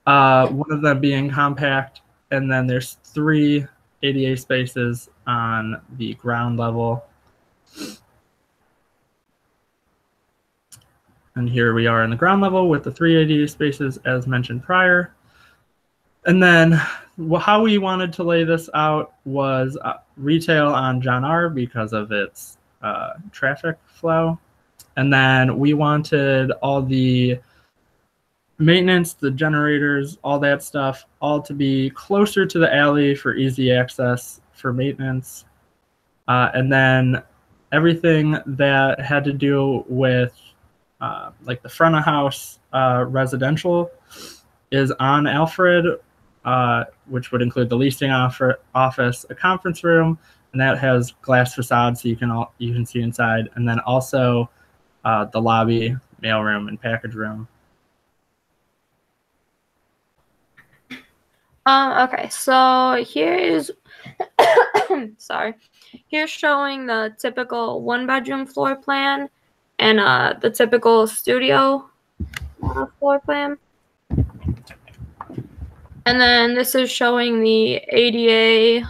one of them being compact, and then there's 3 ADA spaces on the ground level. And here we are on the ground level with the 3 ADA spaces as mentioned prior. And then how we wanted to lay this out was retail on John R. because of its traffic flow. And then we wanted all the maintenance, the generators, all that stuff, all to be closer to the alley for easy access for maintenance. And then everything that had to do with like the front of house residential is on Alfred, which would include the leasing office, a conference room, and that has glass facades so you can see inside, and then also the lobby, mailroom, and package room. Okay, so here's sorry. Here's showing the typical 1-bedroom floor plan and the typical studio floor plan. And then this is showing the ADA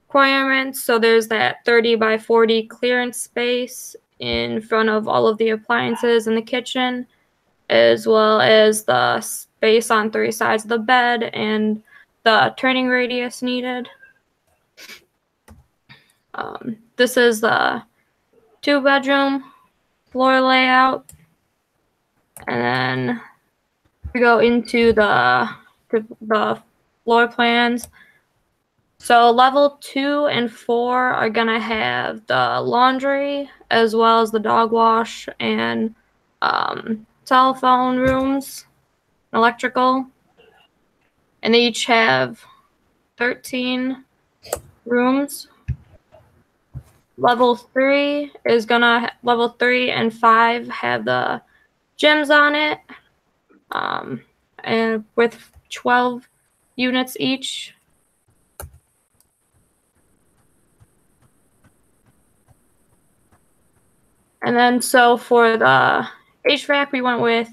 requirements. So there's that 30 by 40 clearance space in front of all of the appliances in the kitchen, as well as the space on 3 sides of the bed and the turning radius needed. This is the 2-bedroom floor layout. And then we go into the floor plans. So level 2 and 4 are gonna have the laundry as well as the dog wash and telephone rooms, electrical, and they each have 13 rooms. Level 3 and 5 have the gyms on it, and with 12 units each. And then so for the HVAC, we went with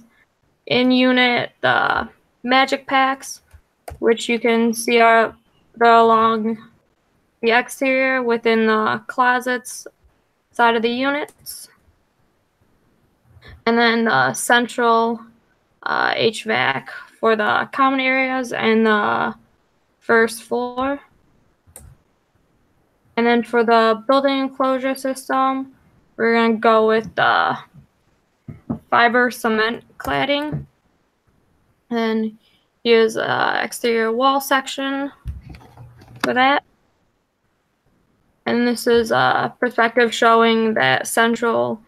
in-unit the magic packs, which you can see are they're along the exterior within the closets side of the units. And then the central HVAC for the common areas and the first floor. And then for the building enclosure system, we're going to go with the fiber cement cladding. And here's an exterior wall section for that. And this is a perspective showing that central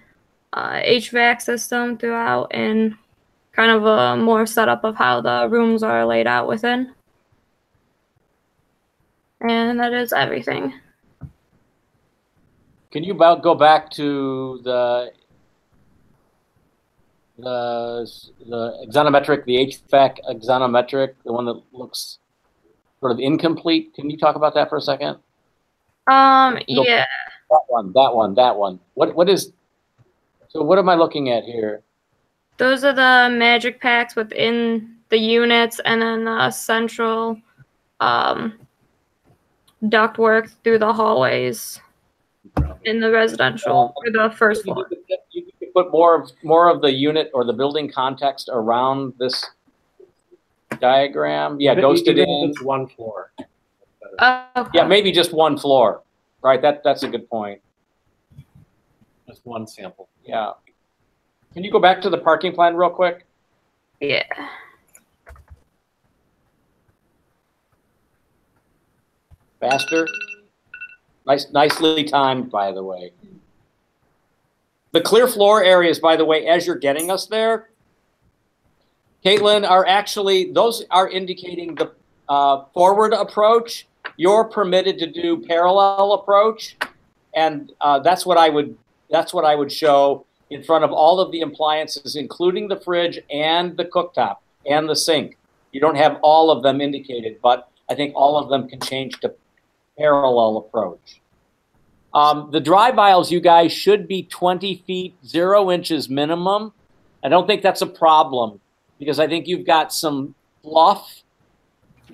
HVAC system throughout and kind of a more setup of how the rooms are laid out within. And that is everything. Can you go back to the axonometric, the HVAC axonometric, the one that looks sort of incomplete? Can you talk about that for a second? Yeah. That one. What is? So what am I looking at here? Those are the magic packs within the units, and then the central ductwork through the hallways in the residential or the first floor. You could put more of the unit or the building context around this diagram. Yeah, ghosted in. It's one floor. Okay. Yeah, maybe just one floor. Right. That's a good point. Just one sample. Yeah. Can you go back to the parking plan real quick? Yeah. Faster. Nicely timed, by the way. The clear floor areas, by the way, as you're getting us there, Caitlin, are actually, those are indicating the forward approach. You're permitted to do parallel approach, and that's what I would show in front of all of the appliances, including the fridge and the cooktop and the sink. You don't have all of them indicated, but I think all of them can change to parallel approach. The drive aisles, you guys, should be 20 feet, 0 inches minimum. I don't think that's a problem because I think you've got some fluff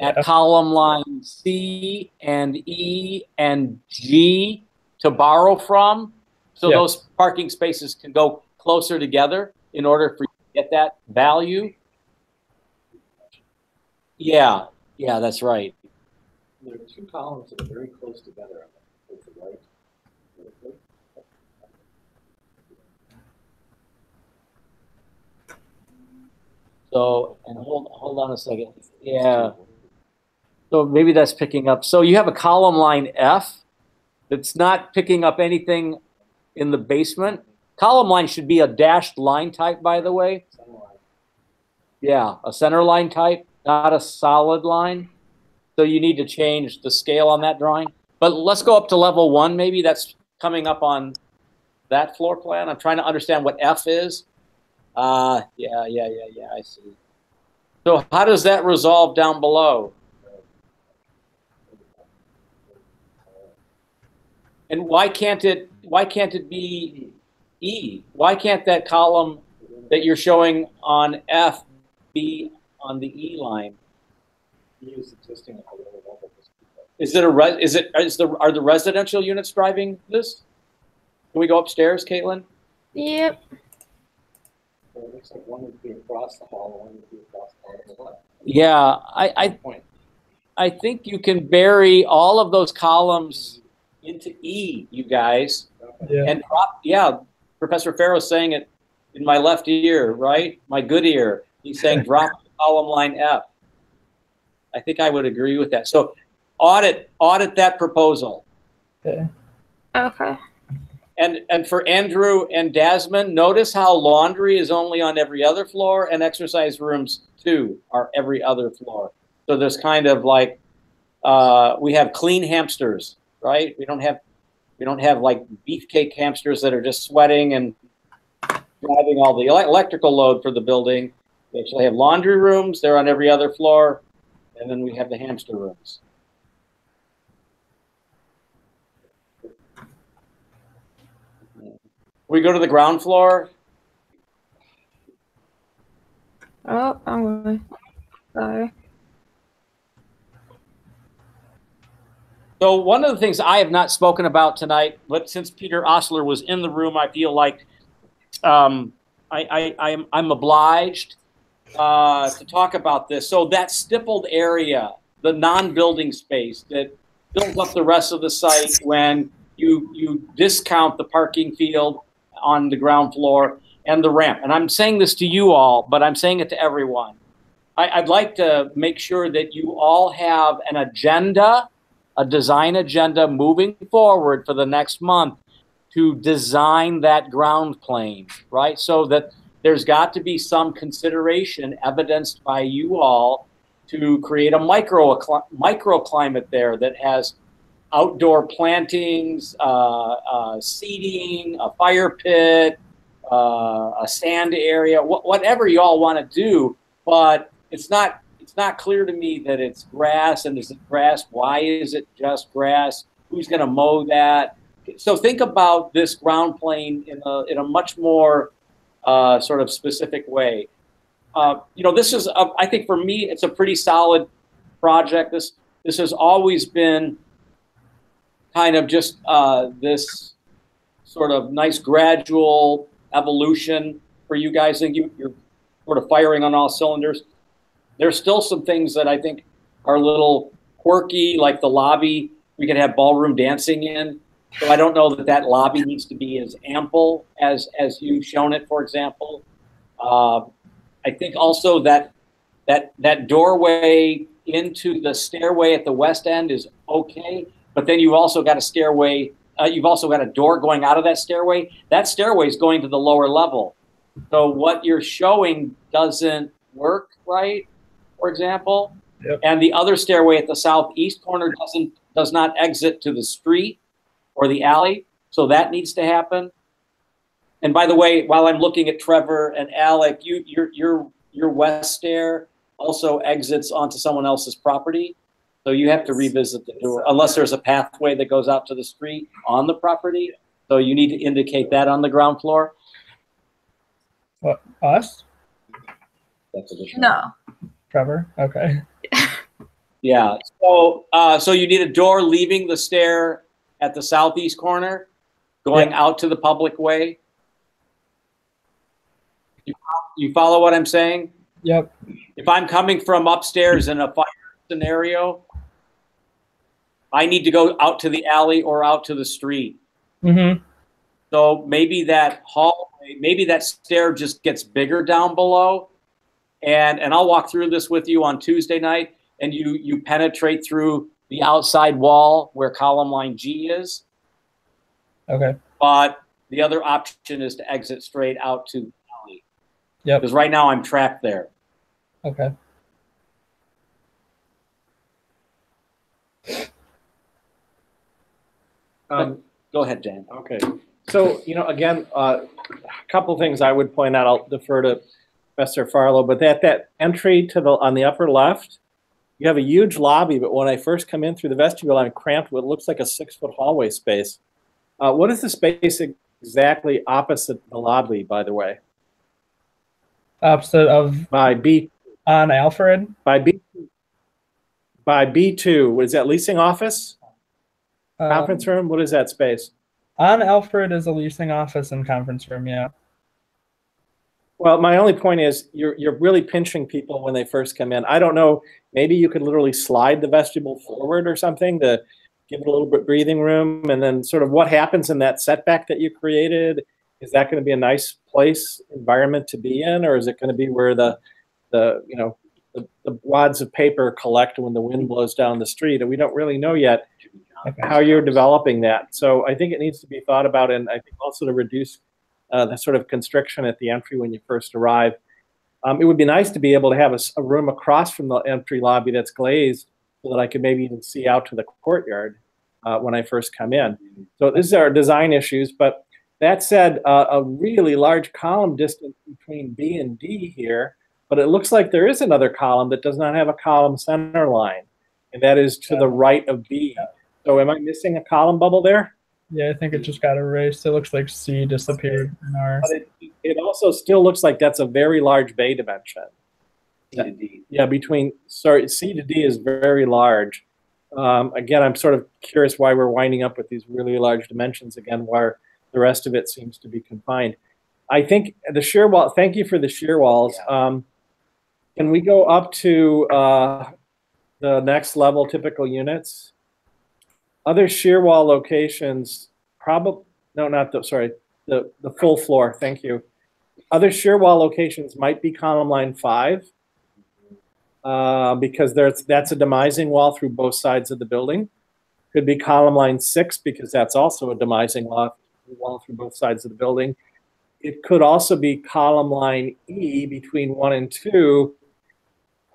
at column line C and E and G to borrow from. So those parking spaces can go closer together in order for you to get that value. Yeah, that's right. There are 2 columns that are very close together. Right. So, and hold on a second. Yeah. So maybe that's picking up. So you have a column line F that's not picking up anything in the basement. Column line should be a dashed line type, by the way. Yeah, a center line type, not a solid line. So you need to change the scale on that drawing. But let's go up to level 1, maybe. That's coming up on that floor plan. I'm trying to understand what F is. Yeah, I see. So how does that resolve down below? And why can't it be E? Why can't that column that you're showing on F be on the E line? Use existing at the lower level. Is it are the residential units driving this? Can we go upstairs, Caitlin? Yep. So it looks like one would be across the hall, one would be across the hall to the left. Yeah, I think you can bury all of those columns into E, you guys, and drop. Yeah, Professor Farrow's saying it in my left ear, right? My good ear. He's saying drop column line F. I think I would agree with that. So audit that proposal. Okay. Okay. And for Andrew and Dasmond, notice how laundry is only on every other floor and exercise rooms too are every other floor. So there's kind of like we have clean hamsters, right? We don't have like beefcake hamsters that are just sweating and driving all the electrical load for the building. We actually have laundry rooms. They're on every other floor. And then we have the hamster rooms. We go to the ground floor. Oh, I'm going. Sorry. So one of the things I have not spoken about tonight, but since Peter Osler was in the room, I feel like I'm obliged to talk about this. So that stippled area, the non-building space that fills up the rest of the site when you discount the parking field on the ground floor and the ramp. And I'm saying this to you all, but I'm saying it to everyone. I'd like to make sure that you all have an agenda, a design agenda moving forward for the next month to design that ground plane, right? So that there's got to be some consideration evidenced by you all to create a microclimate there that has outdoor plantings, seating, a fire pit, a sand area, whatever you all want to do. But it's not clear to me that it's grass. And is it grass? Why is it just grass? Who's going to mow that? So think about this ground plane in a much more sort of specific way. This is, I think for me, it's a pretty solid project. This has always been kind of just this sort of nice gradual evolution for you guys. I think you're sort of firing on all cylinders. There's still some things that I think are a little quirky, like the lobby. We could have ballroom dancing in. So I don't know that lobby needs to be as ample as you've shown it, for example. I think also that doorway into the stairway at the west end is okay, but then you've also got a stairway. You've also got a door going out of that stairway. That stairway is going to the lower level. So what you're showing doesn't work right, for example. Yep. And the other stairway at the southeast corner does not exit to the street or the alley. So that needs to happen. And by the way, while I'm looking at Trevor and Alec, your west stair also exits onto someone else's property. So you have to revisit the door, unless there's a pathway that goes out to the street on the property. So you need to indicate that on the ground floor. What, us? That's additional. No. Trevor? Okay. Yeah. So you need a door leaving the stair at the southeast corner, going out to the public way. You follow what I'm saying? Yep. If I'm coming from upstairs in a fire scenario, I need to go out to the alley or out to the street. Mm-hmm. So maybe that hallway, maybe that stair just gets bigger down below. And I'll walk through this with you on Tuesday night, and you penetrate through the outside wall where column line G is. Okay. But the other option is to exit straight out to the alley. Yep. Because right now I'm trapped there. Okay. Go ahead, Dan. Okay. So, again, a couple of things I would point out. I'll defer to Professor Farlow, but that entry on the upper left, you have a huge lobby, but when I first come in through the vestibule, I'm cramped with what looks like a 6-foot hallway space. What is the space exactly opposite the lobby, by the way? Opposite of? By B. On Alfred? By B2, what is that, leasing office? Conference room? What is that space? On Alfred is a leasing office and conference room, yeah. Well, my only point is you're really pinching people when they first come in. I don't know, maybe you could literally slide the vestibule forward or something to give it a little bit breathing room, and then sort of what happens in that setback that you created. Is that going to be a nice place, environment to be in, or is it going to be where the wads of paper collect when the wind blows down the street? And we don't really know yet how you're developing that. So I think it needs to be thought about, and I think also to reduce the sort of constriction at the entry when you first arrive. It would be nice to be able to have a room across from the entry lobby that's glazed so that I could maybe even see out to the courtyard when I first come in. So these are design issues, but that said, a really large column distance between B and D here, but it looks like there is another column that does not have a column center line, and that is to the right of B. So am I missing a column bubble there? Yeah, I think it just got erased. It looks like C disappeared in ours. But it also still looks like that's a very large bay dimension. C to D. Yeah, C to D is very large. Again, I'm sort of curious why we're winding up with these really large dimensions again, where the rest of it seems to be confined. I think the shear wall, thank you for the shear walls. Yeah. Can we go up to the next level, typical units? Other shear wall locations, probably, no, not the, sorry, the full floor, thank you. Other shear wall locations might be column line 5 because that's a demising wall through both sides of the building. Could be column line 6 because that's also a demising wall through both sides of the building. It could also be column line E between 1 and 2.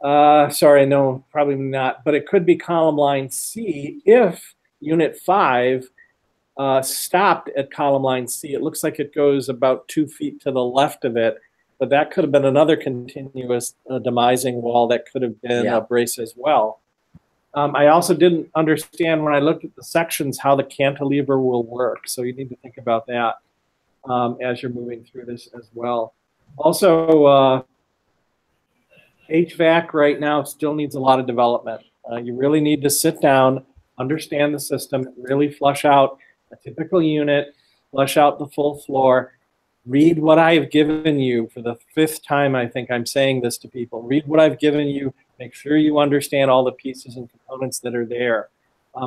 Sorry, no, probably not. But it could be column line C if Unit 5 stopped at column line C. It looks like it goes about 2 feet to the left of it, but that could have been another continuous demising wall that could have been a brace as well. I also didn't understand when I looked at the sections how the cantilever will work, so you need to think about that as you're moving through this as well. Also, HVAC right now still needs a lot of development. You really need to sit down, understand the system, really flush out a typical unit, flush out the full floor, read what I've given you for the 5th time. I think I'm saying this to people. Read what I've given you, make sure you understand all the pieces and components that are there.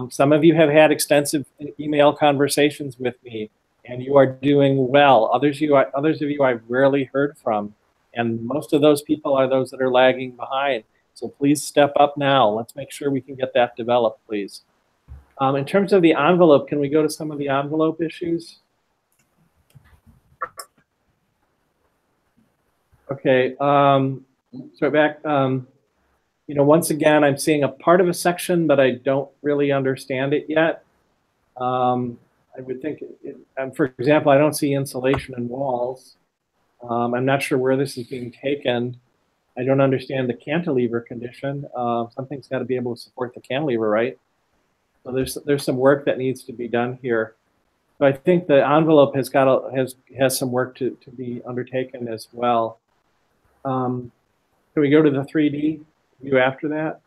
Some of you have had extensive email conversations with me, and you are doing well. Others of you I've rarely heard from, and most of those people are those that are lagging behind. So please step up now. Let's make sure we can get that developed, please. In terms of the envelope, can we go to some of the envelope issues? Okay, so back, once again, I'm seeing a part of a section, but I don't really understand it yet. I would think, for example, I don't see insulation in walls. I'm not sure where this is being taken. I don't understand the cantilever condition. Something's got to be able to support the cantilever, right? So there's some work that needs to be done here. So I think the envelope has some work to be undertaken as well. Can we go to the 3D view after that?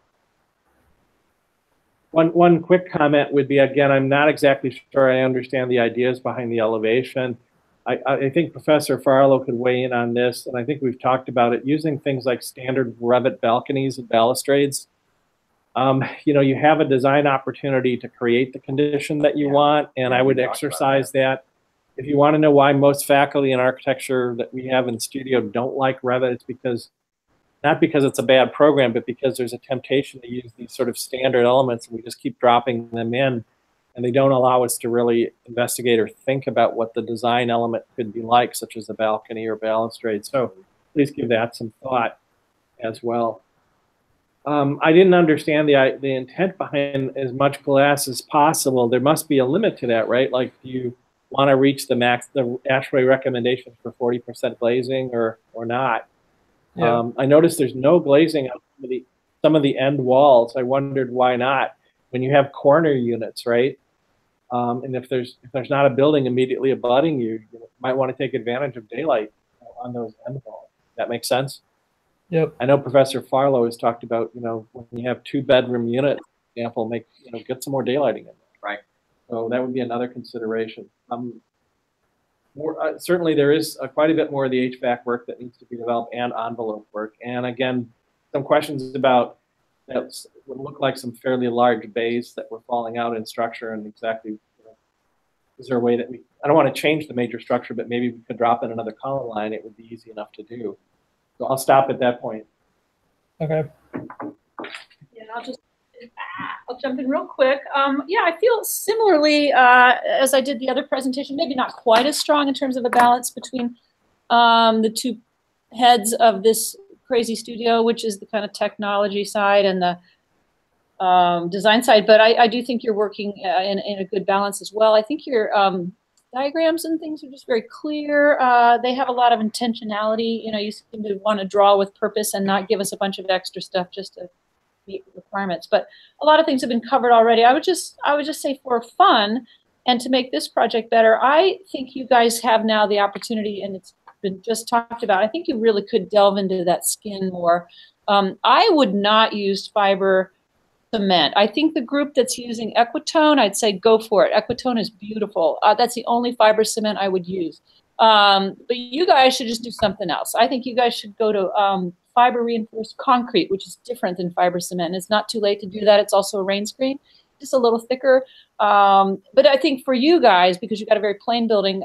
One quick comment would be, again, I'm not exactly sure I understand the ideas behind the elevation. I think Professor Farlow could weigh in on this, and I think we've talked about it, using things like standard Revit balconies and balustrades. You have a design opportunity to create the condition that you want, and I would exercise that. If you want to know why most faculty in architecture that we have in studio don't like Revit, it's not because it's a bad program, but because there's a temptation to use these sort of standard elements, and we just keep dropping them in, and they don't allow us to really investigate or think about what the design element could be like, such as a balcony or balustrade. So please give that some thought as well. I didn't understand the intent behind as much glass as possible. There must be a limit to that, right? Like, do you want to reach the ASHRAE recommendations for 40% glazing or not? Yeah. I noticed there's no glazing on some of the end walls. I wondered why not, when you have corner units, right? And if there's not a building immediately abutting you, you might want to take advantage of daylight on those end walls. That makes sense? Yep. I know Professor Farlow has talked about, when you have 2-bedroom unit, for example, get some more daylighting in there. Right. So that would be another consideration. Certainly there is quite a bit more of the HVAC work that needs to be developed and envelope work. And again, some questions about that would look like some fairly large bays that were falling out in structure, and exactly, is there a way that I don't want to change the major structure, but maybe we could drop in another column line. It would be easy enough to do. So I'll stop at that point. Okay. Yeah, I'll jump in real quick. Yeah, I feel similarly as I did the other presentation, maybe not quite as strong in terms of a balance between the two heads of this crazy studio, which is the kind of technology side and the design side. But I do think you're working in a good balance as well. I think your diagrams and things are just very clear. They have a lot of intentionality. You seem to want to draw with purpose and not give us a bunch of extra stuff just to meet requirements. But a lot of things have been covered already. I would just say, for fun and to make this project better, I think you guys have now the opportunity, and it's been just talked about, I think you really could delve into that skin more. I would not use fiber cement. I think the group that's using Equitone, I'd say go for it. Equitone is beautiful. That's the only fiber cement I would use. But you guys should just do something else. I think you guys should go to fiber reinforced concrete, which is different than fiber cement. And it's not too late to do that. It's also a rain screen, just a little thicker. But I think for you guys, because you've got a very plain building,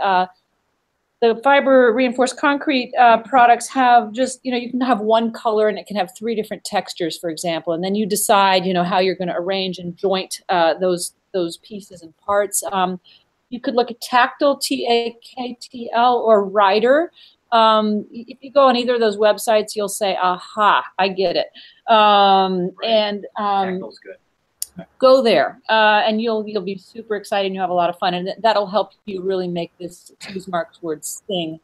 the fiber reinforced concrete products have just, you can have one color and it can have 3 different textures, for example. And then you decide, how you're going to arrange and joint those pieces and parts. You could look at Tactile, TAKTL, or Ryder. If you go on either of those websites, you'll say, aha, I get it. Tactile's good. Go there, and you'll be super excited, and you'll have a lot of fun, and that'll help you really make this choose Mark's words sing,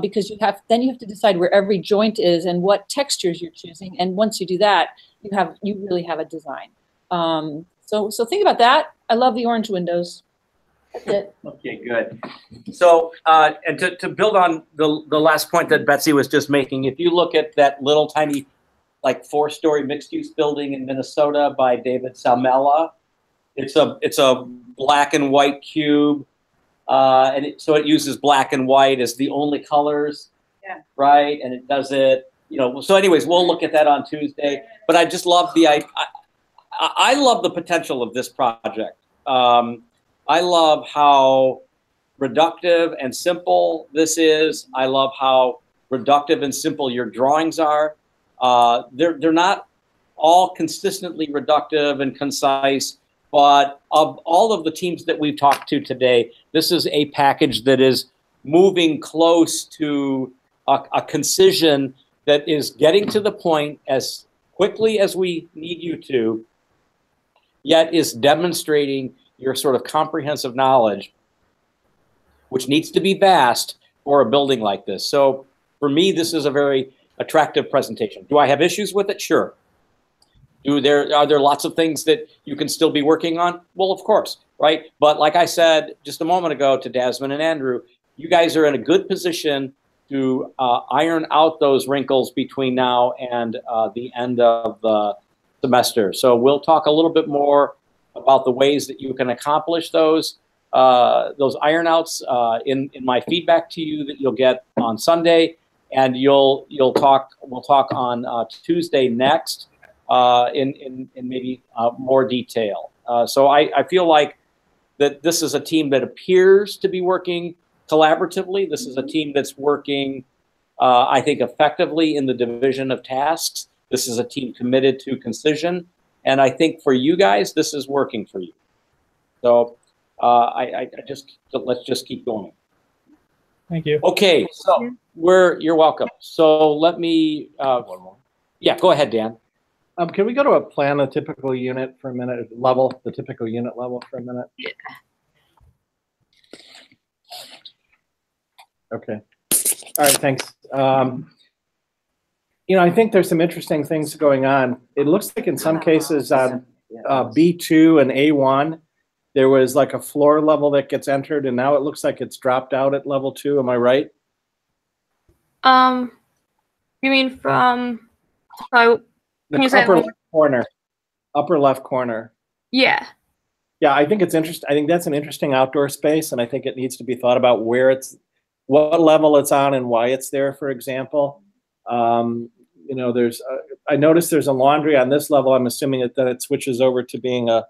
because you have to decide where every joint is and what textures you're choosing, and once you do that, you really have a design. So think about that. I love the orange windows. That's it. Okay, good. So, and to build on the last point that Betsy was just making, if you look at that little tiny, like 4-story mixed-use building in Minnesota by David Salmela, it's a black and white cube, so it uses black and white as the only colors, right? And it does it, So, anyways, we'll look at that on Tuesday. But I just love I love the potential of this project. I love how reductive and simple this is. I love how reductive and simple your drawings are. They're not all consistently reductive and concise, but of all of the teams that we've talked to today, this is a package that is moving close to a concision that is getting to the point as quickly as we need you to, yet is demonstrating your sort of comprehensive knowledge, which needs to be vast for a building like this. So for me, this is a very attractive presentation. Do I have issues with it? Sure. Are there lots of things that you can still be working on? Well, of course, right? But like I said just a moment ago to Desmond and Andrew, you guys are in a good position to iron out those wrinkles between now and the end of the semester. So we'll talk a little bit more about the ways that you can accomplish those ironouts in my feedback to you that you'll get on Sunday, and we'll talk on Tuesday next in maybe more detail. So I feel like that this is a team that appears to be working collaboratively. This is a team that's working, I think, effectively in the division of tasks. This is a team committed to concision. And I think for you guys, this is working for you. So let's just keep going. Thank you. Okay, so you're welcome. So let me, yeah, go ahead, Dan. Can we go to plan a typical unit for a minute, the typical unit level for a minute? Yeah. Okay. All right, thanks. I think there's some interesting things going on. It looks like in some cases on B2 and A1, there was like a floor level that gets entered, and now it looks like it's dropped out at level 2. Am I right? You mean from? Can you say it upper one more? left corner, upper left corner. Yeah. Yeah, I think it's interesting. I think that's an interesting outdoor space, and I think it needs to be thought about where it's, what level it's on, and why it's there. For example, you know, there's. I noticed there's a laundry on this level. I'm assuming that then it switches over to being a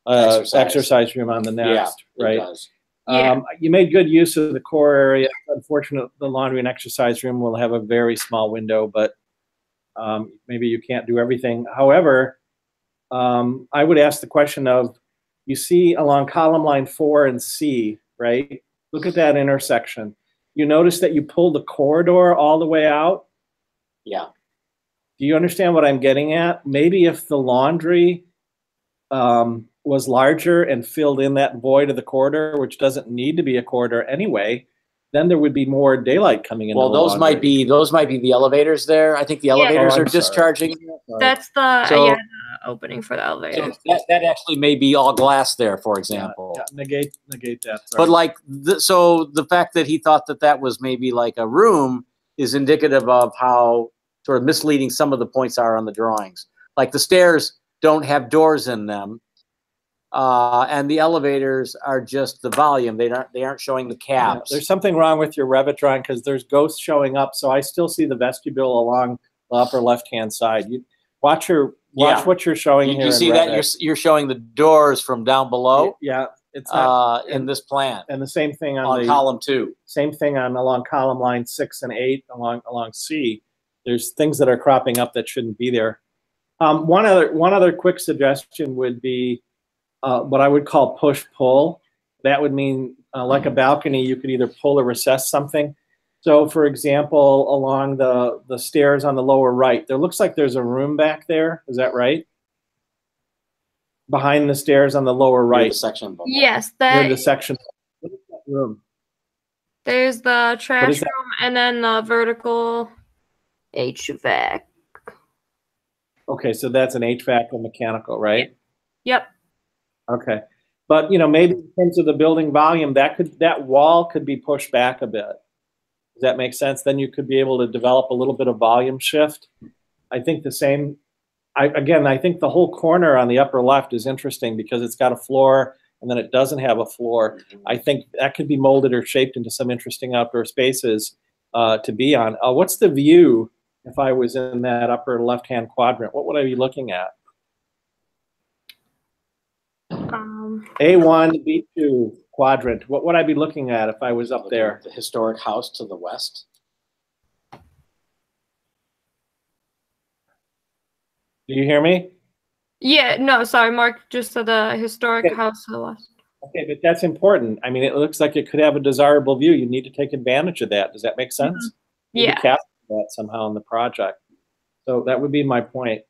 exercise room on the next, right? It does. You made good use of the core area. Unfortunately, the laundry and exercise room will have a very small window, but maybe you can't do everything. However, I would ask the question of, you see along column line 4 and C, right? Look at that intersection. You notice that you pulled the corridor all the way out? Yeah. Do you understand what I'm getting at? Maybe if the laundry was larger and filled in that void of the corridor, which doesn't need to be a corridor anyway, then there would be more daylight coming in. Well, those might be the elevators there. I think the elevators are discharging. That's the So- the opening for the elevator. So that actually may be all glass there, for example. Yeah, negate that. Sorry. But like, so the fact that he thought that that was maybe like a room is indicative of how sort of misleading some of the points are on the drawings. Like the stairs don't have doors in them, and the elevators are just the volume. They aren't showing the cabs. There's something wrong with your Revit drawing because there's ghosts showing up. So I still see the vestibule along the upper left-hand side. You watch what you're showing here. You see in that Revit. you're showing the doors from down below. Yeah, it's not, in this plan. And the same thing on column 2. Same thing along column line 6 and 8 along C. There's things that are cropping up that shouldn't be there. One other quick suggestion would be what I would call push-pull. That would mean like a balcony, you could either pull or recess something. So for example, along the stairs on the lower right, there looks like there's a room back there. Is that right? Behind the stairs on the lower right. The section below. Yes, Near the section. What is that room? There's the trash is that? room and then the vertical HVAC. Okay, so that's an HVAC or mechanical, right? Yep. Okay, but you know, maybe in terms of the building volume, that wall could be pushed back a bit. Does that make sense? Then you could be able to develop a little bit of volume shift. I think the same. I think the whole corner on the upper left is interesting because it's got a floor and then it doesn't have a floor. I think that could be molded or shaped into some interesting outdoor spaces to be on. What's the view if I was in that upper left-hand quadrant? What would I be looking at? A1, B2 quadrant. What would I be looking at if I was up there? The historic house to the west. Do you hear me? Yeah, no, sorry, Mark just said the historic house to the west. Okay, but that's important. I mean, it looks like it could have a desirable view. You need to take advantage of that. Does that make sense? Yeah. Capture that somehow in the project. So that would be my point.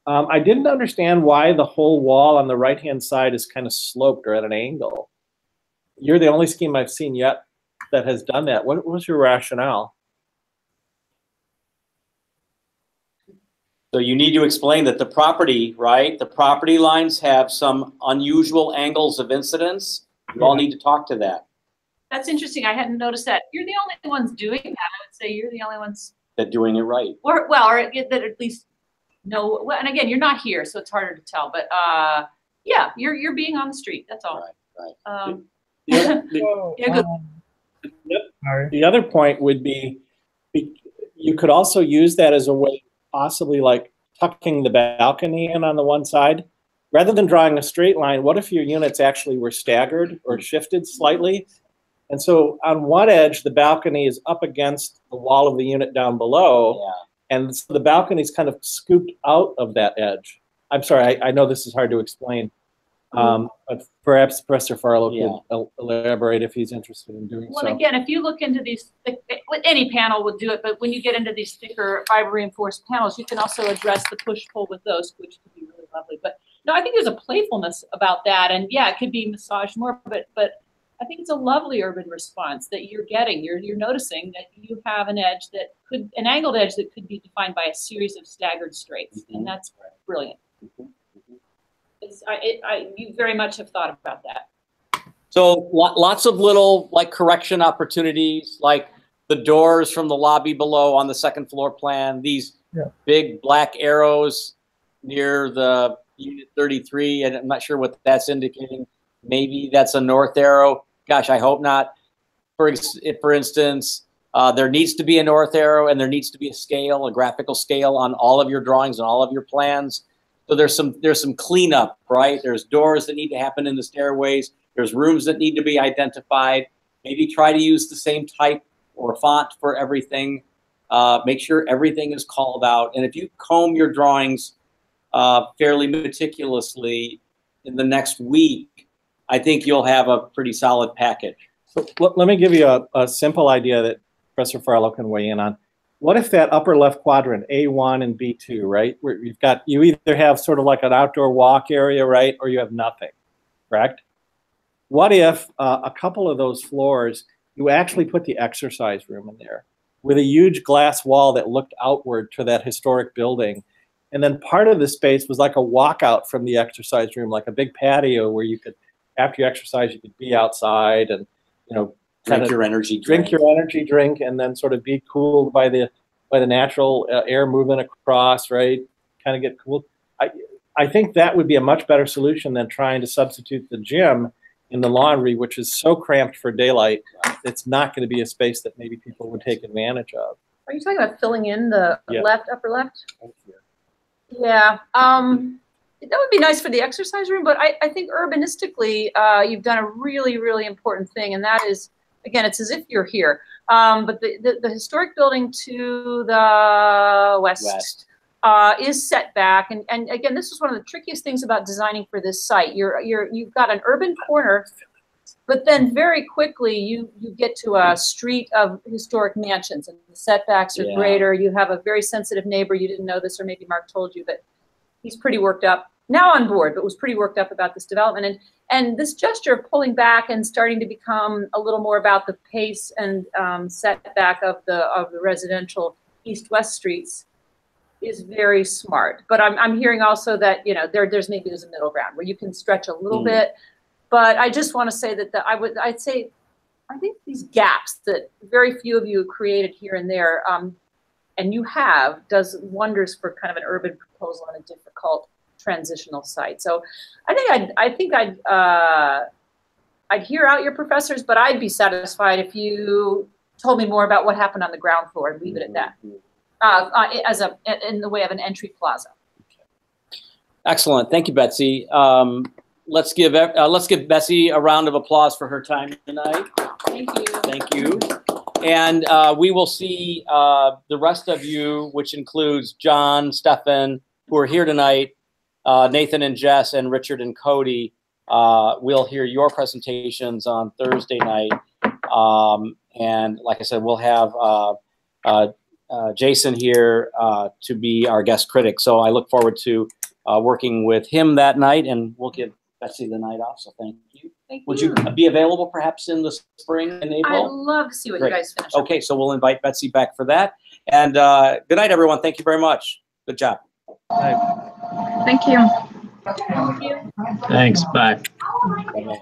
I didn't understand why the whole wall on the right-hand side is kind of sloped or at an angle. You're the only scheme I've seen yet that has done that. What was your rationale? So you need to explain that the property, right? The property lines have some unusual angles of incidence. You all need to talk to that. That's interesting. I hadn't noticed that. You're the only ones doing that. I would say you're the only ones. That doing it right. Or that at least know. Well, and again, you're not here, so it's harder to tell. But yeah, you're being on the street. That's all. Right. Yeah, good. The other point would be you could also use that as a way, possibly like tucking the balcony in on the one side. Rather than drawing a straight line, what if your units actually were staggered or shifted slightly? And so on one edge, the balcony is up against the wall of the unit down below. Yeah. And so the balcony is kind of scooped out of that edge. I'm sorry, I know this is hard to explain. But perhaps Professor Farlow could elaborate if he's interested in doing so. Well, again, if you look into these, any panel would do it, but when you get into these thicker fiber reinforced panels, you can also address the push-pull with those, which could be really lovely. But no, I think there's a playfulness about that, and yeah, it could be massaged more, but I think it's a lovely urban response that you're getting. You're noticing that you have an edge that an angled edge that could be defined by a series of staggered straights, and that's brilliant. You very much have thought about that. So lots of little like correction opportunities, like the doors from the lobby below on the second floor plan, these big black arrows near the unit 33, and I'm not sure what that's indicating. Maybe that's a north arrow. Gosh, I hope not. For instance, there needs to be a north arrow, and there needs to be a scale, a graphical scale on all of your drawings and all of your plans. So there's some cleanup, right? There's doors that need to happen in the stairways. There's rooms that need to be identified. Maybe try to use the same type or font for everything. Make sure everything is called out. And if you comb your drawings fairly meticulously in the next week, I think you'll have a pretty solid package. So let me give you a simple idea that Professor Farlow can weigh in on. What if that upper left quadrant, A1 and B2, right? Where you either have sort of like an outdoor walk area, right? Or you have nothing, correct? What if a couple of those floors, you actually put the exercise room in there with a huge glass wall that looked outward to that historic building? And then part of the space was like a walkout from the exercise room, like a big patio where you could, after you exercise, you could be outside and, you know, drink your energy drink, and then sort of be cooled by the natural air moving across, right? Kind of get cooled. I think that would be a much better solution than trying to substitute the gym in the laundry, which is so cramped for daylight. It's not going to be a space that maybe people would take advantage of. Are you talking about filling in the upper left? Thank you. Yeah. That would be nice for the exercise room, but I think urbanistically, you've done a really, really important thing, and that is, again, it's as if you're here. But the historic building to the west. Is set back, and again, this is one of the trickiest things about designing for this site. You've got an urban corner, but then very quickly you get to a street of historic mansions, and the setbacks are greater. You have a very sensitive neighbor. You didn't know this, or maybe Mark told you, but he's pretty worked up. Now on board, but was pretty worked up about this development. And this gesture of pulling back and starting to become a little more about the pace and setback of the residential east-west streets is very smart. But I'm hearing also that, you know, there's a middle ground where you can stretch a little bit. But I just want to say that I think these gaps that very few of you created here and there, and you have, does wonders for kind of an urban proposal on a difficult transitional site. So I think I'd hear out your professors, but I'd be satisfied if you told me more about what happened on the ground floor and leave it at that. In the way of an entry plaza. Excellent, thank you, Betsy. Let's give Betsy a round of applause for her time tonight. Thank you. Thank you. And we will see the rest of you, which includes John, Stefan, who are here tonight, Nathan and Jess, and Richard and Cody. We'll hear your presentations on Thursday night. And like I said, we'll have Jason here to be our guest critic. So I look forward to working with him that night, and we'll give Betsy the night off. So thank you. Would you be available perhaps in the spring in April? I'd love to see what Great. You guys finish. Okay, so we'll invite Betsy back for that. And good night, everyone. Thank you very much. Good job. Thank you. Thank you. Thanks. Bye. Bye-bye.